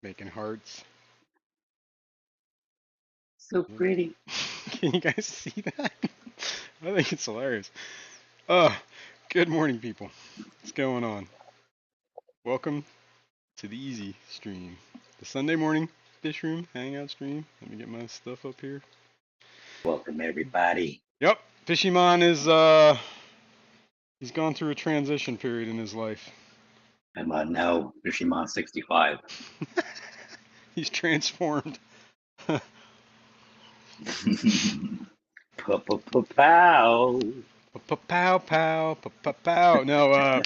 Making hearts. So pretty. Can you guys see that? I think it's hilarious. Uh, Good morning, people. What's going on? Welcome to the easy stream, the Sunday morning Fishroom Hangout stream. Let me get my stuff up here. Welcome everybody. Yep, Fishymon is he's gone through a transition period in his life. I'm now Fishimon 65. He's transformed. Pow. Pow pow pow. No,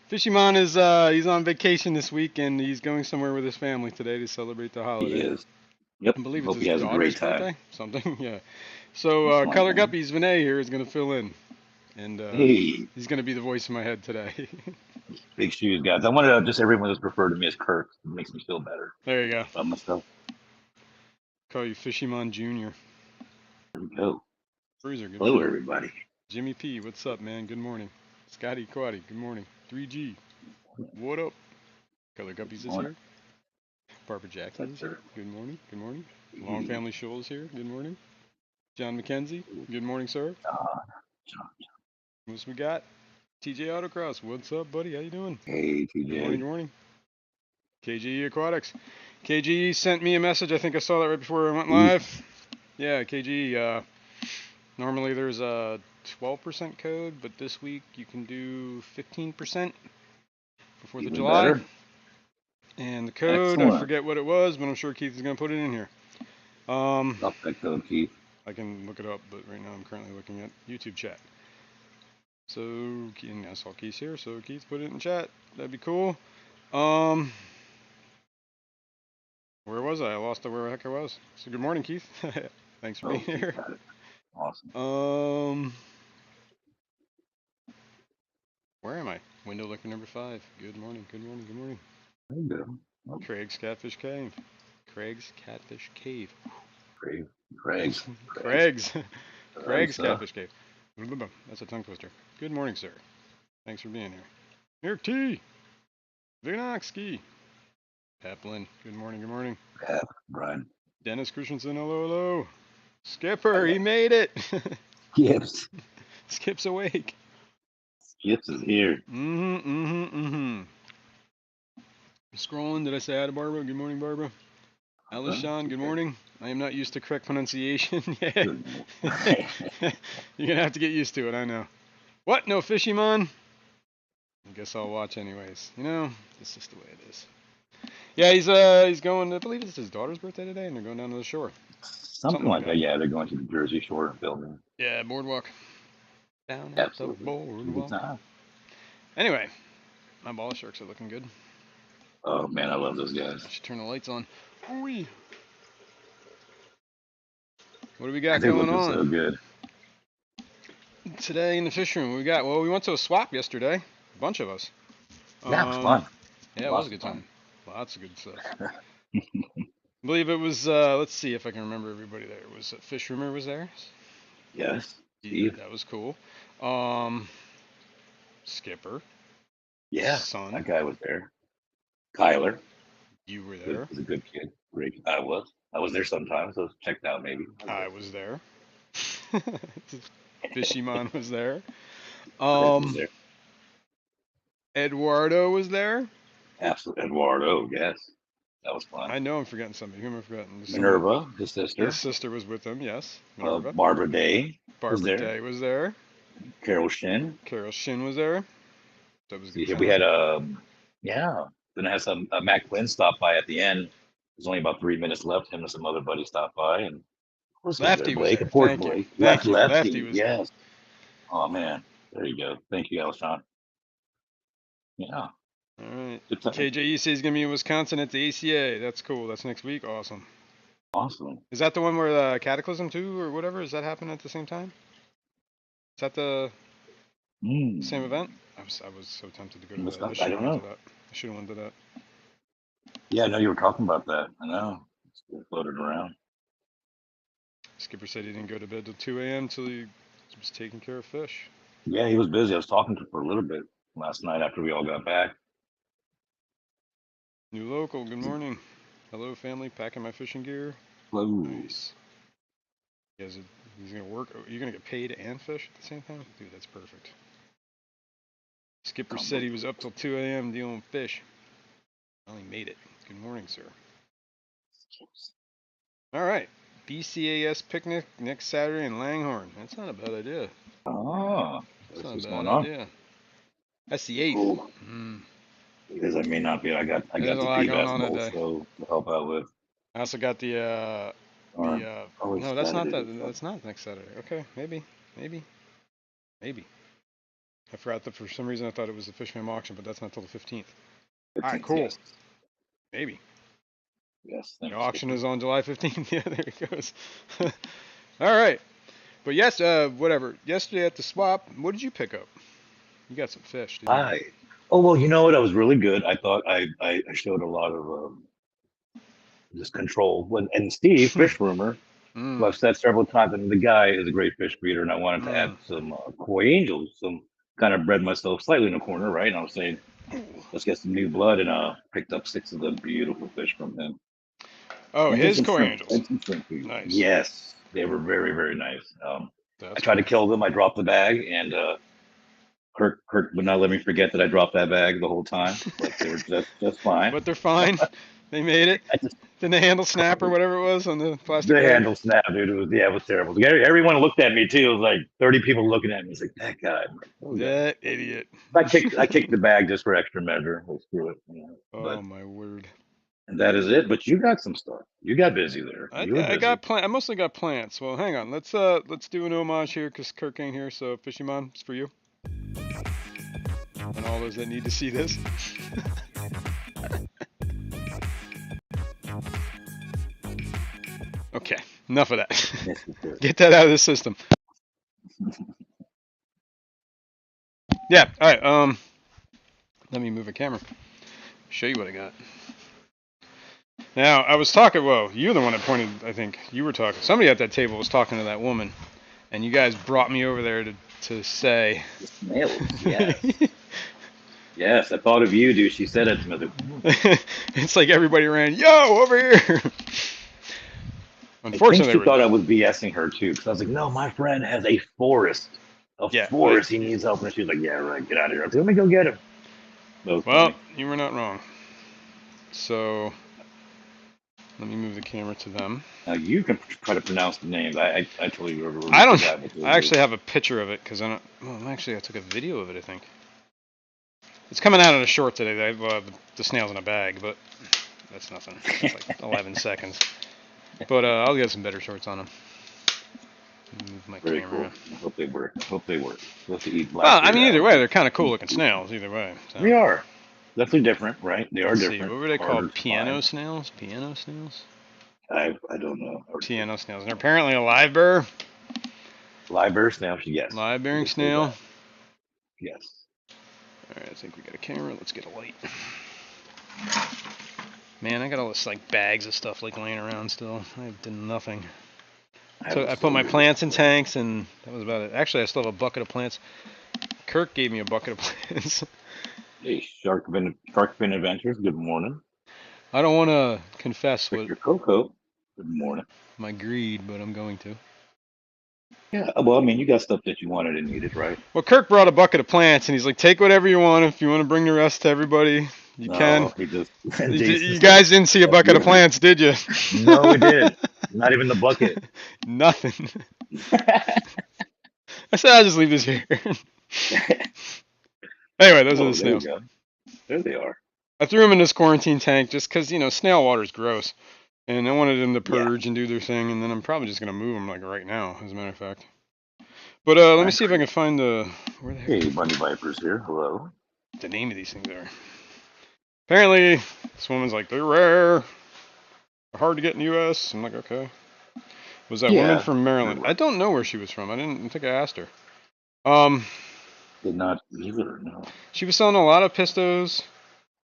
Fishymon is he's on vacation this week and he's going somewhere with his family today to celebrate the He holiday. is. Yep. I believe it's Hope his he has a great daughter's time. birthday, something. Yeah. So That's fun, Color man. Guppies Vinay here is going to fill in, and Hey, he's going to be the voice in my head today. big shoes, guys. I wanted to just everyone just refer to me as Kirk. It makes me feel better There you go. about myself. Call you Fishymon Jr. There we go. Bruiser, good Hello, morning. everybody. Jimmy P, what's up, man? Good morning. Scotty Quaddy, good morning. 3G, what up? Color Good Guppies is morning. here. Barbara Jackson That's is here. sir. Good morning. Good morning. Long Family Shoal is here. Good morning. John McKenzie, good morning, sir. John. What's we got? TJ Autocross, what's up, buddy? How you doing? Hey, Good morning. TJ. Good morning. KGE Aquatics. KGE sent me a message. I think I saw that right before I went live. Yeah, KGE. Normally there's a 12% code, but this week you can do 15% for 4th of Even July. better. And the code, I Excellent. forget what it was, but I'm sure Keith is going to put it in here. Love that code, Keith. I can look it up, but right now I'm currently looking at YouTube chat. So, and I saw Keith here, so Keith put it in chat. That'd be cool. Where was I? I lost where the heck I was. So good morning, Keith. Thanks for being Oh, Keith here. got it. Awesome. Where am I? Window liquor number 5. Good morning, good morning, good morning. There you go. Oh, Craig's Catfish Cave. Craig's Catfish Cave. Craig's. Craig's. Craig's. Craig's Catfish Cave. That's a tongue twister. Good morning, sir. Thanks for being here. Eric T. Vinoxki. Peplin. Good morning, good morning. Yeah, Brian. Dennis Christensen. Hello, hello. Skipper, he made it. Skips. Skip's awake. Skips is here. Scrolling, did I say hi to Barbara? Good morning, Barbara. Alice Sean, good morning. I am not used to correct pronunciation. Yeah. You're going to have to get used to it, I know. What? No Fishymon? I guess I'll watch anyways. You know, it's just the way it is. Yeah, he's going, I believe it's his daughter's birthday today, and they're going down to the shore. Something like that. Yeah, they're going to the Jersey Shore and filming. Yeah, boardwalk. Down at the Absolutely. boardwalk. Good time. Anyway, my ball sharks are looking good. Oh man, I love those guys. I should turn the lights on. Ooh-wee. What do we got They're going looking on so good. today in the fish room? We went to a swap yesterday. A bunch of us. Yeah, it was fun. Yeah, it was Lots a good of fun. time. Lots of good stuff. I believe it was. Let's see if I can remember everybody there. It was Fishroomer was there. Yes, Steve. That was cool. Skipper. Yeah, Son. that guy was there. Kyler. You were there. Was a good kid. Rick. I was. I was there sometimes, so checked out maybe. I was there. Fishymon was there. Chris was there. Eduardo was there. Absolutely. Eduardo, yes. That was fun. I know I'm forgetting somebody. Who am I forgetting? Minerva, his sister. His sister was with him, yes. Minerva. Barbara Day was Barbara there. Day was there. Carol Shin. Carol Shin was there. That was See good. here, we had yeah. Then I had some Matt Quinn stop by at the end. There's only about 3 minutes left. Him and some other buddies stopped by, and of course he was there. Lefty was Blake, there. of course Thank you. Blake. Thank you. Lefty Lefty, was there. yes. Oh man, there you go. Thank you, Alshon. Yeah. All right. Good time. KJE says he's going to be in Wisconsin at the ACA. That's cool. That's next week. Awesome. Awesome. Is that the one where Cataclysm 2 or whatever? Is that happening at the same time? Is that the same event? I was so tempted to go to that. I don't know. I should have went to that. Yeah, I know you were talking about that. I know. It's floated around. Skipper said he didn't go to bed till 2 a.m. till he was taking care of fish. Yeah, he was busy. I was talking to him for a little bit last night after we all got back. New local, good morning. Hello, family. Packing my fishing gear. Hello. Nice. He's gonna work. You're gonna get paid and fish at the same time, dude. That's perfect. Skipper said he was up till 2 a.m. dealing with fish. Well, he made it. Good morning, sir. All right. BCAS picnic next Saturday in Langhorne. That's not a bad idea. Oh, that's not a bad idea. That's the 8th. Because I may not be. I got the PBAS bowl show to help out with. I also got the no, that's not that. That's not next Saturday. Okay, maybe. I forgot that for some reason I thought it was the Fishman auction, but that's not till the 15th. All right, cool. Yes. Maybe. Yes. The auction is on July 15th. Yeah, there it goes. All right. But yes, whatever. Yesterday at the swap, what did you pick up? You got some fish, didn't you? Oh, well, you know what? I was really good. I thought I showed a lot of just control. And Steve, fish rumor, who I've said several times, and the guy is a great fish breeder, and I wanted to add some koi angels, some kind of bred myself slightly in a corner, right? And I was saying, let's get some new blood, and picked up 6 of the beautiful fish from him. Oh, and his koi angels. Nice. Yes, they were very, very nice. I tried to kill them. I dropped the bag, and Kirk would not let me forget that I dropped that bag the whole time. But they were just fine. But they're fine. They made it. Didn't the handle snap or whatever it was on the plastic bag? The handle snap, dude. It was terrible. Everyone looked at me too. It was like 30 people looking at me. It's like, that guy. That idiot. I kicked the bag just for extra measure. Well, screw it. Oh, my word. And that is it. But you got some stuff. You got busy there. I mostly got plants. Well, hang on. Let's do an homage here because Kirk ain't here. So, Fishy Mom, it's for you. And all those that need to see this. Okay, enough of that. Get that out of the system. Yeah, all right. Let me move a camera. Show you what I got. Now, I was talking, well, you're the one that pointed, I think. You were talking. Somebody at that table was talking to that woman. And you guys brought me over there to say. The snails, yes. Yes, I thought of you, dude. She said it to me. It's like everybody ran, yo, over here. Unfortunately, I think she thought I was BSing her too, because I was like, "No, my friend has a forest. Forest. He needs help." And she was like, "Yeah, right. Get out of here." I was like, "Let me go get him." Well, you were not wrong. So, let me move the camera to them. Now you can try to pronounce the names. I totally remember. I don't. I actually have a picture of it because I don't. Well, actually, I took a video of it. I think it's coming out in a short today. They have the snails in a bag, but that's nothing. It's like 11 seconds. But I'll get some better shorts on them. Move my Very camera. Cool. I hope they work. Supposed to eat black. Well, I mean, either way, they're kind of cool looking snails. Either way. So. They are. Definitely different, right? They are different. See, what were they called? Piano snails? Piano snails? I don't know. Piano snails. And they're apparently a live bear. Live bear snail, yes. Live bearing snail. Yes. All right, I think we got a camera. Let's get a light. Man, I got all this like bags of stuff like laying around still. I did nothing. So I put my plants in tanks, and that was about it. Actually, I still have a bucket of plants. Kirk gave me a bucket of plants. Hey, Shark Fin Adventures. Good morning. I don't want to confess what your Coco. Good morning. My greed, but I'm going to. Yeah, well, I mean, you got stuff that you wanted and needed, right? Well, Kirk brought a bucket of plants, and he's like, take whatever you want. If you want to bring the rest to everybody, You No, can. he just You guys didn't see a bucket of plants, did you? No, we did. Not even the bucket. Nothing. I said I'll just leave this here. Anyway, those are the There you snails. go. There they are. I threw them in this quarantine tank just because, snail water is gross. And I wanted them to Yeah. purge and do their thing, and then I'm probably just going to move them, like, right now, as a matter of fact. But let me see if I can find the... Where the heck Hey, bunny vipers here. Hello. the name of these things are. Apparently, this woman's like, they're rare. They're hard to get in the U.S. I'm like, okay. Was that woman from Maryland? I don't know where she was from. I didn't think I asked her. Did not either, no. She was selling a lot of pistos,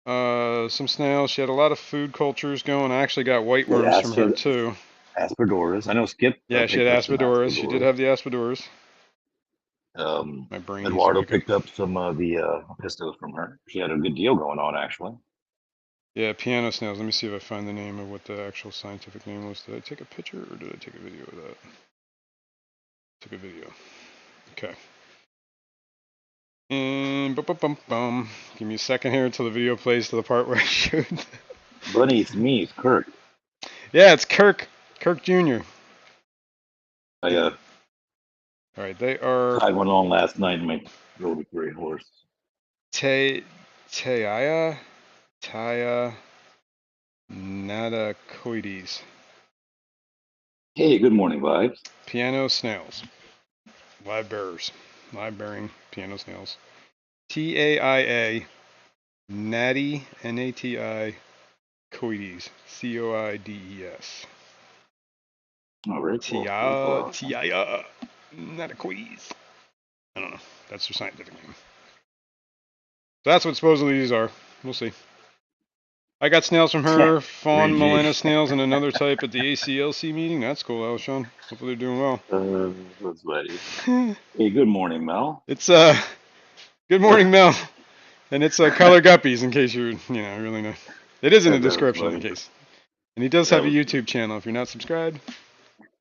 some snails. She had a lot of food cultures going. I actually got white worms from her too. Aspidoras. I know Skip. Yeah, she had aspidoras. She did have the aspidoras. My brain Eduardo picked up some of the pistos from her. She had a good deal going on, actually. Yeah, piano snails. Let me see if I find the name of what the actual scientific name was. Did I take a picture or did I take a video of that? Took a video. Okay. And bum. Give me a second here until the video plays to the part where I shoot. Bunny, it's me. It's Kirk. Yeah, it's Kirk. Kirk Jr. I All right, they are. tied one on last night and my rotary gray horse. Taya nadacoides. Hey, good morning, vibes. Piano snails. Live bearers. Live bearing piano snails. TAIA natty NATI coides COIDES. All right. Tia nadacoides. I don't know. That's their scientific name. So that's what supposedly these are. We'll see. I got snails from her, fawn melena snails, and another type at the ACLC meeting. That's cool, Alshon. Hopefully they're doing well. That's ready. Hey, good morning, Mel. It's good morning, Mel, and it's color guppies. In case you're really know. It is in the description in case. And he does have a YouTube channel. If you're not subscribed,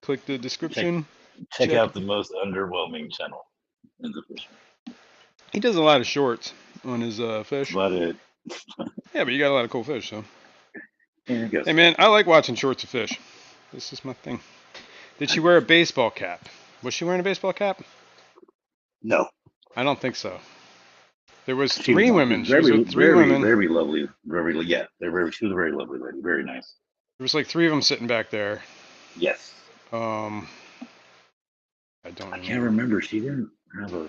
click the description. Check out the most underwhelming channel in the fish. He does a lot of shorts on his fish. That's about it. Yeah, but you got a lot of cool fish, so. Yeah, I guess Hey man, I like watching shorts of fish. This is my thing. Did she wear a baseball cap? Was she wearing a baseball cap? No. I don't think so. There was three women. She was with three women. Very lovely. Yeah. She was a very lovely lady. Very nice. There was like three of them sitting back there. Yes. I can't remember. She didn't have a.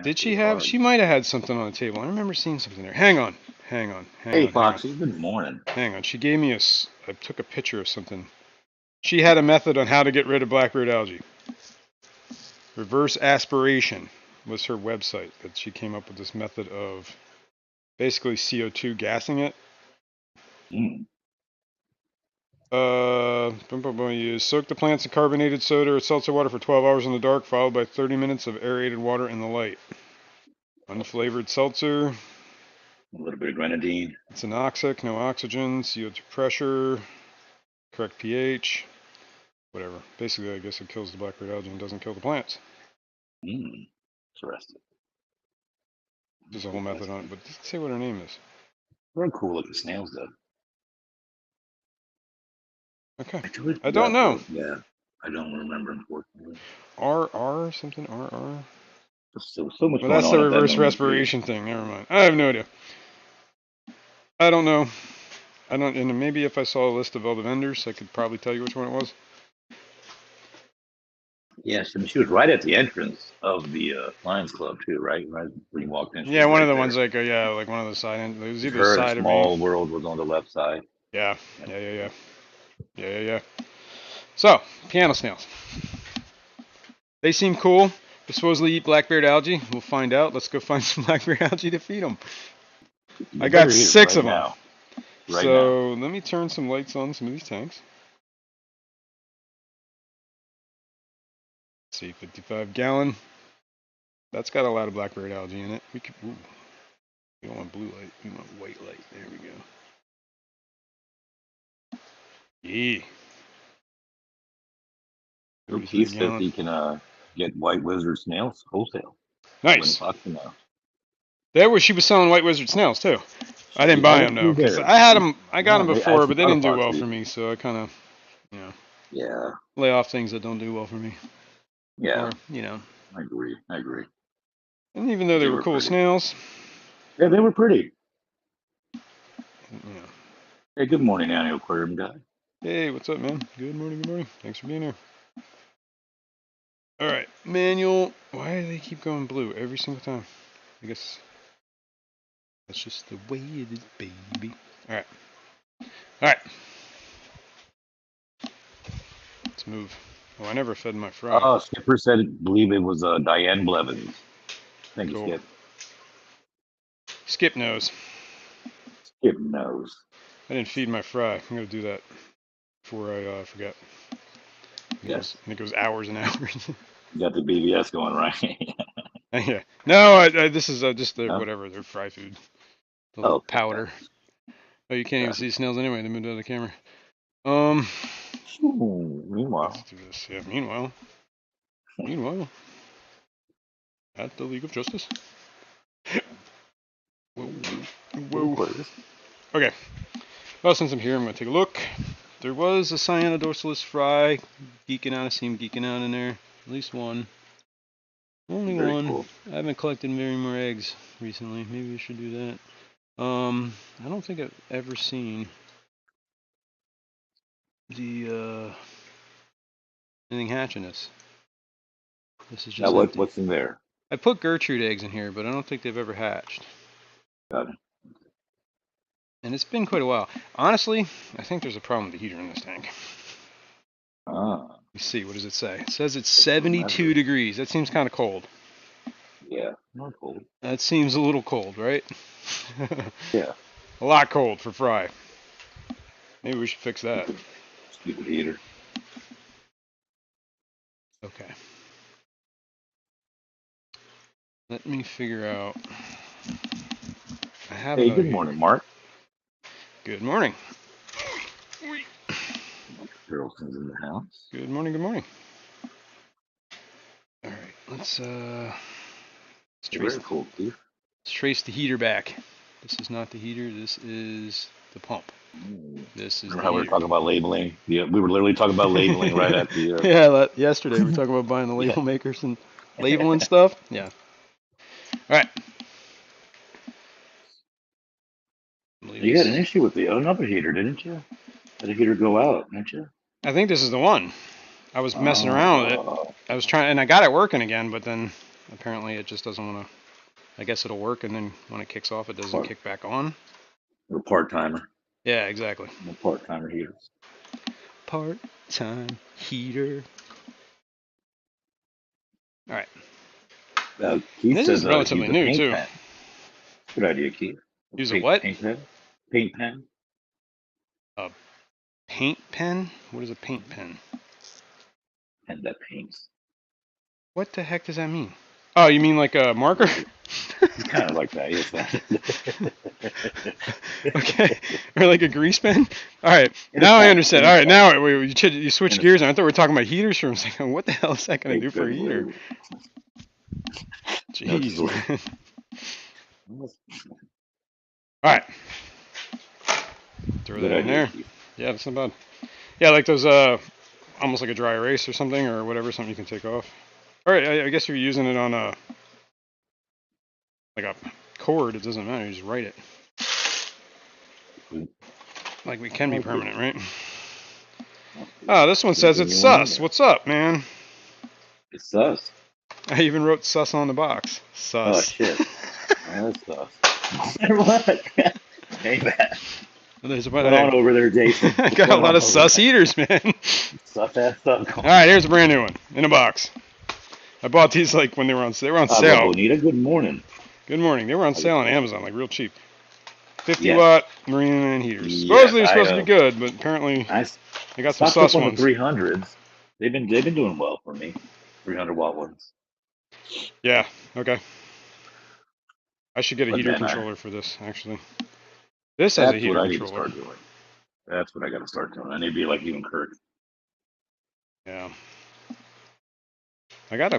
Did she have? She might have had something on the table. I remember seeing something there. Hang on. Hey, Foxy. Good morning. Hang on. She gave me I took a picture of something. She had a method on how to get rid of blackbeard algae. Reverse aspiration was her website, that she came up with this method of basically CO2 gassing it. You soak the plants in carbonated soda or seltzer water for 12 hours in the dark, followed by 30 minutes of aerated water in the light. Unflavored seltzer. A little bit of grenadine. It's anoxic, no oxygen, CO2 pressure, correct pH, whatever. Basically, I guess it kills the blackbeard algae and doesn't kill the plants. Interesting. There's a whole method on it, but let's say what her name is. Very cool looking snails, though. Okay. I don't know. Yeah, I don't remember, unfortunately. RR something? RR? So much. Well, that's the reverse respiration thing. Never mind. I have no idea. I don't know. And maybe if I saw a list of all the vendors, I could probably tell you which one it was. Yes, and she was right at the entrance of the Lions Club too, right? Right when you walked in. Yeah, one of the ones like one of the side end. It was either her side of Small World was on the left side. Yeah. So, piano snails. They seem cool. They supposedly eat blackbeard algae. We'll find out. Let's go find some blackbeard algae to feed them. I got 6 of them. So let me turn some lights on some of these tanks. Let's see, 55-gallon. That's got a lot of blackbeard algae in it. We don't want blue light. We want white light. There we go. Yeah. He says he can get white wizard snails wholesale. Nice. There was she was selling white wizard snails too. I didn't buy them though, because I had them. I got them No, I before, but they thought didn't do about well it. for me. So I kind of, Yeah. lay off things that don't do well for me. Yeah. Or I agree. And even though they They were were cool pretty. snails, Yeah, they were pretty. you know. Hey, good morning, Annie Aquarium guy. Hey, what's up, man? Good morning. Good morning. Thanks for being here. All right, manual. Why do they keep going blue every single time? I guess that's just the way it is, baby. All right. All right. Let's move. Oh, I never fed my fry. Oh, Skipper said, believe it was Diane Blevins. Thank you, Cool. Skip. Skip knows. Skip knows. I didn't feed my fry. I'm gonna do that before I forget. Yes. I think it was hours and hours. You got the BBS going, right? Yeah. No, this is just their No? whatever, their fry food. The little Okay. powder. Oh, you can't even see snails anyway. They moved out of the camera. Meanwhile. Let's do this. Yeah. Meanwhile, at the League of Justice. Whoa. Whoa. Okay. Well, since I'm here, I'm gonna take a look. There was a Cyanodorsalis fry geeking out. I see him geeking out in there. At least one. Only Very one. cool. I haven't collected very more eggs recently. Maybe we should do that. I don't think I've ever seen the anything hatching this. This is just Now, empty. what's in there? I put Gertrude eggs in here, but I don't think they've ever hatched. Got it. And it's been quite a while. Honestly, I think there's a problem with the heater in this tank. Ah. Let me see. What does it say? It says it's 72 degrees. That seems kind of cold. Yeah, not cold. That seems a little cold, right? Yeah. A lot cold for fry. Maybe we should fix that. Stupid heater. Okay. Let me figure out. I have Hey, another good heater. morning, Mark. Good morning. Carlson's in the house. Good morning. Good morning. All right. Let's Very cool, Keith. Let's trace the heater back. This is not the heater. This is the pump. This is Remember the how we were heater. talking about labeling? Yeah, we were literally talking about labeling right at the. Yeah, yesterday we were talking about buying the label makers and labeling stuff. Yeah. All right. You had an issue with another heater, didn't you? Had a heater go out, didn't you? I think this is the one. I was messing around with it. I was trying, and I got it working again, but then apparently it just doesn't want to. I guess it'll work, and then when it kicks off, it doesn't kick back on. Or part timer. Yeah, exactly. Part timer heaters. Part-time heater. All right. Keith This says is relatively use a new paint too. pen. Good idea, Keith. Use a what? Paint pen. Paint pen. A paint pen? What is a paint pen? Pen that paints. What the heck does that mean? Oh, you mean like a marker? Kind of like that, yes. Okay, or like a grease pen. All right, now I understand. All right, now you switched gears. And I thought we were talking about heaters for a second. What the hell is that going to do for a heater? Jeez, man. All right, throw that in there. Yeah, that's not bad. Yeah, like those almost like a dry erase or something or whatever, something you can take off. All right, I guess if you're using it on a cord, it doesn't matter. You just write it. Like we can be permanent, right? Oh, this one says it's sus. What's up, man? It's sus. I even wrote sus on the box. Sus. Oh shit. That's sus. What? Hey man. What's going on over there, Jason? I got a lot of sus heaters, man. Sus ass stuff. All right, here's a brand new one in a box. I bought these like when they were on sale. Bonita, good morning. Good morning. They were on sale on Amazon, like real cheap. 50-watt Marine Man heaters. Supposedly they're supposed to be good, but apparently they got some sus on ones. The 300s. They've been doing well for me. 300-watt ones. Yeah. Okay. I should get a heater controller for this. Actually, this has a heater controller. Need to start doing. That's what I got to start doing. I need to be like even Kirk. Yeah. I got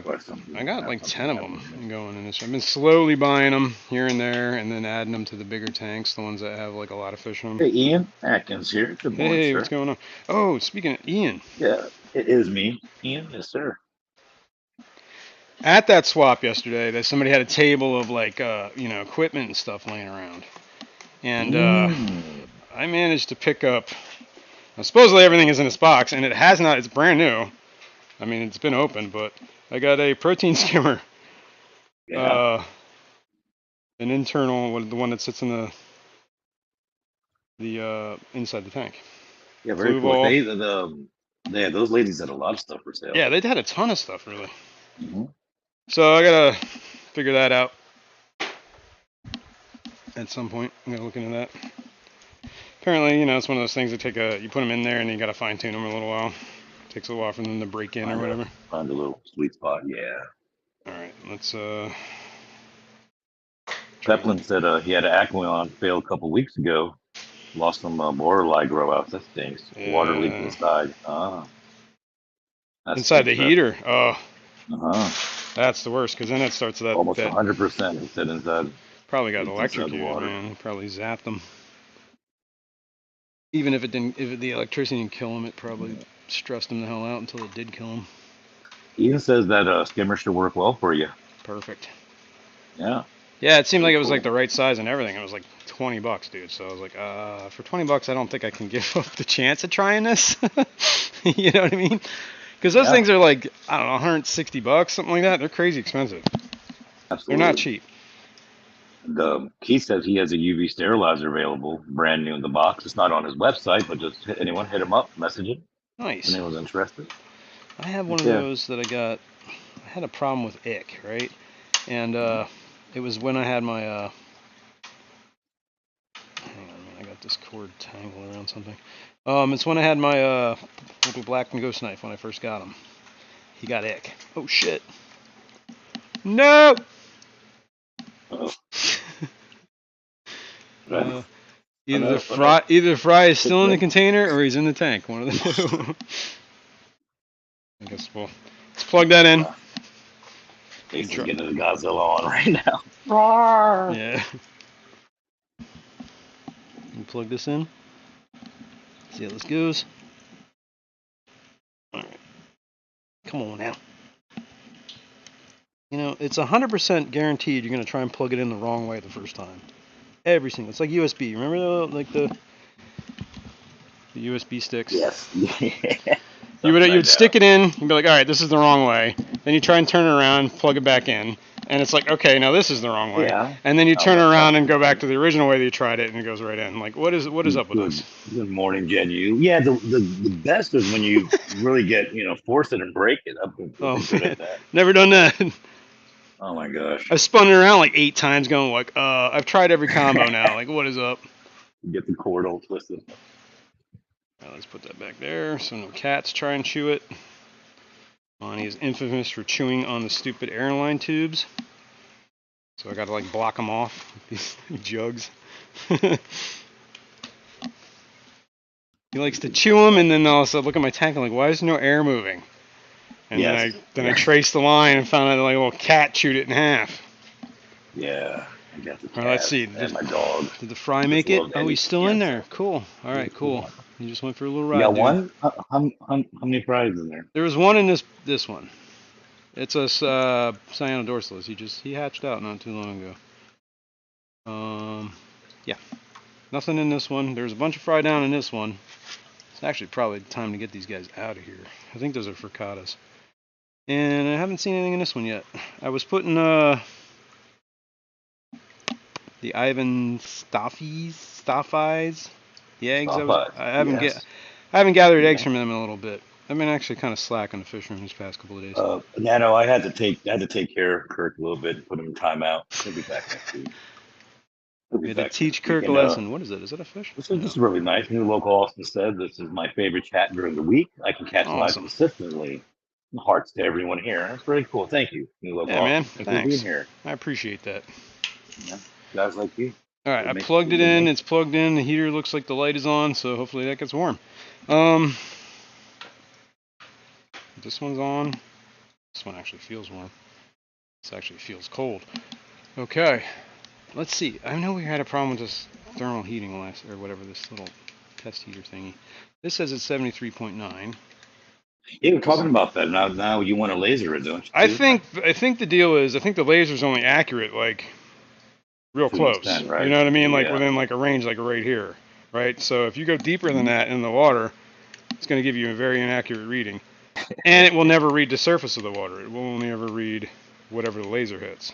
like 10 of them going in this. I've been slowly buying them here and there, and then adding them to the bigger tanks, the ones that have like a lot of fish in them. Hey, Ian Atkins here. Good morning, Hey, sir. what's going on? Oh, speaking of Ian. Yeah, it is me, Ian. Yes, sir. At that swap yesterday, that somebody had a table of like equipment and stuff laying around, and I managed to pick up. Supposedly everything is in this box, and it has not. It's brand new. I mean, it's been open, but I got a protein skimmer. Yeah. An internal, the one that sits in the inside the tank. Yeah, very cool. Those ladies had a lot of stuff for sale. Yeah, they had a ton of stuff, really. Mm-hmm. So I gotta figure that out at some point. I'm gonna look into that. Apparently, it's one of those things that you put them in there and you gotta fine tune them a little while. It takes a while for them to break in or whatever. Find a little sweet spot, yeah. All right, let's. Peplin said he had an Aquilon fail a couple weeks ago. Lost some boiler light grow out. That stinks. Water leak inside. Inside the heater. Oh. That's the worst, because then it starts that. Almost 100%. He said inside. Probably got electrocuted, man. Probably zapped them. Even if the electricity didn't kill him, it probably stressed him the hell out until it did kill him. Ian says that skimmer should work well for you. Perfect. Yeah. Yeah, it seemed like it was like the right size and everything. It was like $20, dude. So I was like, for $20, I don't think I can give up the chance of trying this. You know what I mean? Because those things are like, I don't know, $160, something like that. They're crazy expensive. Absolutely. They're not cheap. Keith says he has a UV sterilizer available, brand new in the box. It's not on his website, but just hit him up, message him. Nice. If anyone's interested. I have one of those that I got. I had a problem with ick, right? And it was when I had my. Hang on, I got this cord tangled around something. It's when I had my black and ghost knife when I first got him. He got ick. Oh shit! No. Either fry is still in the container or he's in the tank. One of the two. I guess let's plug that in. He's getting the Godzilla on right now. Roar! Yeah. You plug this in. See how this goes. All right. Come on now. It's 100% guaranteed you're going to try and plug it in the wrong way the first time. Every single. It's like USB. Remember the USB sticks? Yes. You'd stick it in. You'd be like, all right, this is the wrong way. Then you try and turn it around, plug it back in, and it's like, okay, now this is the wrong way. Yeah. And then you turn it around and go back to the original way that you tried it, and it goes right in. Like, what is up with this? Good morning, Jen. Yeah, the best is when you really get force it and break it. Never done that. Oh my gosh. I've spun it around like 8 times, going like, I've tried every combo now. Like, what is up? Get the cord all twisted. Now let's put that back there so no cats try and chew it. Monty is infamous for chewing on the stupid airline tubes. So I gotta like block them off with these jugs. He likes to chew them, and then all of a sudden look at my tank and like, why is no air moving? And then I traced the line and found out like a little cat chewed it in half. Yeah. I got the cat. All right, let's see. And my dog. Did the fry make it? Oh, he's still in there. Cool. All right, cool. You just went for a little ride. Yeah, one. How many fries in there? There was one in this one. It's a Cyanodorsalis. He hatched out not too long ago. Yeah. Nothing in this one. There's a bunch of fry down in this one. It's actually probably time to get these guys out of here. I think those are fricatas. And I haven't seen anything in this one yet. I was putting the Ivan Staffies, the eggs. I haven't gathered eggs from them in a little bit. I've been actually kind of slack on the fish room these past couple of days. Nano, I had to take care of Kirk a little bit and put him in timeout. He'll be back next week. We had to teach Kirk a lesson. What is it? Is that a fish? This is really nice. New local Austin said this is my favorite chat during the week. I can catch live consistently. Hearts to everyone here. That's very cool. Thank you, New local Austin. Man. Thanks for being here. I appreciate that. Yeah, guys like you. All right, I plugged it in. It's plugged in. The heater looks like the light is on, so hopefully that gets warm. This one's on. This one actually feels warm. This actually feels cold. Okay, let's see. I know we had a problem with this thermal heating last, or whatever, this little test heater thingy. This says it's 73.9. Yeah, we're talking about that. Now you want a laser, don't you? I think the deal is, I think the laser's only accurate like real To an close. extent, right? You know what I mean? Like Yeah. within like a range like right here, right? So if you go deeper than that in the water, it's going to give you a very inaccurate reading. And it will never read the surface of the water. It will only ever read whatever the laser hits.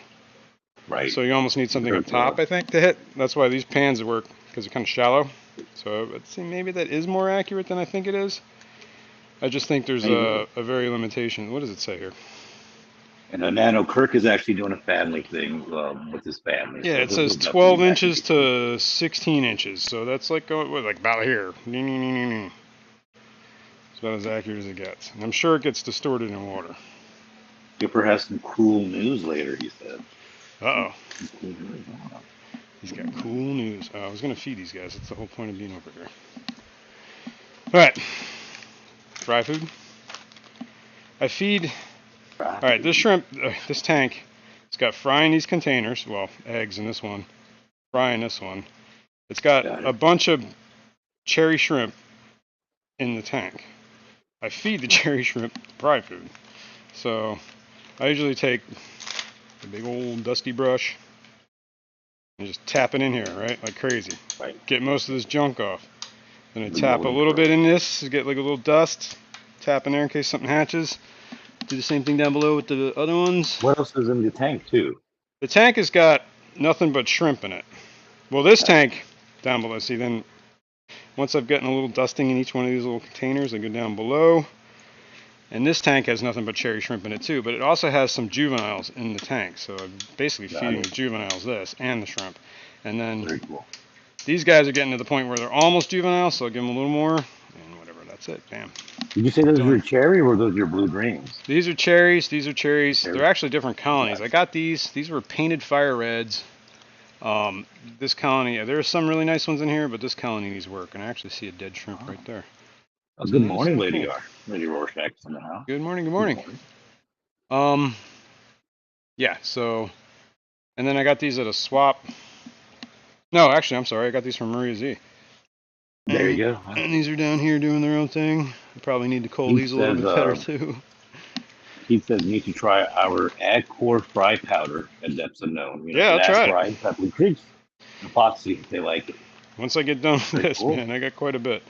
Right. So you almost need something up top, I think, to hit. That's why these pans work, because they're kind of shallow. So let's see, maybe that is more accurate than I think it is. I just think there's a very limitation. What does it say here? And Nano Kirk is actually doing a family thing with his family. Yeah, so it says 12 inches to 16 inches. So that's like about here. It's about as accurate as it gets. And I'm sure it gets distorted in water. Skipper has some cool news later, he said. Uh-oh. He's got cool news. I was going to feed these guys. That's the whole point of being over here. All right. Fry food. I feed. All right, this shrimp, this tank, it's got fry in these containers. Well, eggs in this one. Fry in this one. It's got a bunch of cherry shrimp in the tank. I feed the cherry shrimp fry food. So I usually take a big old dusty brush and just tap it in here, right? Like crazy. Right. Get most of this junk off. Then I tap a little bit in this to get like a little dust. Tap in there in case something hatches. Do the same thing down below with the other ones. What else is in the tank, too? The tank has got nothing but shrimp in it. Well, this tank down below, see, then once I've gotten a little dusting in each one of these little containers, I go down below. And this tank has nothing but cherry shrimp in it, too. But it also has some juveniles in the tank. So I'm basically feeding the juveniles this and the shrimp. And then these guys are getting to the point where they're almost juveniles, so I'll give them a little more. And whatever, that's it. Bam. Did you say those are cherry or those are blue dreams? These are cherries. These are cherries. They're actually different colonies. I got these. These were painted fire reds. This colony, there are some really nice ones in here, but this colony needs work. And I actually see a dead shrimp right there. Oh, good morning, Lady R. Lady Rorschach's in the house. Good morning. Good morning. Yeah. So, and then I got these at a swap. No, actually, I'm sorry. I got these from Maria Z. There you go. And these are down here doing their own thing. I probably need to cold these a little bit better too. He says you need to try our Ag Core Fry Powder at depths unknown. Yeah, I'll try it. Blue Creek's epoxy, they like it. Once I get done with this, man, I got quite a bit.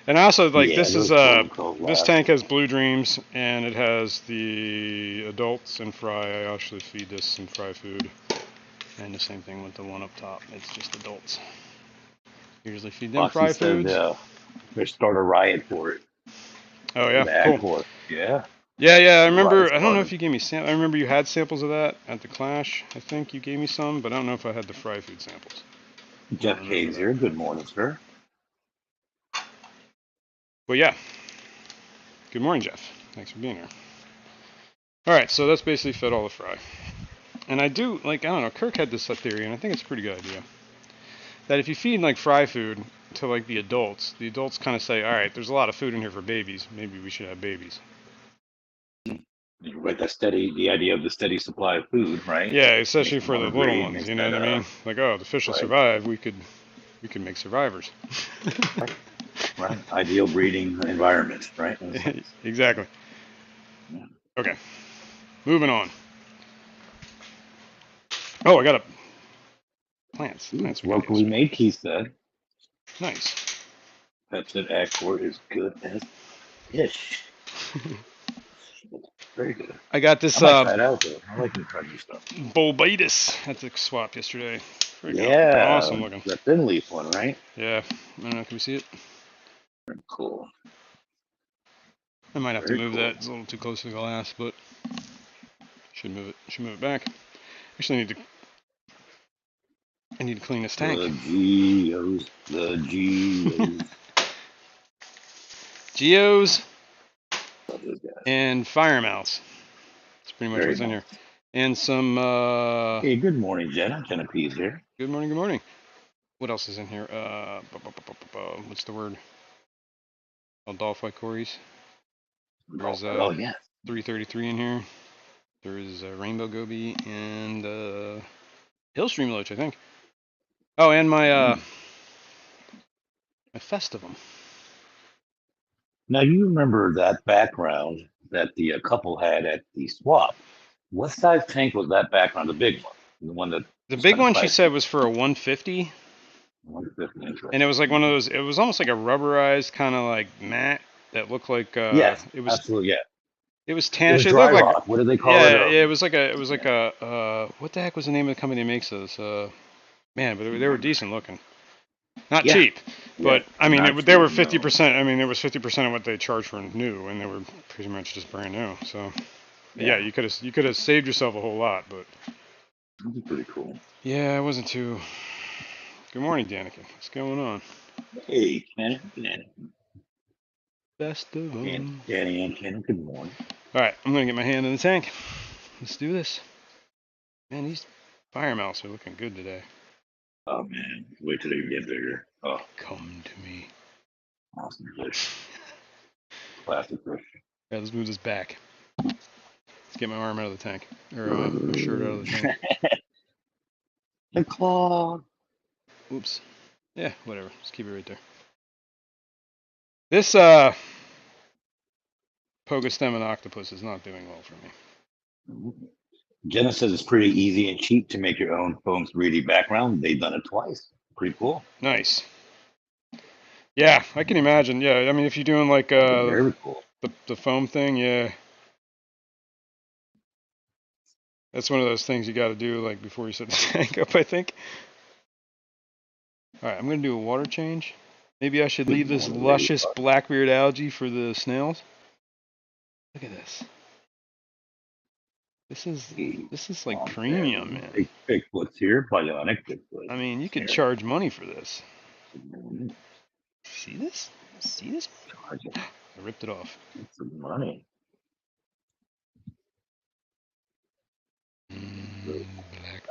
And I also like this is this tank has Blue Dreams and it has the adults and fry. I actually feed this some fry food, and the same thing with the one up top. It's just adults. Usually feed them fry foods. They start a riot for it. Oh yeah, cool. Yeah. Yeah. I remember. I don't know if you gave me samples. I remember you had samples of that at the Clash. I think you gave me some, but I don't know if I had the fry food samples. Jeff Hayes here. Good morning, sir. Well, yeah. Good morning, Jeff. Thanks for being here. All right, so that's basically fed all the fry. And I do, like, I don't know, Kirk had this theory, and I think it's a pretty good idea. That if you feed, like, fry food to, like, the adults kind of say, all right, there's a lot of food in here for babies. Maybe we should have babies. Right, the idea of the steady supply of food, right? Yeah, especially for the little ones, you know what I mean? Like, oh, the fish will survive. We could make survivors. Right, ideal breeding environment, right? Exactly. Yeah. Okay, moving on. Oh, I got plants. Plants locally made, he said. Nice. Pets at Accor is good as fish. Very good. I got this. I like to try new stuff. Bulbatus at the swap yesterday. Awesome looking. The thin leaf one, right? Yeah. I don't know. Can we see it? Very cool. I might have to move that. It's a little too close to the glass, but should move it. Should move it back. Actually, I need to clean this tank. The Geos and fire mouse. That's pretty much what's in here. And some hey, good morning, Jenna. Jenna P is here. Good morning, good morning. What else is in here? What's the word? Dolphin cories. Oh yes. 333 in here. There is a rainbow goby and hillstream loach, I think. Oh, and my my festivum. Now you remember that background that the couple had at the swap. What size tank was that background? The big one, the one that The was big kind of one she pricey. said was for a 150. 150. And it was like one of those. It was almost like a rubberized kind of like mat that looked like Yes, it was. absolutely. Yeah, It was it was tannish. It dry looked like rock. What do they call it? yeah. It was like a what the heck was the name of the company that makes those? Man, but they were decent looking. Not Yeah, cheap, yeah. but I mean Not they were cheap, no. 50%. I mean it was 50% of what they charged for new, and they were pretty much just brand new. So yeah, you could have saved yourself a whole lot, but That'd be pretty cool. yeah, it wasn't too. Good morning, Danica. What's going on? Hey, Kenny. Best of them. Danny and Kenny, good morning. All right, I'm gonna get my hand in the tank. Let's do this. Man, these fire mounts are looking good today. Oh man, wait till they get bigger. Oh, Come to me. awesome fish. Classic fish. Yeah, let's move this back. Let's get my arm out of the tank, or my shirt out of the tank. The claw. Oops. Yeah, whatever. Just keep it right there. This Pogo and octopus is not doing well for me. Jenna says it's pretty easy and cheap to make your own foam 3D background. They've done it twice. Pretty cool. Nice. Yeah, I can imagine. Yeah, I mean, if you're doing like Very cool. the foam thing, yeah. That's one of those things you got to do like before you set the tank up, I think. All right, I'm going to do a water change. Maybe I should leave this luscious blackbeard algae for the snails. Look at this. This is like premium, man. Bigfoot's here, bionic Bigfoot. I mean, you could charge money for this. See this? See this? I ripped it off. It's some money.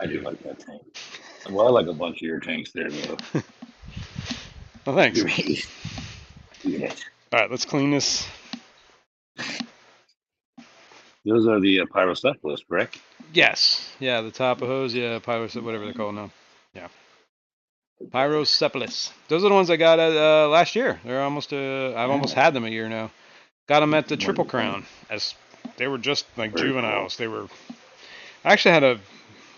I do like that tank. Well, I like a bunch of your tanks there, though. Well, thanks. Yeah. All right, let's clean this. Those are the pyrocephalus, correct? Yes. Yeah, the Tapajos. Yeah, pyrocephalus, whatever they're called now. Yeah. Pyrocephalus. Those are the ones I got last year. They're almost. I've almost had them a year now. Got them at the Triple Crown. As they were just like juveniles. They were. I actually had a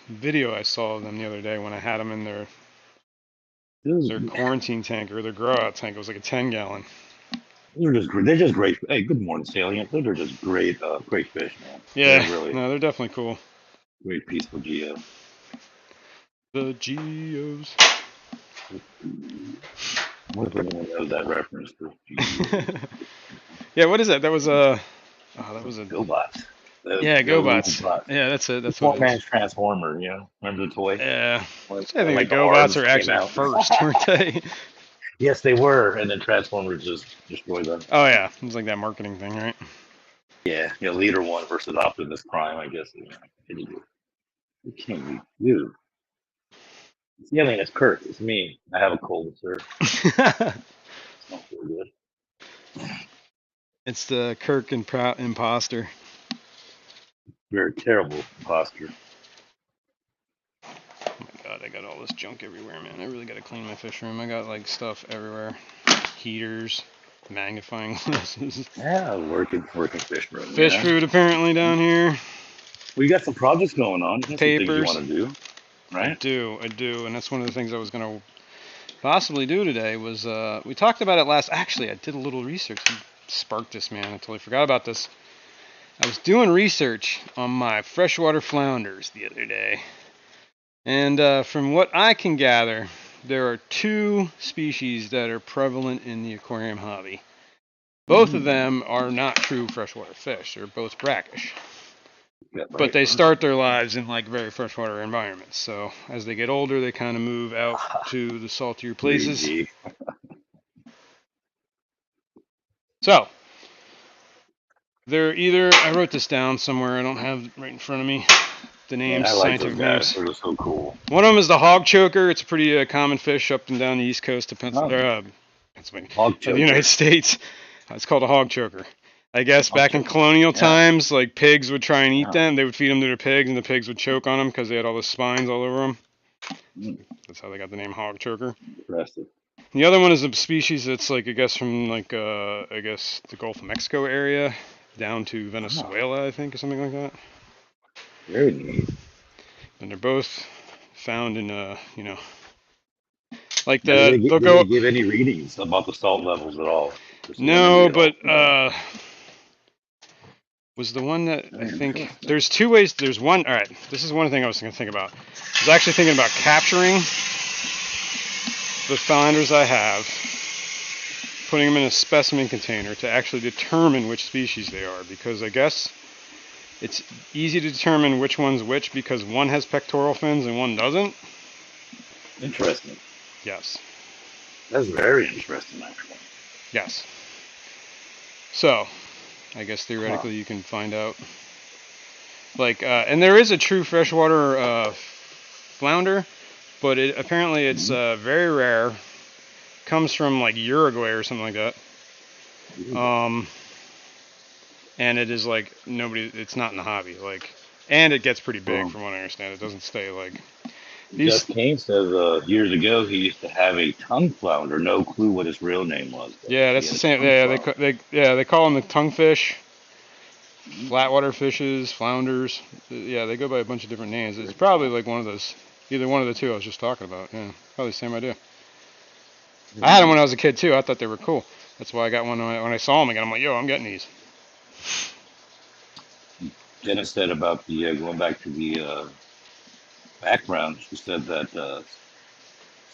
video I saw of them the other day when I had them in their quarantine tank or their grow out tank. It was like a 10-gallon. They're just great. Hey, good morning, Salient. They're just great, great fish, man. Yeah, they're they're definitely cool. Great peaceful geo. The geos. What if anyone knows that reference to? Yeah, what is that? That was a. Oh, that was a. GoBots. Yeah, GoBots. Yeah, that's it. That's what. Man's Transformer. You know, remember the toy? Yeah. I think the GoBots are actually first, weren't they? Yes, they were, and then Transformers just destroyed them. Oh yeah, it was like that marketing thing, right? Yeah, Leader One versus Optimus Prime, I guess. It can't be you. Yeah, I mean, it's Kurt. It's me. I have a cold, sir. It's not so good. It's the Kirk imposter. You're a terrible imposter. Oh my god, I got all this junk everywhere, man. I really got to clean my fish room. I got like stuff everywhere. Heaters, magnifying glasses. Yeah, working fish room. Fish food apparently down here. We got some projects going on. Papers. You want to do, right? I do, and that's one of the things I was going to possibly do today was, we talked about it last, actually, I did a little research. You sparked this, man. I totally forgot about this. I was doing research on my freshwater flounders the other day. And from what I can gather, there are two species that are prevalent in the aquarium hobby. Both of them are not true freshwater fish. They're both brackish. But they start their lives in like very freshwater environments. So as they get older, they kind of move out to the saltier places. So they're either, I wrote this down somewhere, I don't have it right in front of me, the names, scientific names. They're so cool. One of them is the hog choker. It's a pretty common fish up and down the east coast of Pennsylvania, Hog choker. the United States. It's called a hog choker. I guess back in colonial times, like pigs would try and eat them. They would feed them to their pigs, and the pigs would choke on them because they had all the spines all over them. That's how they got the name hog choker. Interesting. The other one is a species that's like, I guess, from like I guess the Gulf of Mexico area down to Venezuela, I think, or something like that. Very neat. And they're both found in you know, like Did they'll they go. give any readings about the salt levels at all? No, but was the one that I think there's two ways. There's one. All right, this is one thing I was going to think about. I was actually thinking about capturing the flounders I have, putting them in a specimen container to actually determine which species they are, because I guess it's easy to determine which one's which because one has pectoral fins and one doesn't. Interesting. Yes. That's very interesting, actually. Yes. So, I guess theoretically you can find out. Like, and there is a true freshwater flounder, but apparently it's very rare. Comes from like Uruguay or something like that. And it is like it's not in the hobby. Like, and it gets pretty big from what I understand. It doesn't stay like. Jeff Kane says years ago he used to have a tongue flounder. No clue what his real name was. Yeah, that's the same. Yeah, they call them the tonguefish, flatwater fishes, flounders. Yeah, they go by a bunch of different names. It's probably like one of those, either one of the two I was just talking about. Yeah, probably the same idea. I had them when I was a kid too. I thought they were cool. That's why I got one when I saw them again. I'm like, yo, I'm getting these. Dennis said about the going back to the background. She said that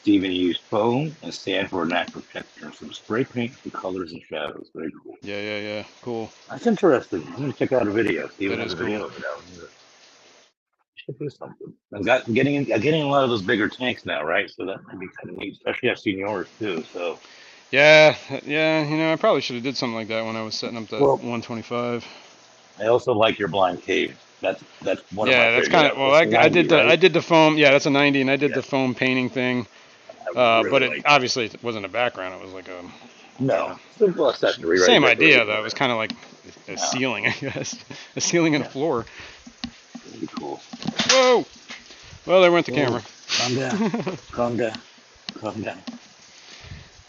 Stephen used foam and sand for a natural texture, some spray paint for colors and shadows. Very cool. Yeah. Cool. That's interesting. I'm gonna check out a video. Stephen That has is a video cool. of it out. Should do something. I'm getting a lot of those bigger tanks now, right? So that might be kind of neat. Especially I've seen yours too. So. Yeah. You know, I probably should have did something like that when I was setting up that 125. I also like your blind cave. That's one of my Yeah, that's favorite. kind of well. I did the foam. Yeah, that's a 90, and I did the foam painting thing. But it obviously it wasn't a background. It was like a simple accessory. Same idea though. It was kind of like a ceiling, I guess, a ceiling and a floor. Really cool. Whoa! Well, there went the camera. Calm down. Calm down. Calm down.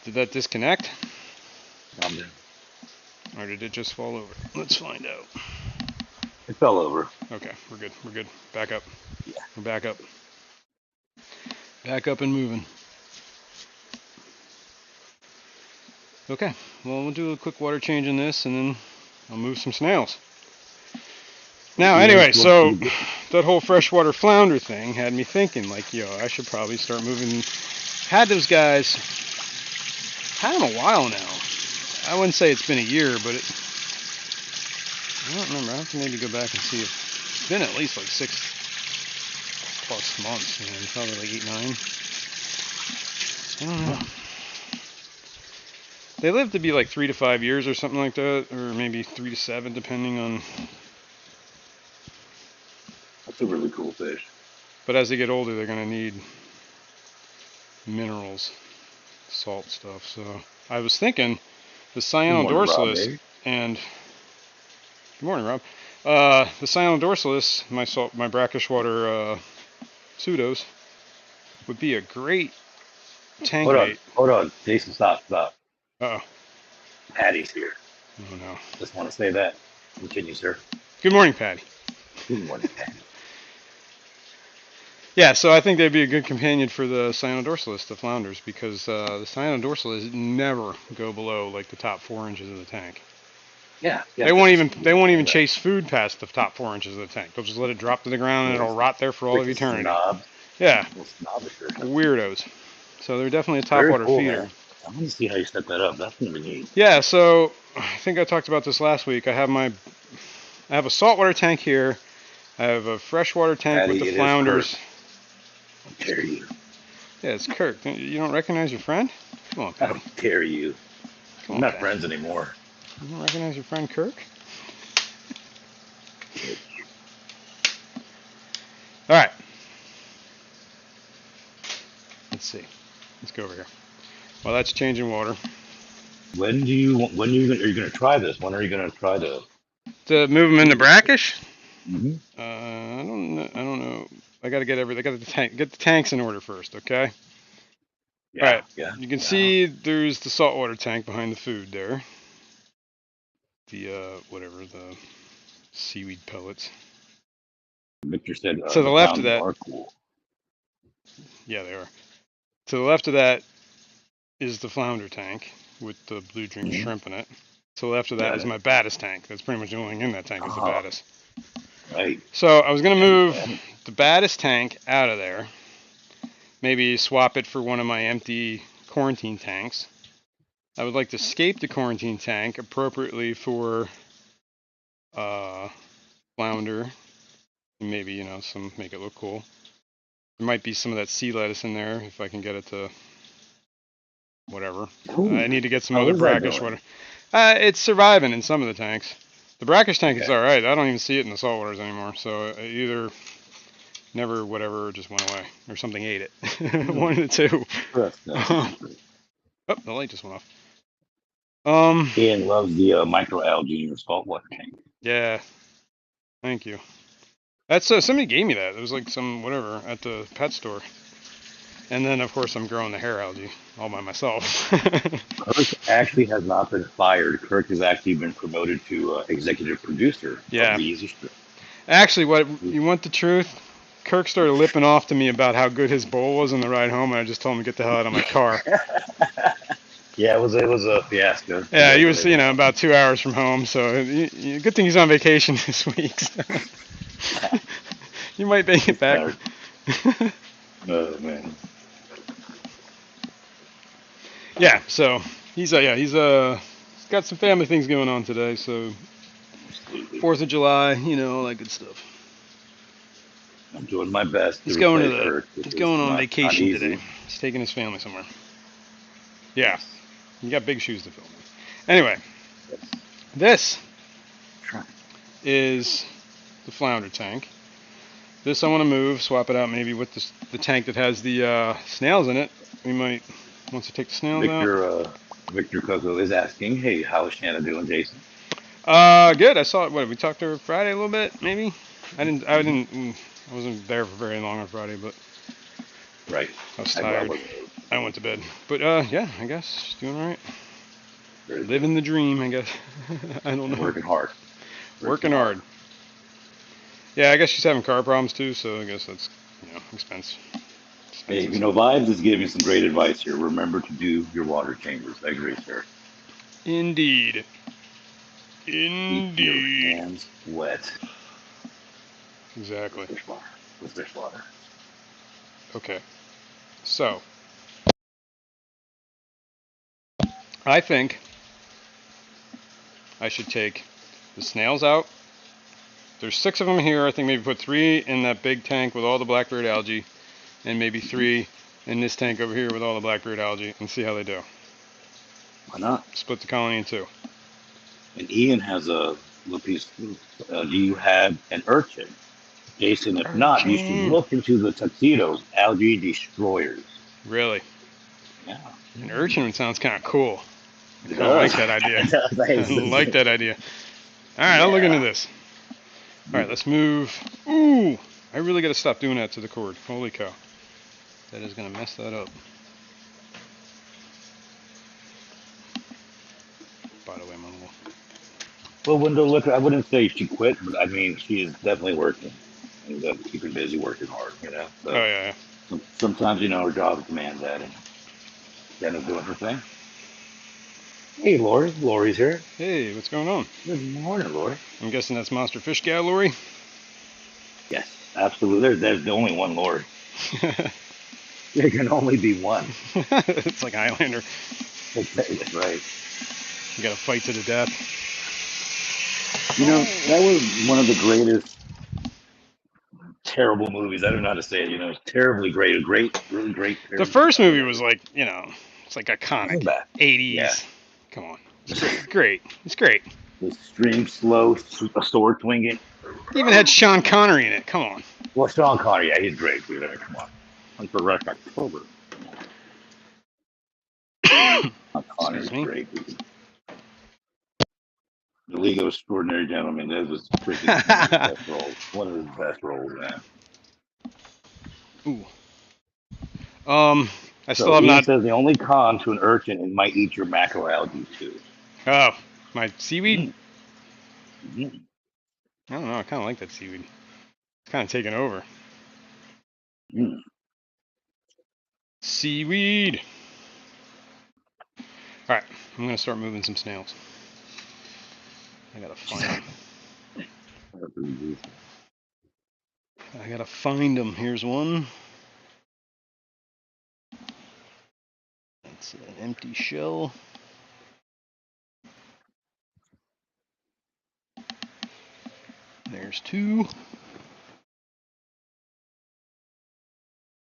Did that disconnect? Calm down. Or did it just fall over? Let's find out. It fell over. Okay, we're good. We're good. Back up. Yeah. We're back up. Back up and moving. Okay, well, we'll do a quick water change in this, and then I'll move some snails. Now, anyway, so that whole freshwater flounder thing had me thinking, like, yo, I should probably start moving. Had those guys, had them a while now. I wouldn't say it's been a year, but I don't remember. I have to maybe go back and see if it's been at least like 6+ months, man. Probably like 8, 9. I don't know. They live to be like 3 to 5 years or something like that, or maybe 3 to 7, depending on. That's a really cool fish. But as they get older, they're going to need minerals, salt stuff. So I was thinking the cyanodorsalis and good morning, Rob. The cyanodorsalis, my brackish water pseudos, would be a great tank bait. Hold on, Jason, stop. Uh-oh. Patty's here. Oh no. Just want to say that. Continue, sir. Good morning, Patty. Good morning, Patty. Yeah, so I think they'd be a good companion for the cyanodorsalis, the flounders, because the cyanodorsalis never go below like the top 4 inches of the tank. Yeah. They won't even chase food past the top 4 inches of the tank. They'll just let it drop to the ground and it'll rot there for all of eternity. Snobs. Yeah. Weirdos. So they're definitely a top water feeder. Man. I want to see how you set that up. That's gonna be neat. Yeah, so I think I talked about this last week. I have a saltwater tank here. I have a freshwater tank with the flounders. How dare you? Yeah, it's Kirk. You don't recognize your friend? Come on, Patty. How dare you? We're not friends anymore. You don't recognize your friend Kirk? All right. Let's see. Let's go over here. Well, that's changing water. When are you going to try this? When are you going to try to move them into brackish? Mm-hmm. I don't know. I don't know. I got to get everything. I got to get the tanks in order first. Okay. All Yeah, right. yeah. You can Yeah. see there's the saltwater tank behind the food there. The whatever, the seaweed pellets. Victor said To the the left of flounders that, are cool. yeah, they are. To the left of that is the flounder tank with the blue dream Mm-hmm. shrimp in it. To the left of that Got is it. my baddest tank. That's pretty much the only thing in that tank is the baddest. Right. So I was gonna And move the baddest tank out of there. Maybe swap it for one of my empty quarantine tanks. I would like to scape the quarantine tank appropriately for flounder. Maybe, you know, some make it look cool. There might be some of that sea lettuce in there if I can get it to whatever. Ooh, I need to get some how other is that brackish going? water. It's surviving in some of the tanks. The brackish tank is Okay. all right. I don't even see it in the saltwaters anymore. So either never whatever just went away or something ate it. One of the two. Oh, the light just went off. Ian loves the microalgae in your saltwater tank. Yeah. Thank you. That's somebody gave me that. It was like some whatever at the pet store. And then of course I'm growing the hair algae all by myself. Kirk actually has not been fired. Kirk has actually been promoted to executive producer of Yeah. the Easy Strip. Actually, what you want the truth? Kirk started lipping off to me about how good his bowl was on the ride home, and I just told him to get the hell out of my car. Yeah, it was a fiasco. Yeah, he was, you know, about 2 hours from home, so good thing he's on vacation this week. So. You might make it back. Oh man. Yeah, so he's got some family things going on today, so Absolutely. 4th of July, you know, all that good stuff. I'm doing my best He's to going replace Kirk. he's going on Not vacation easy. today. He's taking his family somewhere. Yeah, you got big shoes to fill. Anyway, this is the flounder tank. This I want to move, swap it out maybe with the tank that has the snails in it. We might, once you take the snails out. Victor Coco is asking, hey, how's Shanna doing, Jason? Good. I saw it. What, we talked to her Friday a little bit, maybe? I wasn't there for very long on Friday, but Right. I was tired. I went to bed. But yeah, I guess she's doing all right. Living the dream, I guess. I don't know. Working hard. Working hard. Yeah, I guess she's having car problems too, so I guess that's, you know, expense. Hey, you know, Vibes is giving some great advice here. Remember to do your water chambers. I agree, sir. Indeed. Keep your hands wet. Exactly. With fish water. Okay. So, I think I should take the snails out. There's 6 of them here. I think maybe put 3 in that big tank with all the blackbeard algae, and maybe 3 in this tank over here with all the blackbeard algae, and see how they do. Why not? Split the colony in 2. And Ian has a little piece. Do you have an urchin? Jason, if not, you should look into the tuxedos, algae destroyers. Really? Yeah. An urchin sounds kind of cool. I kind of like that idea. I like that idea. All right, I'll look into this. All right, let's move. Ooh, I really got to stop doing that to the cord. Holy cow. That is going to mess that up. By the way, my little... Well, Window Liquor, I wouldn't say she quit, but I mean, she is definitely working. And keeping busy, working hard, you know? So Oh, yeah. sometimes, you know, her job demands that, and she ends up doing her thing. Hey, Lori. Lori's here. Hey, what's going on? Good morning, Lori. I'm guessing that's Monster Fish Gal, Lori? Yes, absolutely. There's the only one Lori. There can only be one. It's like Highlander. That's right. You got to fight to the death. You know, that was one of the greatest terrible movies. I don't know how to say it. You know, terribly great. Really great. The first movie was like, you know, it's like iconic. 80s. Yeah. Come on. It's great. It's great. The extreme slow sword swinging. Even had Sean Connery in it. Come on. Well, Sean Connery, yeah, he's great, dude. I mean, come on. On for Rush October. is great. The League of Extraordinary Gentlemen. That was freaking one of his best roles. One of his best roles, man. Ooh. I So still have Ian not. says the only con to an urchin, it might eat your macroalgae too. Oh, my seaweed? Mm-hmm. I don't know. I kind of like that seaweed. It's kind of taken over. Mm. Seaweed. All right, I'm gonna start moving some snails. I gotta find them. I gotta find them. Here's one. That's an empty shell. There's two.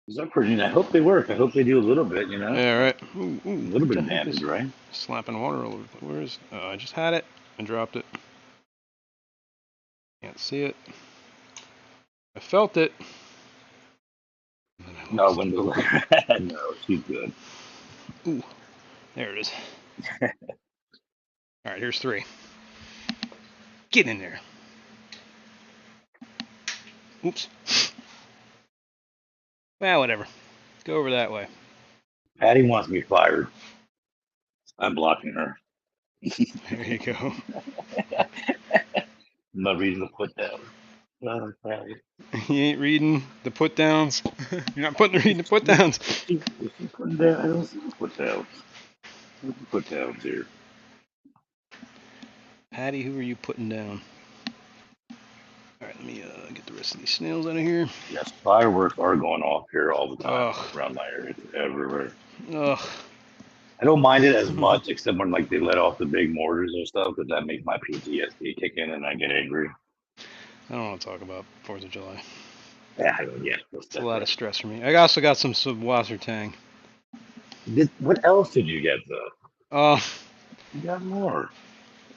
These are pretty neat. I hope they work. I hope they do a little bit, you know? Yeah, right. Ooh, A ooh. little What bit the of heck damage, is right? slapping water all over? Where is? Oh, I just had it and dropped it. Can't see it. I felt it. No, when no, she's good. Ooh, there it is. All right, here's three. Get in there. Oops. Well, whatever. Go over that way. Patty wants me fired. I'm blocking her. There you go. I'm not reading the put down. No, Patty. You ain't reading the put downs. You're not reading the put downs. Is she putting down? I don't see the put downs. What's the put downs here? Patty, who are you putting down? All right, let me get the rest of these snails out of here. Yes, fireworks are going off here all the time Ugh. around my area. It's everywhere. Ugh. I don't mind it as much, except when like they let off the big mortars and stuff, because that makes my PTSD kick in and I get angry. I don't want to talk about 4th of July. Yeah, yeah. It's a lot of stress for me. I also got some Wassertang. What else did you get though? Oh, You got more.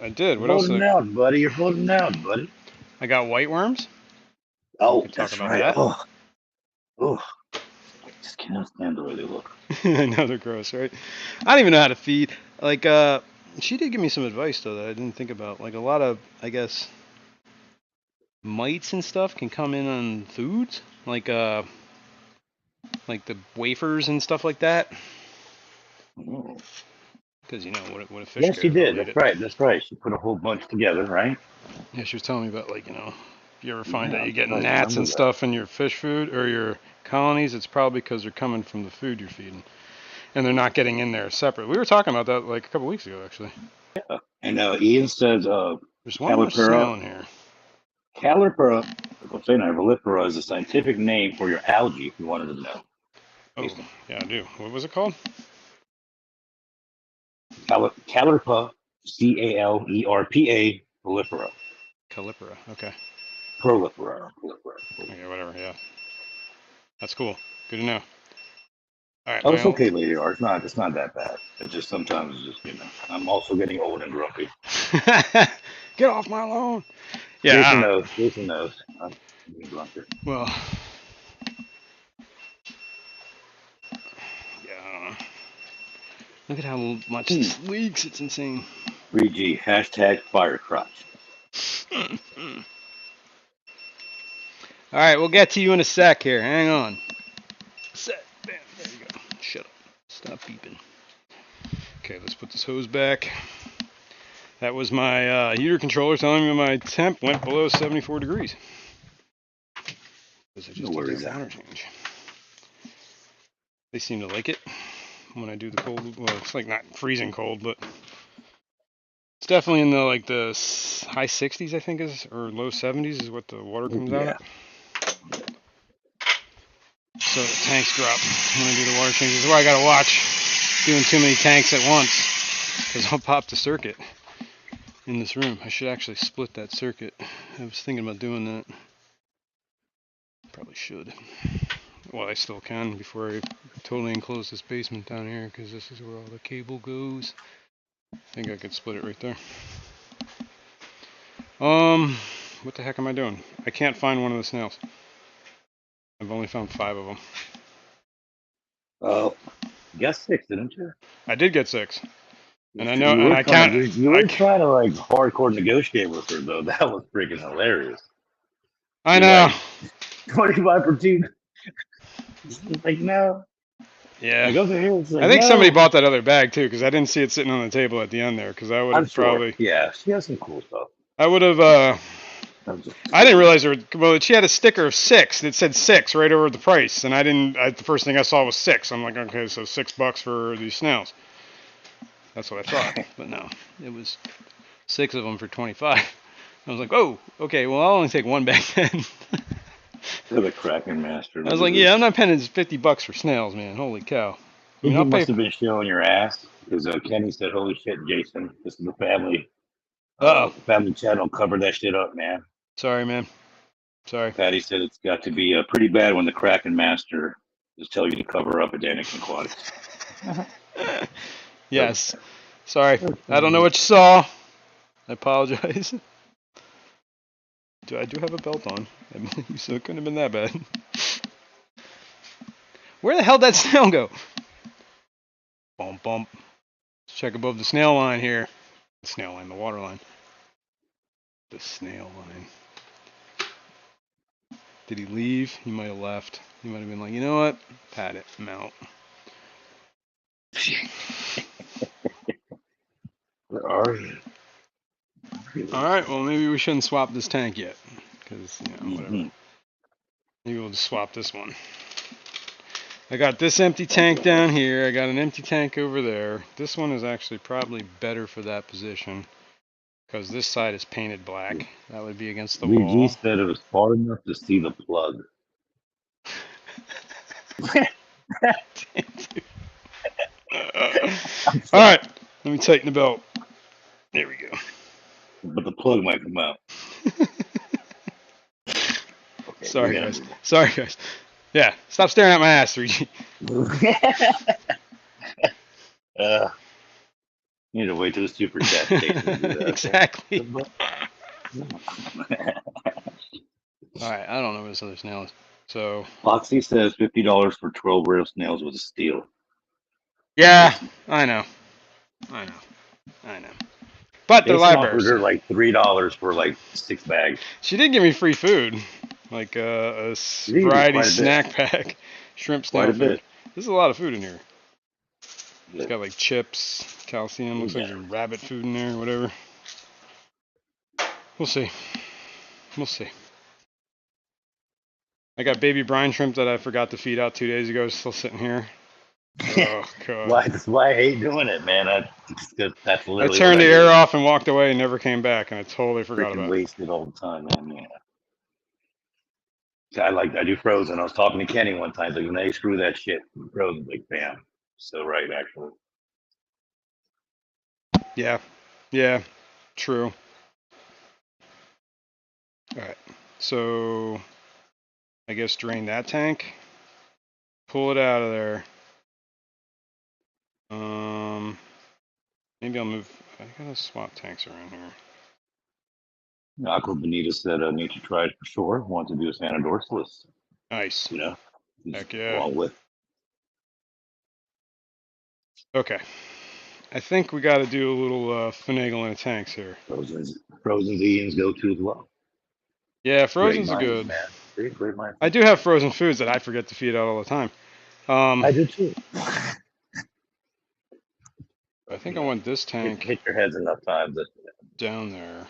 I did. You're What else? holding out, buddy. You're holding out, buddy. I got white worms. We Oh, could talk that's about right. that. Oh, I just cannot stand the way they look. I know they're gross, right? I don't even know how to feed. Like, she did give me some advice though that I didn't think about. Like a lot of, I guess, mites and stuff can come in on foods, like the wafers and stuff like that. Oh. Because you know what a fish Yes, she goes, I'll did. eat That's it. right. That's right. She put a whole bunch together, right? Yeah, she was telling me about like if you ever find Yeah, that you that's get right. I gnats remember and that. stuff in your fish food or your colonies, it's probably because they're coming from the food you're feeding, and they're not getting in there separate. We were talking about that like a couple weeks ago, actually. Yeah. And Ian says There's one more snail in here. Calipera, I'm saying Calipera is a scientific name for your algae, if you wanted to know. Oh, yeah, I do. What was it called? Calipera, Calerpa, prolifera. Calipara. Okay. Prolifera. Okay, whatever. Yeah, that's cool. Good to know. All right, Oh, it's okay, Lady R. It's not that bad. It's just sometimes I'm also getting old and grumpy. Get off my lawn. Yeah, Jason I knows. don't. Jason knows. I'm getting grumpy. Well, yeah, I don't know. Look at how much this leaks. It's insane. 3G, hashtag firecrotch. All right, we'll get to you in a sec here. Hang on. Set. Bam. There you go. Shut up. Stop beeping. Okay, let's put this hose back. That was my heater controller telling me my temp went below 74 degrees. Because I just did that water change. They seem to like it when I do the cold. Well, it's like not freezing cold, but it's definitely in the high 60s, I think, or low 70s is what the water comes out at. So the tanks drop when I do the water changes. This is why I gotta watch doing too many tanks at once, because I'll pop the circuit in this room. I should actually split that circuit. I was thinking about doing that. Probably should. Well, I still can before I totally enclose this basement down here, because this is where all the cable goes. I think I could split it right there. What the heck am I doing? I can't find one of the snails. I've only found 5 of them. Oh, you got 6, didn't you? I did get 6. And I know, You and were I trying count. to, you were trying to like hardcore negotiate with her though. That was freaking hilarious. I You're know. like 25 for two. It's like no. Yeah. Like over here, it's I like think somebody no. bought that other bag too, because I didn't see it sitting on the table at the end there. Because I would I'm have sure. probably, Yeah, she has some cool stuff. I would have. I'm just I didn't realize there. Well, she had a sticker of 6 that said 6 right over the price, and I didn't. The first thing I saw was 6. I'm like, okay, so $6 for these snails. That's what I thought, but no, it was 6 of them for 25. I was like, oh, okay, well, I'll only take one bag then. for the Kraken Master. I was Look at like, yeah, I'm this. not paying $50 for snails, man. Holy cow. I I mean, think I'll you pay. must have been showing your ass because Kenny said, "Holy shit, Jason, this is the Uh oh. family channel. Cover that shit up, man." Sorry, man. Sorry. Patty said it's got to be pretty bad when the Kraken Master just tell you to cover up Atlantic Aquatics. Yes. Sorry. I don't know what you saw. I apologize. I do have a belt on, so it couldn't have been that bad. Where the hell did that snail go? Bump, bump. Let's check above the snail line here. The snail line, the water line. The snail line. Did he leave? He might have left. He might have been like, you know what? Pat it. I'm out. Where are you? All right. Well, maybe we shouldn't swap this tank yet, because whatever. Mm-hmm. Maybe we'll just swap this one. I got this empty tank down here. I got an empty tank over there. This one is actually probably better for that position because this side is painted black. That would be against the VG wall. said it was far enough to see the plug. All right. Let me tighten the belt. There we go. But the plug might come out. Okay, Sorry, guys. Sorry, guys. Yeah. Stop staring at my ass, 3G. You need to wait till the super chat takes to do that. Exactly. All right. I don't know what this other snail is. So. Foxy says $50 for 12 rare snails was a steal. Yeah, I know. But they're Jason live offered bears. her like $3 for like 6 bags. She did give me free food, like a variety snack pack, shrimp snail food. There's a lot of food in here. It's got like chips, calcium, looks like some rabbit food in there, whatever. We'll see. We'll see. I got baby brine shrimp that I forgot to feed out 2 days ago, still sitting here. Oh, God. That's why I hate doing it, man. That's literally I turned the air off and walked away and never came back, and I totally forgot about it. Wasted all the time, man. Yeah. I do frozen. I was talking to Kenny one time, like, "Hey, screw that shit. Frozen, like, bam." So right, actually. Yeah, true. All right, so I guess drain that tank, pull it out of there. Maybe I'll move. I gotta swap tanks around here. Aqua Bonita said, "Need to try it for sure. Want to do a Santa Dorsalis." Nice. Heck yeah. Along with. Okay. I think we got to do a little finagling of tanks here. Frozen's Ian's go-to as well. Yeah, frozen's are good. Great mind. I do have frozen foods that I forget to feed out all the time. I do too. I think I want this tank. Hit your heads enough times down there.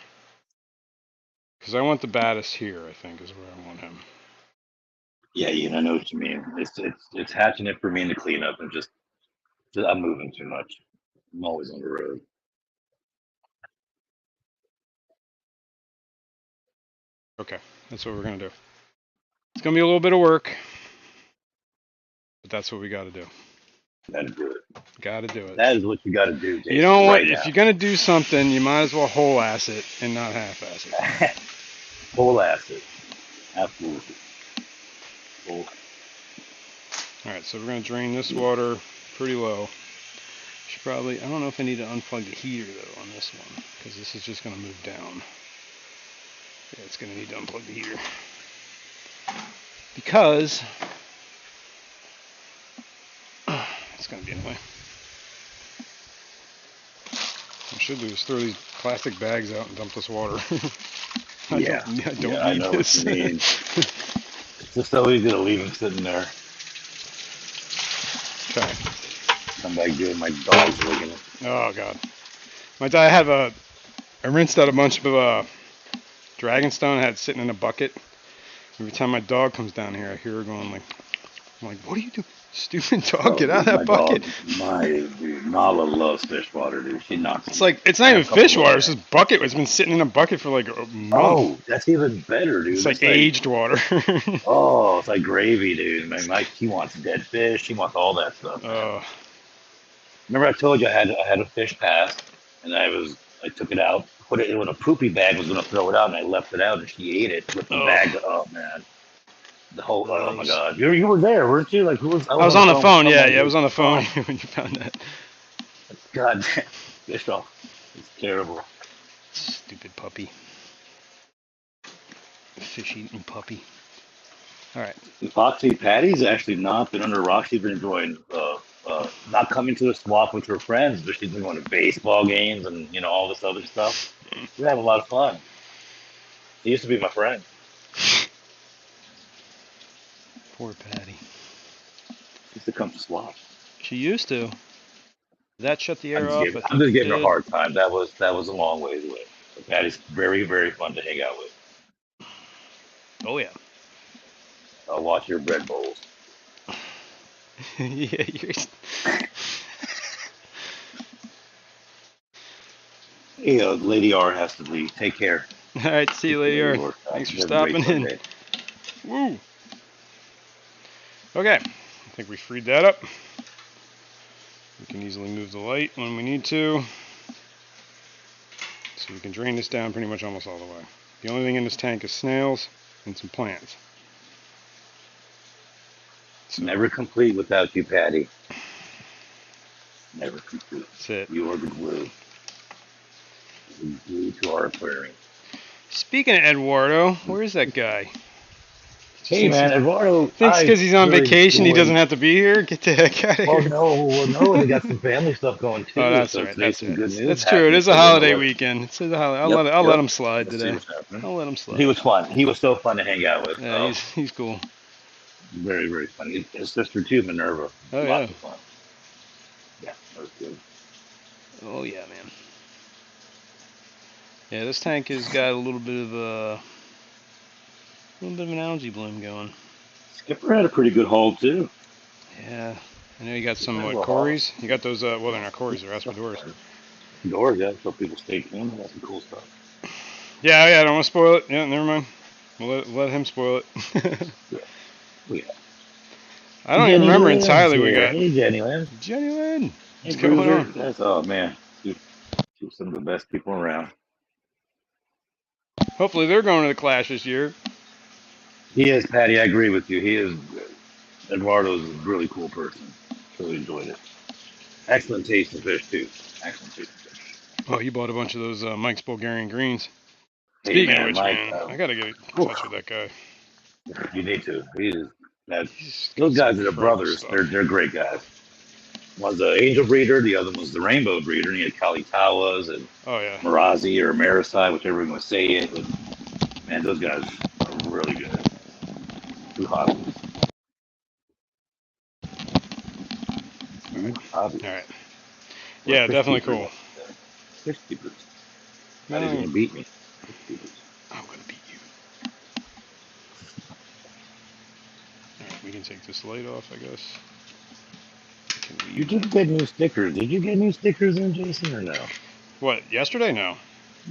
Because I want the baddest here, I think, is where I want him. Yeah, Ian, I know what you mean. It's hatching it for me in the cleanup and just I'm moving too much. I'm always on the road. Okay, that's what we're gonna do. It's gonna be a little bit of work, but that's what we got to do. Gotta do it. Gotta do it. That is what you gotta do, Jason. You know what? If you're gonna do something, you might as well whole ass it and not half ass it. Whole ass it. Absolutely. All right, so we're gonna drain this water pretty low. Should probably. I don't know if I need to unplug the heater though on this one because this is just gonna move down. Yeah, it's gonna need to unplug the heater because it's gonna be in the way. should do is throw these plastic bags out and dump this water. I Yeah. don't I need know this. what you mean. It's just so easy to leave them sitting there. Okay. Come back doing my dog's licking it. Oh god. I have I rinsed out a bunch of Dragonstone I had sitting in a bucket. Every time my dog comes down here, I hear her going like, I'm like, what are you doing? Stupid dog, get out of that bucket. Dude, Nala loves fish water, dude. She knocks It's like, it's not even fish water, it's just bucket. It's been sitting in a bucket for like a month. Oh, that's even better, dude. It's like aged water. Oh, it's like gravy, dude. She wants dead fish. She wants all that stuff. Remember I told you I had a fish pass, and I took it out, put it in a poopy bag, was gonna throw it out, and I left it out, and she ate it with the bag. Oh man, oh my god, you were there, weren't you? Like who was? I was on the phone. Yeah, I was on the phone when you found that. God damn, fish off. It's terrible. Stupid puppy. Fish eating puppy. All right. Foxy Patty's actually not been under a rock. She's been enjoying not coming to the swap with her friends, but she's been going to baseball games and all this other stuff. We have a lot of fun. She used to be my friend. Poor Patty. She used to come to swap. She used to. That shut the air off. I'm just giving her a hard time. That was a long ways away. But Patty's very, very fun to hang out with. Oh yeah. I'll watch your bread bowls. Yeah, you're. Hey, Lady R has to leave. Take care. All right, see you, Lady R. Thanks for stopping in. Woo. Okay, I think we freed that up. We can easily move the light when we need to. So we can drain this down pretty much almost all the way. The only thing in this tank is snails and some plants. So, never complete without you, Patty. Never complete. That's it. You are the glue. The glue to our aquarium. Speaking of Eduardo, where is that guy? Hey man, Eduardo thinks because he's on vacation he doesn't have to be here. Get the heck out of here. No, they got some family stuff going too. Oh, that's right. That's right. That's true. It is a holiday weekend. It's a holiday. I'll let him slide today. I'll let him slide. He was fun. He was so fun to hang out with. Yeah, he's cool. Very, very funny. His sister too, Minerva. Oh yeah. Lots of fun. Yeah, that was good. Oh yeah, man. Yeah, this tank has got a little bit of an algae bloom going. Skipper had a pretty good haul too. Yeah, I know you got some cories. You got those. Well, they're not cories. They're aspedoras. Doors, yeah. So people stay tuned. That's some cool stuff. Yeah, I don't want to spoil it. Yeah, never mind. We'll let him spoil it. Yeah. I don't even remember entirely. We got. Hey, Jenny Lynn. Jenny Lynn. What's going on? Oh man, she's some of the best people around. Hopefully they're going to the Clash this year. He is, Patty. I agree with you. He is. Eduardo's a really cool person. Really enjoyed it. Excellent taste in fish too. Excellent taste in fish. Oh, you bought a bunch of those Mike's Bulgarian greens. Hey, Speaking of which, man, I gotta get in touch with that guy. You need to. Those guys are the brothers. They're great guys. One's the angel breeder, the other one's the rainbow breeder, and you had Kalitawas and Marazi or Marisai, whichever you want to say it. But, man, those guys are really good. Two hobbies. All right. Yeah, definitely cool. Fish keepers. Not even gonna beat me. I'm gonna beat you. All right, we can take this light off, I guess. You did get new stickers. Did you get new stickers in, Jason, or no? What, yesterday? No.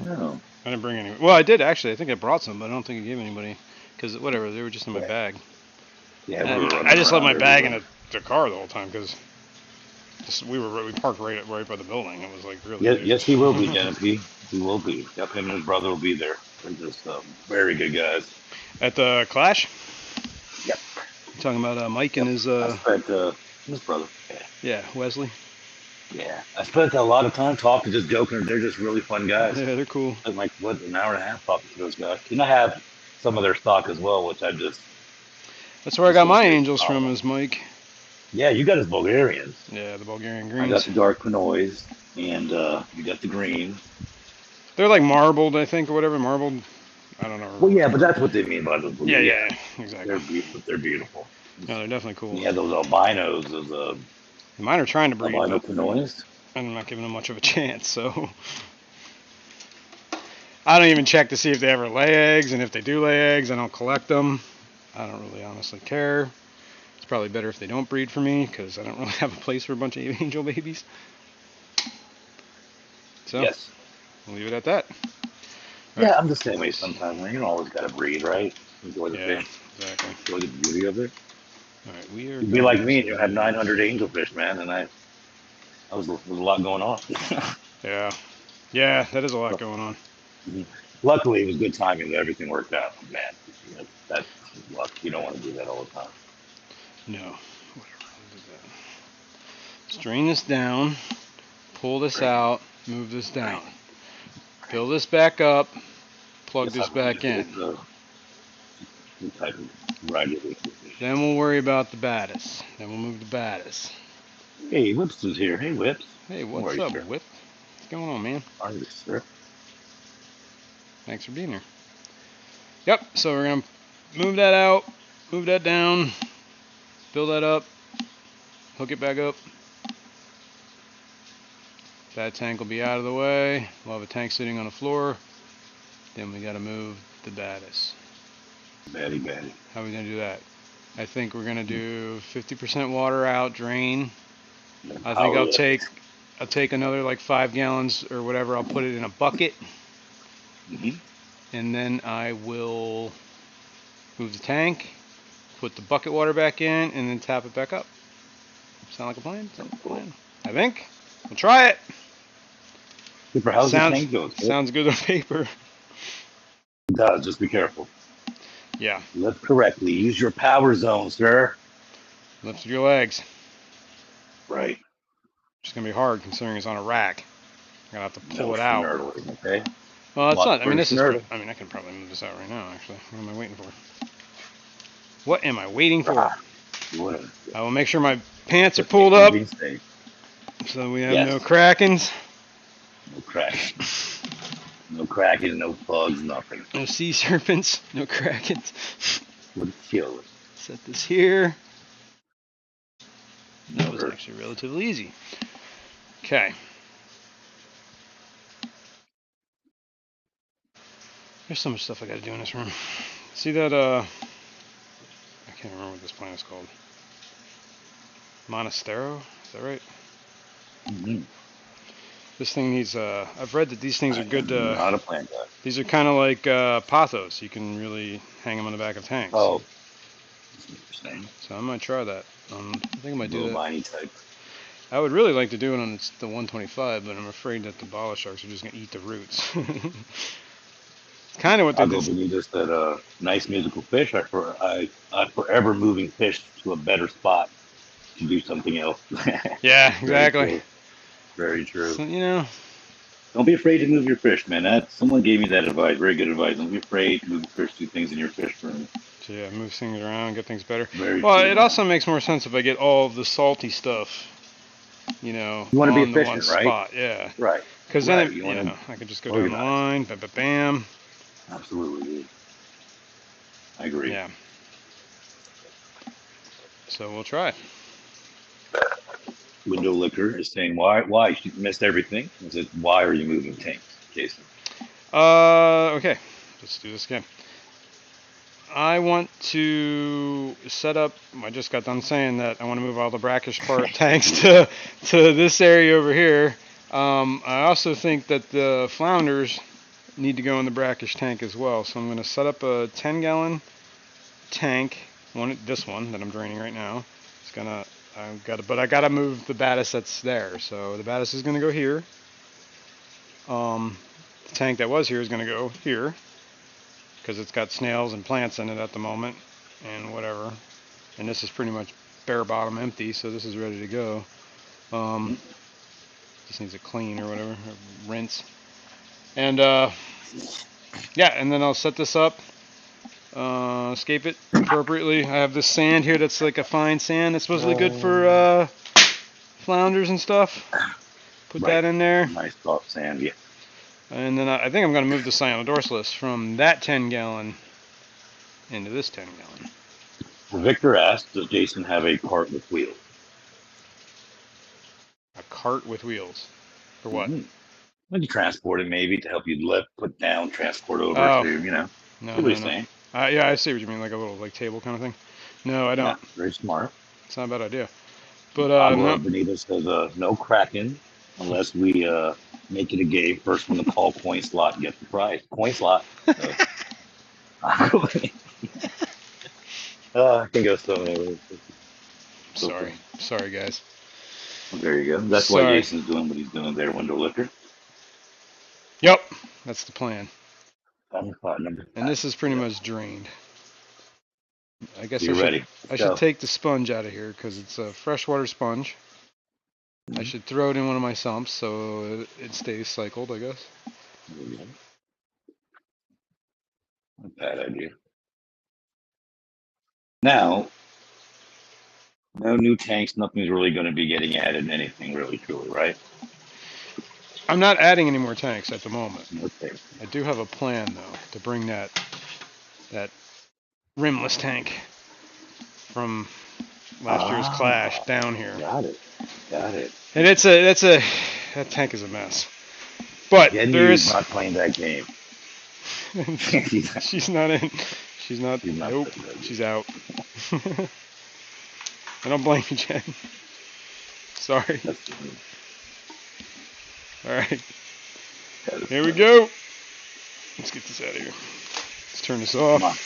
No. I didn't bring any. Well, I did actually. I think I brought some, but I don't think I gave anybody. Because, whatever, they were just in my bag. Yeah, I just left my bag in the car the whole time because we parked right by the building. It was like really. Yes, he will be, Jennifer. He will be. Yep, him and his brother will be there. They're just very good guys. At the Clash? Yep. You're talking about Mike and his. His brother. Yeah, Wesley. Yeah, I spent a lot of time talking, just joking. They're just really fun guys. Yeah, they're cool. Like an hour and a half talking to those guys. And I have some of their stock as well, which I just. That's where I got my angels from. Is Mike Yeah, you got his Bulgarians. Yeah, the Bulgarian I got greens. the dark Pinoys, and you got the green. They're like marbled, I think, or whatever. Marbled. I don't know. Well, yeah, but that's what they mean by the Yeah, blue. yeah, Yeah, yeah, exactly. they're beautiful. They're beautiful. No, they're definitely cool. Yeah, those albinos, those Mine are trying to breed, albino but Pinoys. I'm not giving them much of a chance. So I don't even check to see if they ever lay eggs, and if they do lay eggs, I don't collect them. I don't really honestly care. It's probably better if they don't breed for me because I don't really have a place for a bunch of angel babies. So Yes. we'll leave it at that. Yeah, Right. I'm the same way sometimes. Man. You don't always got to breed, right? Enjoy the Yeah, fish. exactly. Enjoy the beauty of it. All right, we are You'd be going like me, and you had to. 900 angelfish, man, and I was a lot going on. Yeah, yeah, that is a lot going on. Luckily, it was good timing that everything worked out. Man, that's luck. You don't want to do that all the time. No, whatever. Strain this down, pull this out, move this down, fill this back up, plug this back in. Type of variety of fish. Then we'll worry about the baddest. Then we'll move the baddest. Hey, Whips is here. Hey, Whips. Hey, How are what's you, up, sir? Whip? What's going on, man? How are you, sir? Thanks for being here. Yep, so we're going to move that out, move that down, fill that up, hook it back up. That tank will be out of the way. We'll have a tank sitting on the floor. Then we got to move the baddest. Batty. How are we going to do that? I think we're going to do 50% water out, drain. I think I'll take another like 5 gallons or whatever. I'll put it in a bucket. And then I will move the tank, put the bucket water back in, and then tap it back up. Sound like a plan? Sound like a plan. I think. We'll try it. Super, how's the tank going? Sounds good on paper. It does. Just be careful. Yeah. Lift correctly. Use your power zone, sir. Lift your legs. Right. It's going to be hard considering it's on a rack. I'm going to have to pull it out. Okay. Well, it's not. I mean, this is. Nerdle. I mean, I can probably move this out right now, actually. What am I waiting for? What am I waiting for? I will make sure my pants are pulled up so we have no krackens. No cracks. No kraken, no bugs, nothing. No sea serpents, no krakens. Would kill it. Set this here. That was actually relatively easy. Okay. There's so much stuff I got to do in this room. See that, I can't remember what this plant is called. Monastero? Is that right? Mm-hmm. This thing needs, I've read that these things are good, not a plant guy. These are kind of like pothos. You can really hang them on the back of tanks. Oh. So I might try that. I think I might do that. Type. I would really like to do it on the 125, but I'm afraid that the bala sharks are just going to eat the roots. It's kind of what they did. When you just said nice musical fish, I forever moving fish to a better spot to do something else. Yeah, exactly. Very true. So, you know. Don't be afraid to move your fish, man. Someone gave me that advice. Very good advice. Don't be afraid to move your fish, do things in your fish room. So yeah, move things around, get things better. Well, it also makes more sense if I get all of the salty stuff, you know, you want to on be the efficient, one spot. Yeah. Right. Because then, I can just go down the line, bam, bam, bam. Absolutely. I agree. Yeah. So we'll try. Window Liquor is saying, why? You missed everything. Is it, why are you moving tanks, Jason? Okay. Let's do this again. I want to set up, I just got done saying that I want to move all the brackish part tanks to this area over here. I also think that the flounders need to go in the brackish tank as well. So I'm going to set up a 10-gallon tank, this one that I'm draining right now. But I got to move the baddest that's there. So the baddest is going to go here. The tank that was here is going to go here, because it's got snails and plants in it at the moment and whatever. And this is pretty much bare bottom empty, so this is ready to go. Just needs a clean or whatever, or rinse. And yeah, and then I'll set this up Escape it appropriately. I have this sand here that's like a fine sand. That's supposedly good for flounders and stuff. Put that in there. Nice soft sand, yeah. And then I think I'm going to move the Cyanodorsalis from that 10 gallon into this 10 gallon. Victor asked, does Jason have a cart with wheels? A cart with wheels. For what? Like you transport it maybe to help you lift, put down, transport over to, No, what are you saying? Yeah, I see what you mean, like a little table kind of thing. No, I don't. Yeah, very smart. It's not a bad idea. But Pablo Benito says no cracking unless we make it a game. First one to call coin slot gets the prize. Coin slot. I can go so. Sorry guys. Well, there you go. That's why Jason's doing what he's doing there, window lifter. Yep, that's the plan. Number five. And this is pretty much drained. I guess I should take the sponge out of here because it's a freshwater sponge. I should throw it in one of my sumps so it stays cycled, I guess. Not a bad idea. Now, no new tanks, nothing's really going to be getting added, anything really, truly, right? I'm not adding any more tanks at the moment. Okay. I do have a plan, though, to bring that rimless tank from last year's Clash down here. Got it. And that tank is a mess. But Jenny's not playing that game. She's not in. Nope. She's out. I don't blame you, Jen. Sorry. All right. Here we go. Let's get this out of here. Let's turn this off. Come on.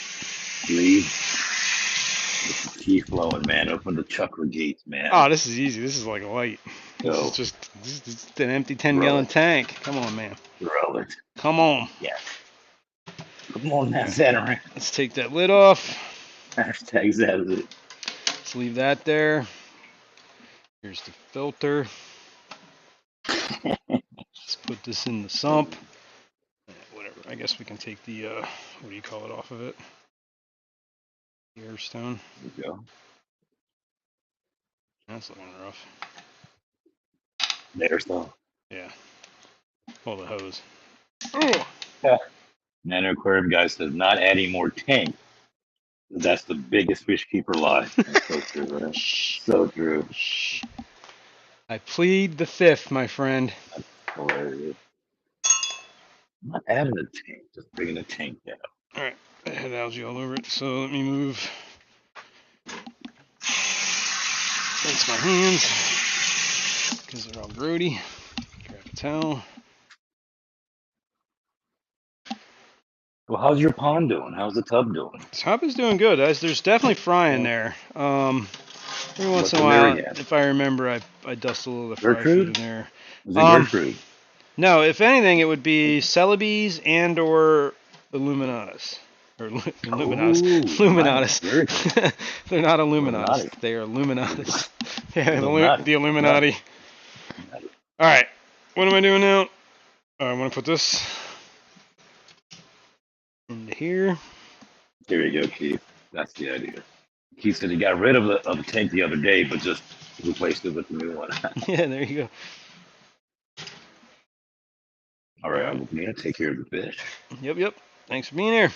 Leave. It's the key flowing, man. Open the chakra gates, man. Oh, this is easy. This is like light. This is an empty 10-gallon tank. Come on, man. Roll it. Come on. Yeah. Come on, now, Xanarant. Let's take that lid off. Hashtag Xanarant. Let's leave that there. Here's the filter. Let's put this in the sump. Whatever. I guess we can take the, what do you call it, off of it? The air stone. There we go. That's looking rough. The air stone? Yeah. Oh, the hose. Oh! Nano Aquarium guy says, not adding more tank. That's the biggest fish keeper lie. That's so true, right? So true. I plead the fifth, my friend. That's hilarious. I'm not adding a tank, just bringing a tank down. Alright, I had algae all over it, so let me move. Rinse my hands, because they're all grody. Grab a towel. Well, how's your pond doing? How's the tub doing? The tub is doing good. There's definitely fry in there. Every once in a while, if I remember, I dust a little of the fry food in there. Is it Gertrude? No, if anything, it would be Celebes and or Illuminatus. Or Illuminatus. Illuminatus. They're not Illuminatus. They are Illuminatus. Yeah, the Illuminati. All right. What am I doing now? I'm going to put this into here. Here you go, Keith. That's the idea. Keith said he got rid of the tank the other day, but just replaced it with the new one. Yeah, there you go. All right, I'm going to take care of the fish. Yep. Thanks for being here.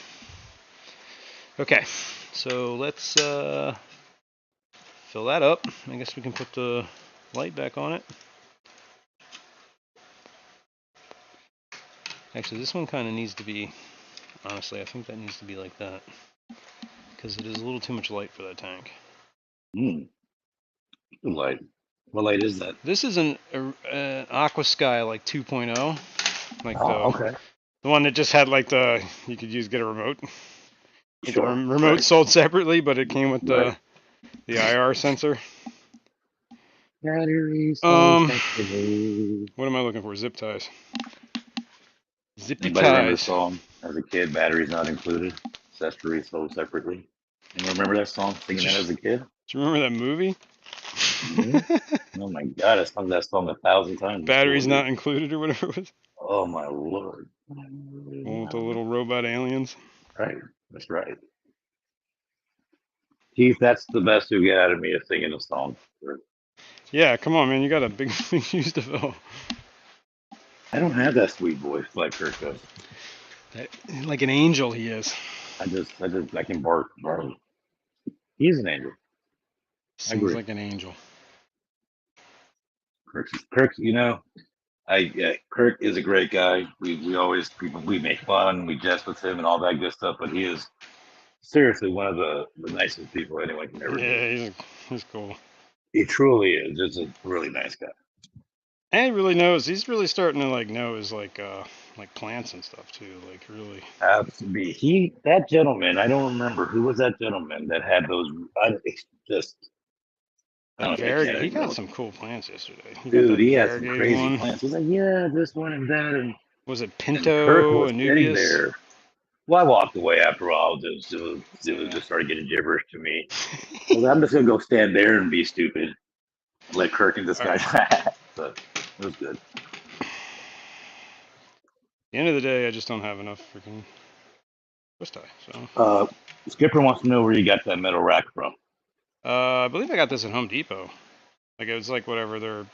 Okay, so let's fill that up. I guess we can put the light back on it. Actually, this one kind of needs to be, honestly, I think that needs to be like that. Because it is a little too much light for that tank. Good light. What light is that? This is an Aqua Sky like 2.0. Like okay. The one that just had like you could get a remote. Like the remote sold separately, but it came with the IR sensor. Batteries. What am I looking for? Zip ties. Zippy Anybody remember the ties. song as a kid? Batteries not included. Accessories sold separately. You remember that song? Singing that as a kid? Do you remember that movie? Oh my God, I sung that song 1,000 times. Batteries not included or whatever it was. Oh my Lord. With the little robot aliens. Right, that's right. Keith, that's the best you get out of me is singing a song. Yeah, come on, man. You got a big, big shoes to fill. I don't have that sweet voice like Kirk does. Like an angel, he is. I can bark. He's an angel. I Sings agree. like an angel. Kirk, Kirk is a great guy. We make fun, we jest with him and all that good stuff, but he is seriously one of the nicest people anyone can ever meet. Yeah, he's cool. He truly is. Just a really nice guy. And he really knows. He's really starting to know his like plants and stuff too. Like really. Absolutely. That gentleman, I don't remember who was that gentleman that had those. It's just I That don't know. I can't variegate. He got remember. some cool plants yesterday. He got Dude, that he had some variegated crazy one. plants. He's like, yeah, this one and that, Was it and Kirk Pinto, was sitting Anubias? there. Well, I walked away after all. It was Yeah. just started getting gibberish to me. I was like, I'm just gonna go stand there and be stupid, let Kirk and this All guy. right. But it was good. At the end of the day, I just don't have enough freaking twist tie. So. Skipper wants to know where you got that metal rack from. I believe I got this at Home Depot. Like it was like whatever their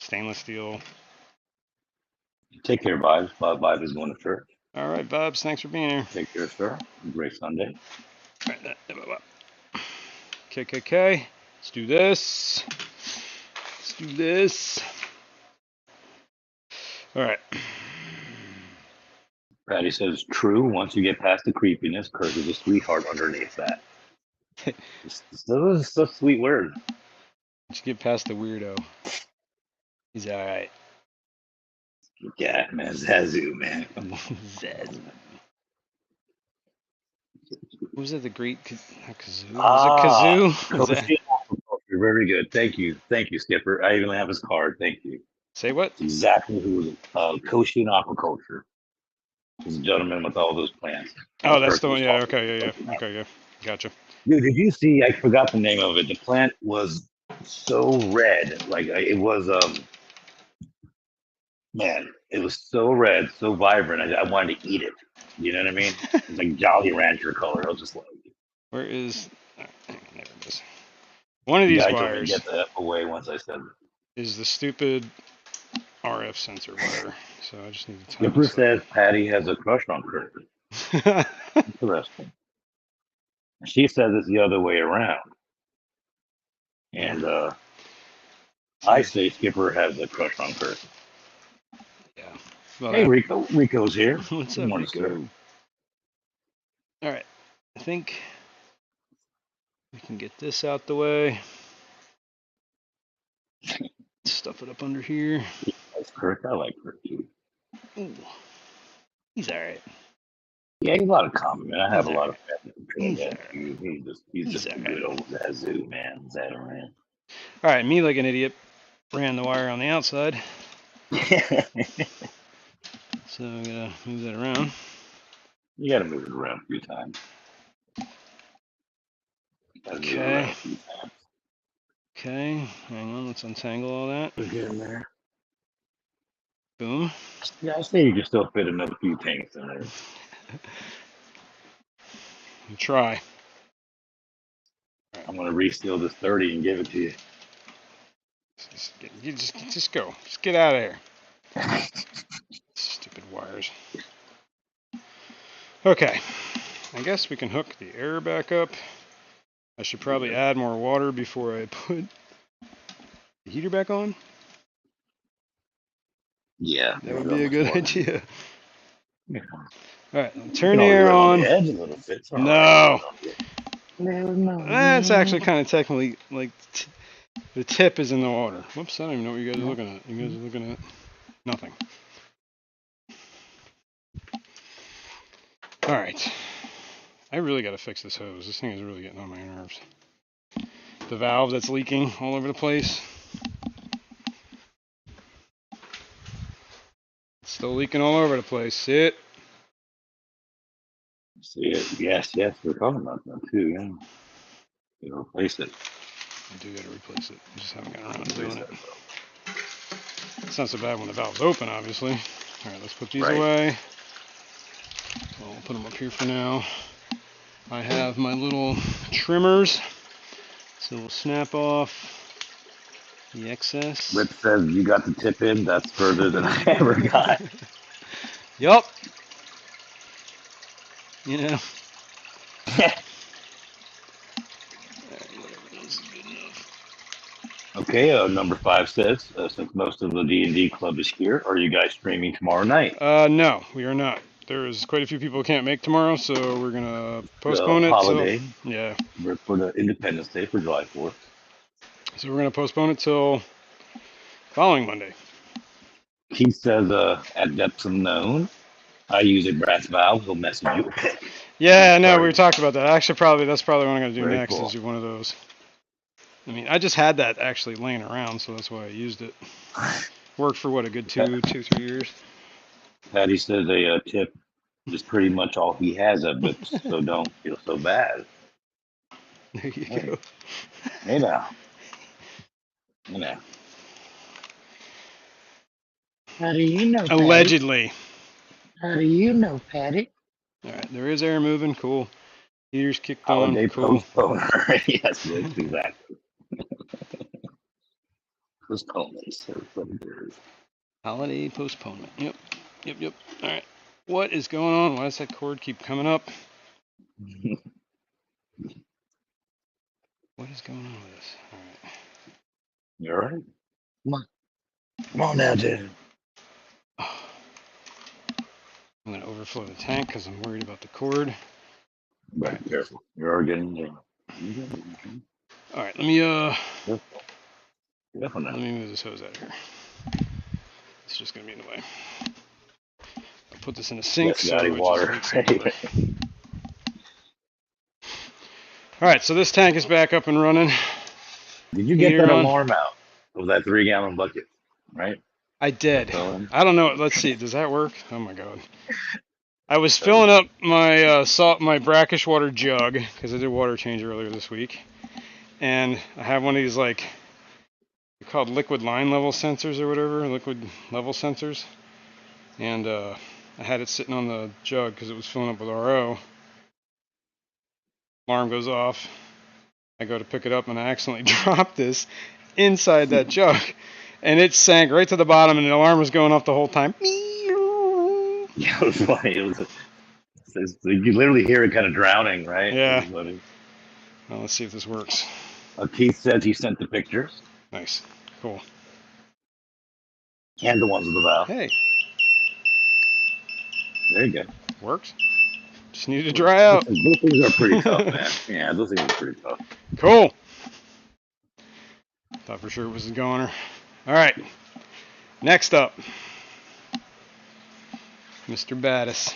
stainless steel. Take care, Vibes. Vibe is going to church. All right, Bubs. Thanks for being here. Take care, sir. Great Sunday. All right, KKK. Let's do this. Let's do this. All right. Patty says, true. Once you get past the creepiness, Kirk is a sweetheart underneath that. Those are such sweet words. Once you get past the weirdo, he's all right. Yeah, man. Zazu, man. Zazu. Was it the great kazoo? Was it kazoo? Very good. Thank you. Thank you, Skipper. I even have his card. Thank you. Say what? It's exactly who was it. Koshin Aquaculture. This gentleman with all those plants. Oh, that's the one. Yeah. Okay. Yeah. Okay. Yeah. Gotcha. Dude, did you see? I forgot the name of it. The plant was so red. Like it was man, it was so red, so vibrant. I wanted to eat it. You know what I mean? It's like Jolly Rancher color. I was just like, where is? Oh, there it is. One of these guy told me to wires get the F away once I said it. is the stupid RF sensor wire. So I just need to. Skipper says Patty has a crush on Kirk. Interesting. She says it's the other way around. And I say Skipper has a crush on Kirk. Yeah. Well, hey, Rico. Rico's here. What's Good up, morning, Rico? sir. All right. I think we can get this out the way. Stuff it up under here. That's Kirk. I like Kirk too. Ooh. He's all right. Yeah, he's a lot of compliment. I have a lot of fans from that. Right. He's just a good old Zazu, man. Zataran. All right, me like an idiot ran the wire on the outside. So I'm gonna move that around. You gotta move it around a few times. Okay. Okay, hang on, let's untangle all that. Get in there. Boom. Yeah, I say you can still fit another few tanks in there. Try. I'm gonna reseal this 30 and give it to you. Just go. Just get out of here. Stupid wires. Okay. I guess we can hook the air back up. I should probably add more water before I put the heater back on. Yeah. That would be a good idea. Yeah. All right, turn the air on. The edge a little bit. No. No. That's actually kind of technically like the tip is in the water. Whoops, I don't even know what you guys are looking at. You guys are looking at nothing. All right. I really got to fix this hose. This thing is really getting on my nerves. The valve that's leaking all over the place. It's still leaking all over the place. See it? See it? Yes. We're talking about that too. Yeah. You replace it. I do got to replace it. I just haven't gotten around to doing it. It's not so bad when the valve's open, obviously. All right, let's put these away. So we'll put them up here for now. I have my little trimmers, so we'll snap off the excess. Rip says you got the tip in. That's further than I ever got. Yup. You know. Okay, number 5 says, since most of the D&D club is here, are you guys streaming tomorrow night? No, we are not. There's quite a few people who can't make tomorrow, so we're gonna postpone it. Holiday. Yeah. For the Independence Day for July 4th. So we're gonna postpone it till following Monday. He says, at depths unknown, I use a brass valve. He'll message you. Yeah, no, we talked about that. Actually, that's probably what I'm gonna do Very next. cool. Is do one of those. I mean, I just had that actually laying around, so that's why I used it. Worked for what, a good 3 years. Patty says a tip is pretty much all he has of it, so don't feel so bad. There you go. Hey now. You know. How do you know, Patty? Allegedly. How do you know, Patty? All right, there is air moving. Cool. Heater's kicked Holiday on. Cool. Postponer. Yes, exactly. Postponements. Holiday postponement. Yep. All right. What is going on? Why does that cord keep coming up? What is going on with this? All right. You all right? Come on now, dude. I'm going to overflow the tank because I'm worried about the cord. Right, careful. You are getting there. All right, let me Careful now. let me move this hose out of here. It's just going to be in the way. I'll put this in a sink. Yes, so water. All right, so this tank is back up and running. Did you get that alarm out of that 3-gallon bucket? Right. I did. I don't know. Let's see. Does that work? Oh my god. I was filling up my my brackish water jug because I did water change earlier this week, and I have one of these like they're called liquid line level sensors or whatever, liquid level sensors, and I had it sitting on the jug because it was filling up with RO. Alarm goes off. I go to pick it up and I accidentally dropped this inside that jug. And it sank right to the bottom, and the alarm was going off the whole time. Yeah, it was funny. You literally hear it kind of drowning, right? Yeah. Well, let's see if this works. Keith says he sent the pictures. Nice. Cool. And the ones with the valve. Hey. There you go. Works. Just need to dry out. Those things are pretty tough, man. Yeah, those things are pretty tough. Cool. Thought for sure it was a goner. All right. Next up, Mr. Battis.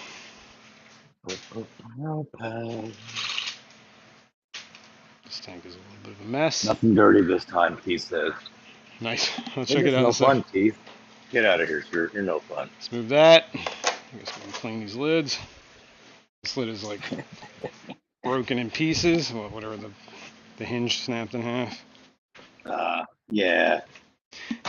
This tank is a little bit of a mess. Nothing dirty this time, Keith says. Nice. I'll check it out. No fun, Keith. Get out of here, sir. You're no fun. Let's move that. I guess we can clean these lids. This lid is like broken in pieces. Well, whatever, the hinge snapped in half. Yeah.